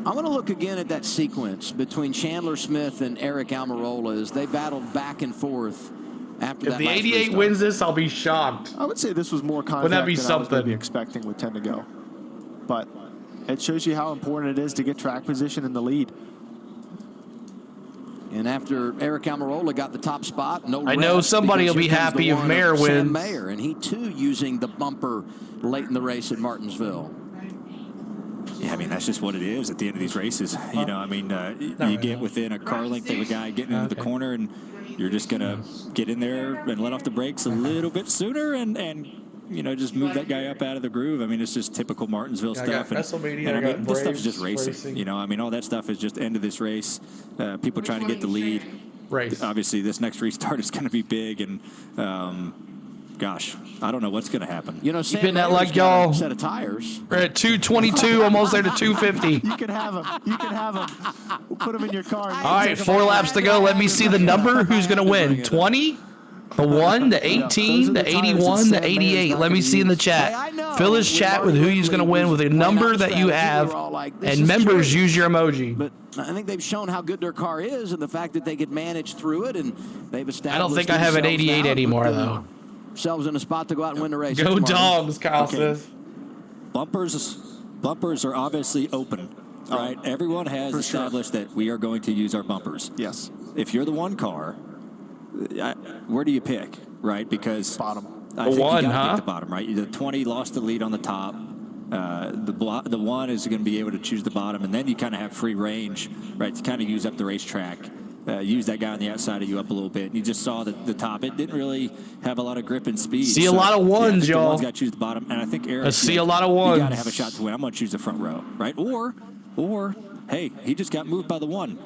[SPEAKER 7] I want to look again at that sequence between Chandler Smith and Eric Almirola as they battled back and forth after that.
[SPEAKER 1] If the 88 wins this, I'll be shocked.
[SPEAKER 9] I would say this was more contact
[SPEAKER 1] Wouldn't that be
[SPEAKER 9] than
[SPEAKER 1] something?
[SPEAKER 9] I was maybe expecting with 10 to go. But it shows you how important it is to get track position in the lead.
[SPEAKER 7] And after Eric Almirola got the top spot,
[SPEAKER 1] I know somebody will be happy if Mayer wins.
[SPEAKER 7] Sam Mayer, and he too using the bumper late in the race at Martinsville.
[SPEAKER 8] Yeah, I mean, that's just what it is at the end of these races. You know, I mean, you get within a car length of a guy getting into the corner, and you're just going to get in there and let off the brakes a little bit sooner and you know, just move that guy up out of the groove. I mean, it's just typical Martinsville stuff.
[SPEAKER 1] And
[SPEAKER 8] I mean, this stuff is just racing. You know, I mean, all that stuff is just end of this race. People trying to get the lead.
[SPEAKER 1] Race.
[SPEAKER 8] Obviously, this next restart is going to be big, and gosh, I don't know what's going to happen.
[SPEAKER 7] You know,
[SPEAKER 1] Keeping that like y'all.
[SPEAKER 7] Set of tires.
[SPEAKER 1] We're at 222, almost there to 250.
[SPEAKER 9] You can have them. You can have them. We'll put them in your car.
[SPEAKER 1] All right, 4 laps to go. Let me see the number. Who's going to win? 20? The 1, the 18, the 81, the 88. Let me see in the chat. Fill his chat with who he's going to win with a number that you have, and members use your emoji.
[SPEAKER 7] But I think they've shown how good their car is and the fact that they could manage through it, and they've established.
[SPEAKER 1] I don't think I have an 88 anymore, though.
[SPEAKER 7] Themselves in a spot to go out and win the race.
[SPEAKER 1] Go Dogs, Kyle says.
[SPEAKER 8] Bumpers are obviously open. All right, everyone has established that we are going to use our bumpers.
[SPEAKER 9] Yes.
[SPEAKER 8] If you're the one car, where do you pick, right? Because
[SPEAKER 9] bottom.
[SPEAKER 8] I think you gotta pick the bottom, right? The 20 lost the lead on the top. The 1 is going to be able to choose the bottom, and then you kind of have free range, right, to kind of use up the racetrack. Use that guy on the outside of you up a little bit. And you just saw that the top, it didn't really have a lot of grip and speed.
[SPEAKER 1] See a lot of ones, y'all.
[SPEAKER 8] The one's got to choose the bottom, and I think Eric.
[SPEAKER 1] I see a lot of ones.
[SPEAKER 8] You got to have a shot to win. I'm going to choose the front row, right? Or, hey, he just got moved by the 1.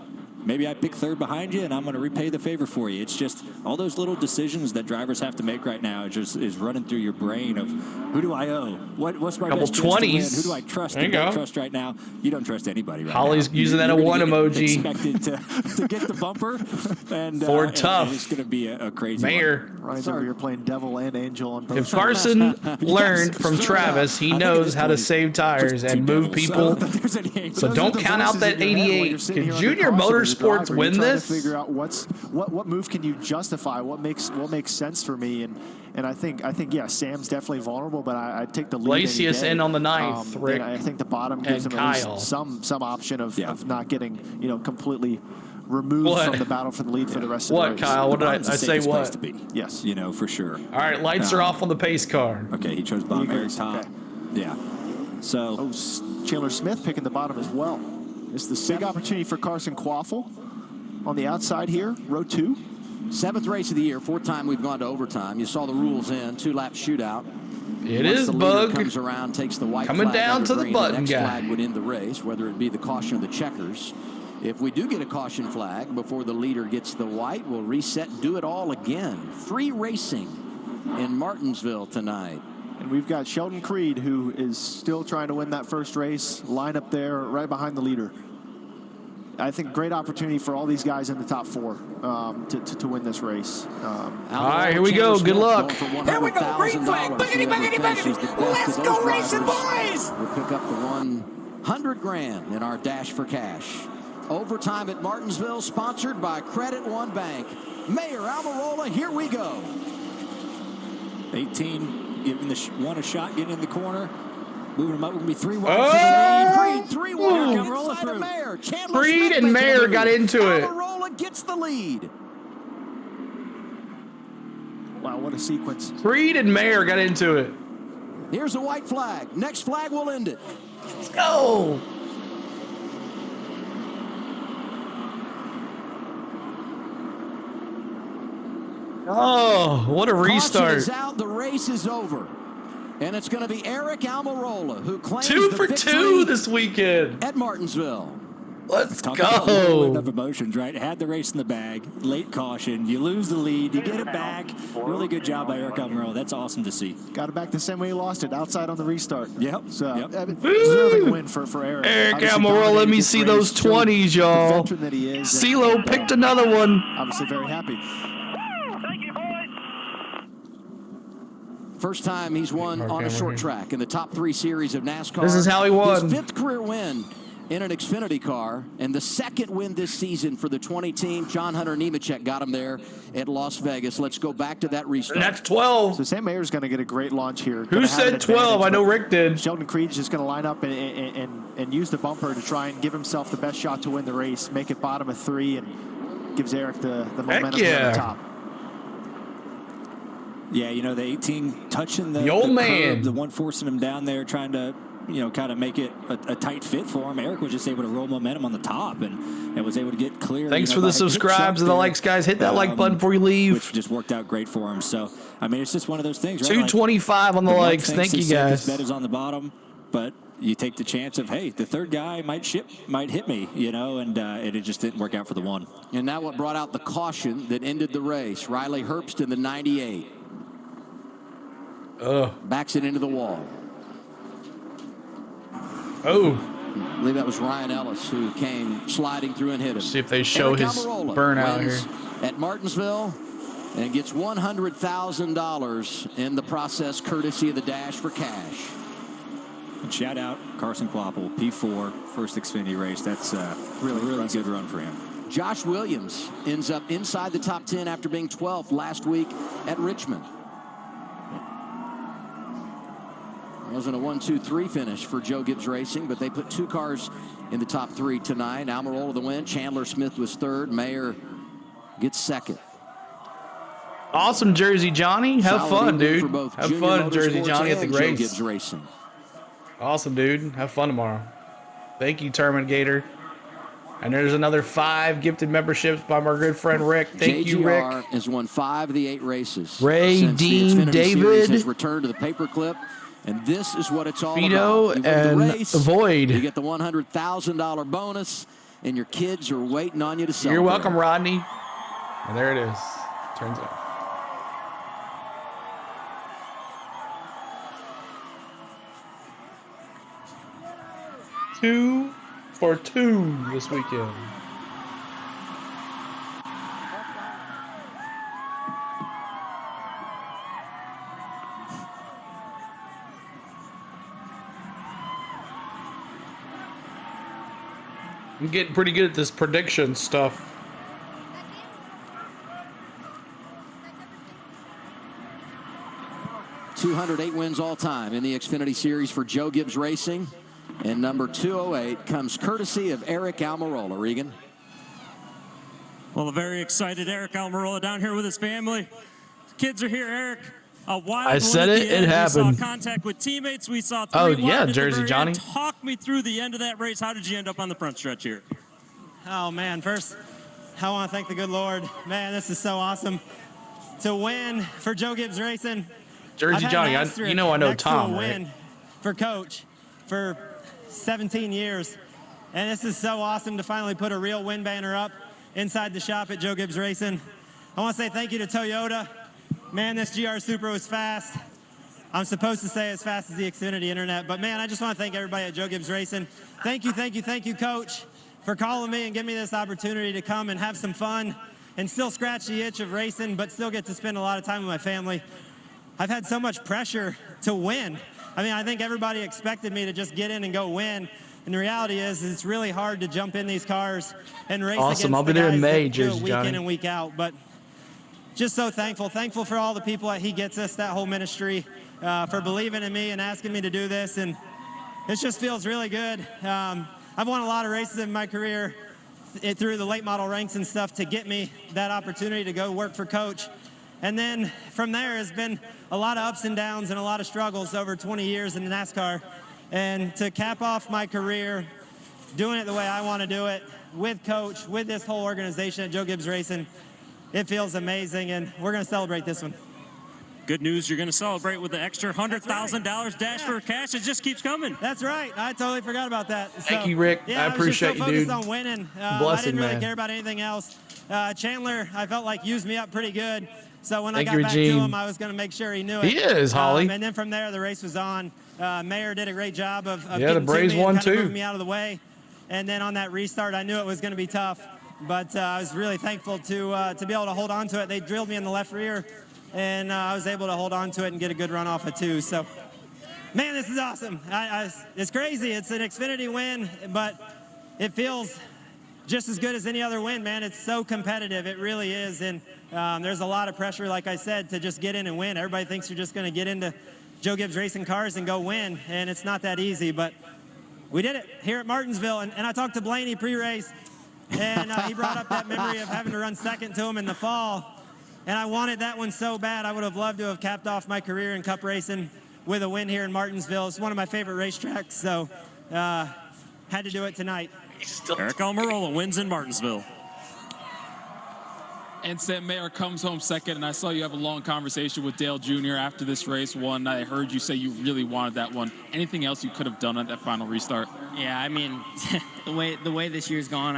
[SPEAKER 8] Maybe I pick 3rd behind you, and I'm going to repay the favor for you. It's just all those little decisions that drivers have to make right now is running through your brain of who do I owe? What's my best chance to win? Who do I trust and don't trust right now? You don't trust anybody right
[SPEAKER 1] Holly's
[SPEAKER 8] now.
[SPEAKER 1] using that a 1 emoji.
[SPEAKER 8] Expected to get the bumper. And,
[SPEAKER 1] Ford tough.
[SPEAKER 8] And it's going to be a crazy
[SPEAKER 1] Mayor.
[SPEAKER 9] Ryan's over here playing devil and angel on both.
[SPEAKER 1] If Carson learned from Travis, he knows how to save tires and move people. So don't count out that 88. Can Junior Motorsports win this?
[SPEAKER 9] To figure out what move can you justify? What makes sense for me? And I think yeah, Sam's definitely vulnerable, but I take the lead.
[SPEAKER 1] Glacius in on the 9th. Rick,
[SPEAKER 9] I think the bottom gives him at least some option of not getting completely removed from the battle for the lead for the rest of the race.
[SPEAKER 1] What, Kyle? What did I say? What?
[SPEAKER 8] To be.
[SPEAKER 9] Yes.
[SPEAKER 8] You know, for sure.
[SPEAKER 1] All right, lights are off on the pace car.
[SPEAKER 8] Okay, he chose bottom, Eric top.
[SPEAKER 9] Okay.
[SPEAKER 8] Yeah. So.
[SPEAKER 9] Chandler Smith picking the bottom as well. It's the big opportunity for Carson Quaffle on the outside here, row 2.
[SPEAKER 7] 7th race of the year, 4th time we've gone to overtime. You saw the rules in, 2-lap shootout.
[SPEAKER 1] It is Bug.
[SPEAKER 7] Comes around, takes the white
[SPEAKER 1] coming
[SPEAKER 7] flag
[SPEAKER 1] down to the
[SPEAKER 7] green,
[SPEAKER 1] button
[SPEAKER 7] the next
[SPEAKER 1] guy.
[SPEAKER 7] flag would end the race, whether it be the caution or the checkers. If we do get a caution flag before the leader gets the white, we'll reset and do it all again. Free racing in Martinsville tonight.
[SPEAKER 9] And we've got Sheldon Creed, who is still trying to win that first race. Line up there right behind the leader. I think great opportunity for all these guys in the top 4 to win this race.
[SPEAKER 1] All right, here we go. Good luck.
[SPEAKER 7] Here we go. Green flag. Boogity, boogity, boogity. Let's go racing, boys. We'll pick up the 100 grand in our Dash for Cash. Overtime at Martinsville, sponsored by Credit One Bank. Mayor Almirola, here we go.
[SPEAKER 16] 18 giving the one a shot, getting in the corner. Moving him up. We're going to be 3 wide
[SPEAKER 7] Creed, 3-1 inside of Mayer.
[SPEAKER 1] Creed and Mayer got into it.
[SPEAKER 7] Almirola gets the lead.
[SPEAKER 9] Wow, what a sequence.
[SPEAKER 1] Creed and Mayer got into it.
[SPEAKER 7] Here's a white flag. Next flag will end it.
[SPEAKER 1] Let's go. Oh, what a restart.
[SPEAKER 7] Caution is out. The race is over. And it's going to be Eric Almirola who claims
[SPEAKER 1] 2
[SPEAKER 7] the
[SPEAKER 1] for 2 this weekend
[SPEAKER 7] at Martinsville.
[SPEAKER 1] Let's
[SPEAKER 16] go. Of emotions, right? Had the race in the bag. Late caution. You lose the lead. You get it back. Really good job by Eric Almirola. That's awesome to see.
[SPEAKER 9] Got it back the same way he lost it, outside on the restart.
[SPEAKER 16] Yep.
[SPEAKER 9] So, deserving win for Eric.
[SPEAKER 1] Eric Almirola, let me see those 20s, y'all. CeeLo picked another one.
[SPEAKER 9] Obviously very happy.
[SPEAKER 7] First time he's won on a short track in the top 3 series of NASCAR.
[SPEAKER 1] This is how he won.
[SPEAKER 7] His 5th career win in an Xfinity car, and the 2nd win this season for the 20 team. John Hunter Nemechek got him there at Las Vegas. Let's go back to that restart.
[SPEAKER 1] And that's 12.
[SPEAKER 9] So Sam Mayer's going to get a great launch here.
[SPEAKER 1] Who said 12? I know Rick did.
[SPEAKER 9] Sheldon Creed's just going to line up and use the bumper to try and give himself the best shot to win the race, make it bottom of 3, and gives Eric the momentum on the top.
[SPEAKER 16] Yeah, you know, the 18 touching the
[SPEAKER 1] old
[SPEAKER 16] the
[SPEAKER 1] man.
[SPEAKER 16] Curb, the one forcing him down there, trying to, you know, kind of make it a tight fit for him. Eric was just able to roll momentum on the top and was able to get clear.
[SPEAKER 1] Thanks for the subscribes and the likes, guys. Hit that like button before you leave.
[SPEAKER 16] Which just worked out great for him. So, I mean, it's just one of those things, right?
[SPEAKER 1] 225 on the likes. Thank you, guys.
[SPEAKER 16] His bet is on the bottom, but you take the chance of, hey, the third guy might hit me, you know, and it just didn't work out for the one.
[SPEAKER 7] And now what brought out the caution that ended the race? Riley Herbst in the 98. Backs it into the wall.
[SPEAKER 1] Oh.
[SPEAKER 7] I believe that was Ryan Ellis who came sliding through and hit him.
[SPEAKER 1] See if they show
[SPEAKER 7] Eric
[SPEAKER 1] his
[SPEAKER 7] Almirola
[SPEAKER 1] burnout here.
[SPEAKER 7] At Martinsville and gets $100,000 in the process, courtesy of the Dash for Cash.
[SPEAKER 16] And shout out Carson Kvapil, P4, first Xfinity race. That's a really good run for him.
[SPEAKER 7] Josh Williams ends up inside the top 10 after being 12th last week at Richmond. Wasn't a 1-2-3 finish for Joe Gibbs Racing, but they put 2 cars in the top 3 tonight. Almirola the win. Chandler Smith was 3rd. Mayer gets 2nd.
[SPEAKER 1] Awesome, Jersey Johnny. Have fun, dude. Have fun, Jersey Johnny, at the race.
[SPEAKER 7] Joe Gibbs Racing.
[SPEAKER 1] Awesome, dude. Have fun tomorrow. Thank you, Terminator. And there's another 5 gifted memberships by my good friend Rick. Thank you, Rick.
[SPEAKER 7] JGR has won 5 of the 8 races.
[SPEAKER 1] Ray,
[SPEAKER 7] since
[SPEAKER 1] Dean,
[SPEAKER 7] the Xfinity
[SPEAKER 1] David.
[SPEAKER 7] Series has returned to the paperclip. And this is what it's all
[SPEAKER 1] Vito
[SPEAKER 7] about. You
[SPEAKER 1] and
[SPEAKER 7] win the race,
[SPEAKER 1] Void.
[SPEAKER 7] You get the $100,000 bonus, and your kids are waiting on you to celebrate.
[SPEAKER 1] You're welcome, Rodney. And there it is. Turns out. Two for 2 this weekend. I'm getting pretty good at this prediction stuff.
[SPEAKER 7] $208 wins all time in the Xfinity Series for Joe Gibbs Racing. And number 208 comes courtesy of Eric Almirola. Regan.
[SPEAKER 13] Well, a very excited Eric Almirola down here with his family. Kids are here, Eric. A wild
[SPEAKER 1] I said it, it happened.
[SPEAKER 13] We saw contact with teammates. We saw 3
[SPEAKER 1] yeah, Jersey Johnny.
[SPEAKER 13] Talk me through the end of that race. How did you end up on the front stretch here?
[SPEAKER 18] Oh, man. First, I want to thank the good Lord. Man, this is so awesome. To win for Joe Gibbs Racing.
[SPEAKER 1] Jersey Johnny, you know I know Tom,
[SPEAKER 18] to a
[SPEAKER 1] right?
[SPEAKER 18] win for Coach for 17 years. And this is so awesome to finally put a real win banner up inside the shop at Joe Gibbs Racing. I want to say thank you to Toyota. Man, this GR Supra was fast. I'm supposed to say as fast as the Xfinity Internet, but man, I just want to thank everybody at Joe Gibbs Racing. Thank you, Coach, for calling me and giving me this opportunity to come and have some fun and still scratch the itch of racing, but still get to spend a lot of time with my family. I've had so much pressure to win. I mean, I think everybody expected me to just get in and go win. And the reality is it's really hard to jump in these cars and race
[SPEAKER 1] Awesome.
[SPEAKER 18] against
[SPEAKER 1] I'll be
[SPEAKER 18] the
[SPEAKER 1] there
[SPEAKER 18] guys
[SPEAKER 1] in May,
[SPEAKER 18] that do it
[SPEAKER 1] Jersey
[SPEAKER 18] week in
[SPEAKER 1] Johnny.
[SPEAKER 18] and week out. But just so thankful for all the people that he gets us, that whole ministry, for believing in me and asking me to do this. And it just feels really good. I've won a lot of races in my career through the late model ranks and stuff to get me that opportunity to go work for Coach. And then from there has been a lot of ups and downs and a lot of struggles over 20 years in NASCAR. And to cap off my career doing it the way I want to do it, with Coach, with this whole organization at Joe Gibbs Racing, it feels amazing, and we're going to celebrate this one.
[SPEAKER 13] Good news, you're going to celebrate with the extra $100,000 dash for cash. It just keeps coming.
[SPEAKER 18] That's right. I totally forgot about that.
[SPEAKER 1] Thank you, Rick.
[SPEAKER 18] Yeah,
[SPEAKER 1] I appreciate
[SPEAKER 18] was just so
[SPEAKER 1] you, dude.
[SPEAKER 18] focused on winning. I
[SPEAKER 1] Blessing,
[SPEAKER 18] didn't really
[SPEAKER 1] man.
[SPEAKER 18] care about anything else. Chandler, I felt like, used me up pretty good. So when I
[SPEAKER 1] Thank
[SPEAKER 18] got
[SPEAKER 1] you,
[SPEAKER 18] back to
[SPEAKER 1] Regine.
[SPEAKER 18] him, I was going to make sure he knew it.
[SPEAKER 1] He is, Holly.
[SPEAKER 18] And then from there, the race was on. Mayer did a great job of
[SPEAKER 1] Yeah, the
[SPEAKER 18] getting to
[SPEAKER 1] Braves
[SPEAKER 18] me and
[SPEAKER 1] won,
[SPEAKER 18] kind of
[SPEAKER 1] too.
[SPEAKER 18] moving me out of the way. And then on that restart, I knew it was going to be tough. But I was really thankful to be able to hold on to it. They drilled me in the left rear, and I was able to hold on to it and get a good run off of 2. So, man, this is awesome. It's crazy. It's an Xfinity win, but it feels just as good as any other win, man. It's so competitive. It really is. And there's a lot of pressure, like I said, to just get in and win. Everybody thinks you're just going to get into Joe Gibbs Racing cars and go win, and it's not that easy. But we did it here at Martinsville. And I talked to Blaney pre-race, and he brought up that memory of having to run second to him in the fall. And I wanted that one so bad. I would have loved to have capped off my career in Cup racing with a win here in Martinsville. It's one of my favorite racetracks, so had to do it tonight.
[SPEAKER 13] Eric Almirola wins in Martinsville.
[SPEAKER 10] And Sam Mayer comes home second, and I saw you have a long conversation with Dale Jr. after this race one. I heard you say you really wanted that one. Anything else you could have done at that final restart?
[SPEAKER 3] Yeah, I mean, the way this year's gone,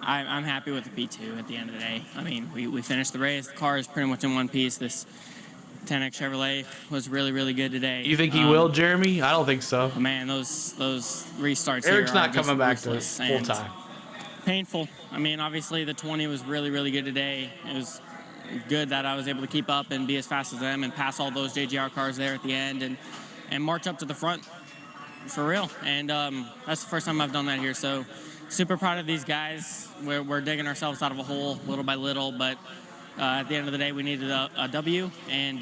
[SPEAKER 3] I'm happy with the P2 at the end of the day. I mean, we finished the race. The car is pretty much in one piece. This 10X Chevrolet was really, really good today.
[SPEAKER 1] You think he will, Jeremy? I don't think so.
[SPEAKER 3] Man, those restarts
[SPEAKER 1] Eric's
[SPEAKER 3] here
[SPEAKER 1] not
[SPEAKER 3] are just
[SPEAKER 1] coming back to
[SPEAKER 3] ruthless
[SPEAKER 1] full
[SPEAKER 3] and
[SPEAKER 1] time.
[SPEAKER 3] Painful. I mean, obviously the 20 was really, really good today. It was good that I was able to keep up and be as fast as them and pass all those JGR cars there at the end and march up to the front for real. And that's the first time I've done that here. So super proud of these guys. We're digging ourselves out of a hole little by little, but at the end of the day, we needed a W, and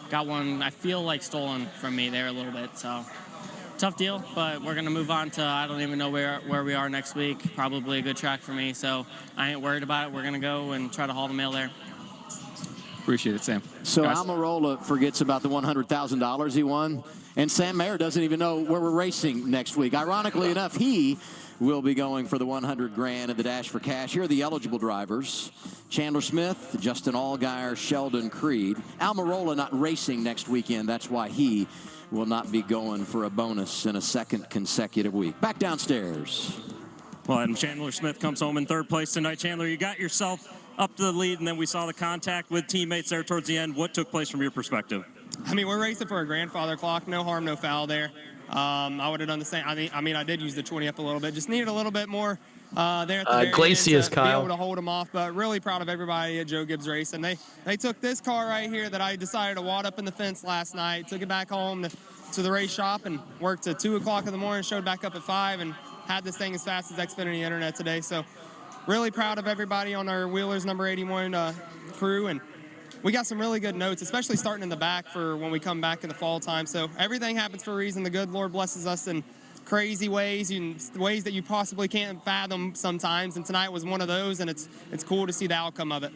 [SPEAKER 3] got one, I feel like, stolen from me there a little bit. So tough deal, but we're going to move on to, I don't even know where we are next week. Probably a good track for me, so I ain't worried about it. We're going to go and try to haul the mail there.
[SPEAKER 10] Appreciate it, Sam.
[SPEAKER 7] So
[SPEAKER 10] Guys.
[SPEAKER 7] Almirola forgets about the $100,000 he won, and Sam Mayer doesn't even know where we're racing next week. Ironically enough, he will be going for the $100,000 at the Dash for Cash. Here are the eligible drivers: Chandler Smith, Justin Allgaier, Sheldon Creed. Almirola not racing next weekend. That's why he will not be going for a bonus in a second consecutive week. Back downstairs.
[SPEAKER 13] Well, Adam Chandler Smith comes home in third place tonight. Chandler, you got yourself up to the lead, and then we saw the contact with teammates there towards the end. What took place from your perspective?
[SPEAKER 22] I mean, we're racing for a grandfather clock. No harm, no foul there. I would have done the same. I mean, I did use the 20 up a little bit. Just needed a little bit more there at the very
[SPEAKER 1] Glacius,
[SPEAKER 22] end to
[SPEAKER 1] Kyle.
[SPEAKER 22] be able to hold them off. But really proud of everybody at Joe Gibbs Racing. They took this car right here that I decided to wad up in the fence last night, took it back home to the race shop, and worked at 2 o'clock in the morning, showed back up at 5, and had this thing as fast as Xfinity Internet today. So really proud of everybody on our Wheelers number 81 crew. And we got some really good notes, especially starting in the back for when we come back in the fall time. So everything happens for a reason. The good Lord blesses us in crazy ways, ways that you possibly can't fathom sometimes. And tonight was one of those, and it's cool to see the outcome of it.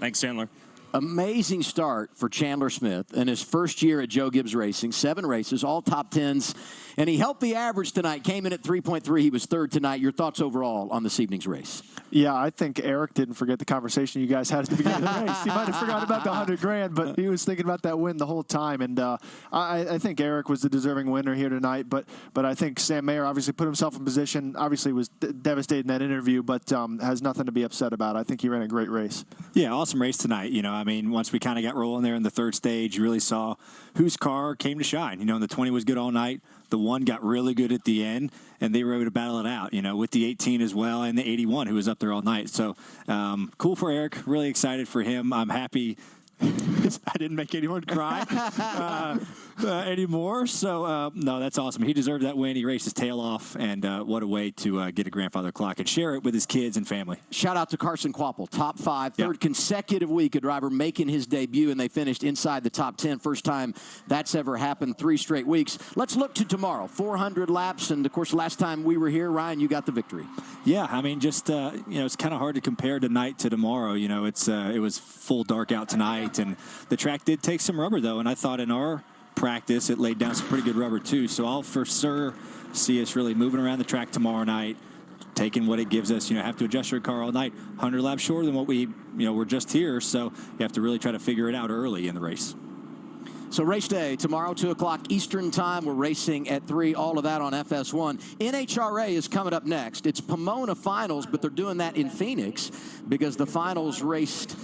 [SPEAKER 13] Thanks, Chandler.
[SPEAKER 7] Amazing start for Chandler Smith in his first year at Joe Gibbs Racing. 7 races, all top 10s. And he helped the average tonight, came in at 3.3. He was third tonight. Your thoughts overall on this evening's race?
[SPEAKER 9] Yeah, I think Eric didn't forget the conversation you guys had at the beginning of the race. He might have forgot about the $100,000, but he was thinking about that win the whole time. And I think Eric was the deserving winner here tonight. But I think Sam Mayer obviously put himself in position. Obviously was devastated in that interview, but has nothing to be upset about. I think he ran a great race.
[SPEAKER 8] Yeah, awesome race tonight. You know, mean, once we kind of got rolling there in the third stage, you really saw whose car came to shine. You know, the 20 was good all night. The 1 got really good at the end, and they were able to battle it out, you know, with the 18 as well and the 81 who was up there all night. So cool for Eric. Really excited for him. I'm happy I didn't make anyone cry anymore. So, no, that's awesome. He deserved that win. He raced his tail off, and what a way to get a grandfather clock and share it with his kids and family.
[SPEAKER 7] Shout out to Carson Quapple, top 5, third consecutive week a driver making his debut, and they finished inside the top 10. First time that's ever happened, 3 straight weeks. Let's look to tomorrow. 400 laps, and, of course, last time we were here, Ryan, you got the victory.
[SPEAKER 8] Yeah, I mean, just, you know, it's kind of hard to compare tonight to tomorrow. You know, it was full dark out tonight, and the track did take some rubber, though, and I thought in our practice it laid down some pretty good rubber, too. So I'll for sure see us really moving around the track tomorrow night, taking what it gives us. You know, have to adjust your car all night. 100 laps shorter than what we, you know, we're just here, so you have to really try to figure it out early in the race.
[SPEAKER 7] So race day tomorrow, 2 o'clock Eastern time. We're racing at 3. All of that on FS1. NHRA is coming up next. It's Pomona Finals, but they're doing that in Phoenix because the finals raced.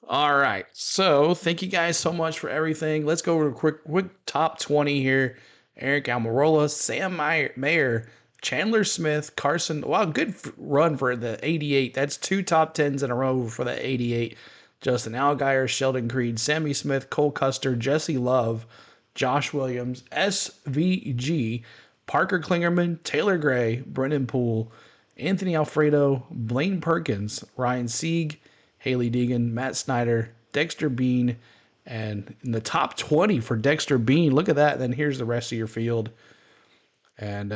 [SPEAKER 1] All right. So thank you guys so much for everything. Let's go over a quick top 20 here. Eric Almirola, Sam Mayer, Chandler Smith, Carson. Wow, good run for the 88. That's 2 top 10s in a row for the 88. Justin Allgaier, Sheldon Creed, Sammy Smith, Cole Custer, Jesse Love, Josh Williams, SVG, Parker Klingerman, Taylor Gray, Brendan Poole, Anthony Alfredo, Blaine Perkins, Ryan Sieg, Haley Deegan, Matt Snyder, Dexter Bean, and in the top 20 for Dexter Bean. Look at that. Then here's the rest of your field. And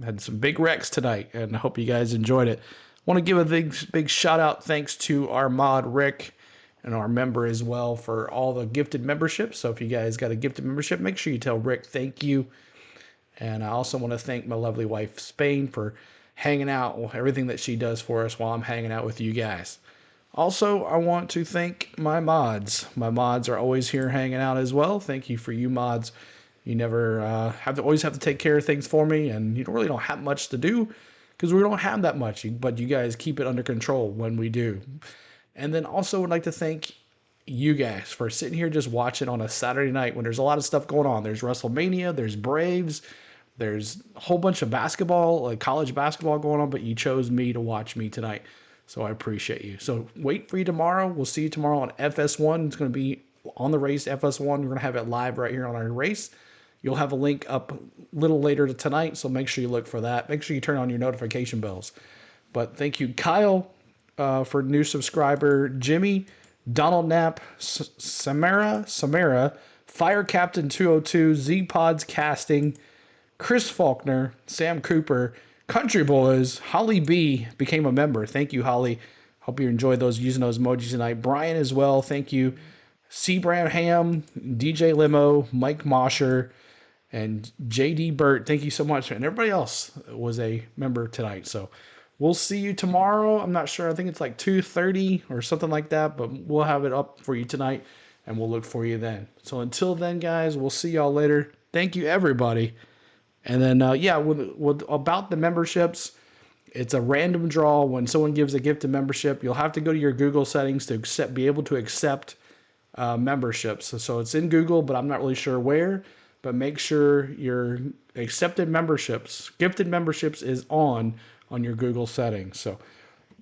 [SPEAKER 1] had some big wrecks tonight, and I hope you guys enjoyed it. Want to give a big shout out thanks to our mod Rick and our member as well for all the gifted memberships. So if you guys got a gifted membership, make sure you tell Rick thank you. And I also want to thank my lovely wife Spain for hanging out, everything that she does for us while I'm hanging out with you guys. Also, I want to thank my mods. My mods are always here hanging out as well. Thank you for you mods. You never always have to take care of things for me, and you really don't have much to do because we don't have that much, but you guys keep it under control when we do. And then also would like to thank you guys for sitting here just watching on a Saturday night when there's a lot of stuff going on. There's WrestleMania, there's Braves, there's a whole bunch of basketball, like college basketball going on, but you chose me to watch me tonight. So I appreciate you. So wait for you tomorrow. We'll see you tomorrow on FS1. It's going to be on the race, FS1. We're going to have it live right here on our race. You'll have a link up a little later tonight, so make sure you look for that. Make sure you turn on your notification bells. But thank you, Kyle, for new subscriber, Jimmy, Donald Knapp, Samara, Fire Captain 202, Z-Pods Casting, Chris Faulkner, Sam Cooper, Country Boys, Holly B became a member. Thank you, Holly. Hope you enjoyed using those emojis tonight. Brian as well, thank you. C. Branham, DJ Limo, Mike Mosher, and JD Burt, thank you so much. And everybody else was a member tonight. So we'll see you tomorrow. I'm not sure. I think it's like 2:30 or something like that, but we'll have it up for you tonight, and we'll look for you then. So until then, guys, we'll see y'all later. Thank you, everybody. And then, about the memberships, it's a random draw. When someone gives a gift of membership, you'll have to go to your Google settings to be able to accept memberships. So it's in Google, but I'm not really sure where. But make sure your accepted memberships, gifted memberships is on your Google settings. So,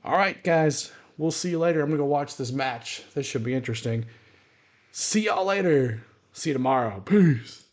[SPEAKER 1] all right, guys, we'll see you later. I'm going to go watch this match. This should be interesting. See y'all later. See you tomorrow. Peace.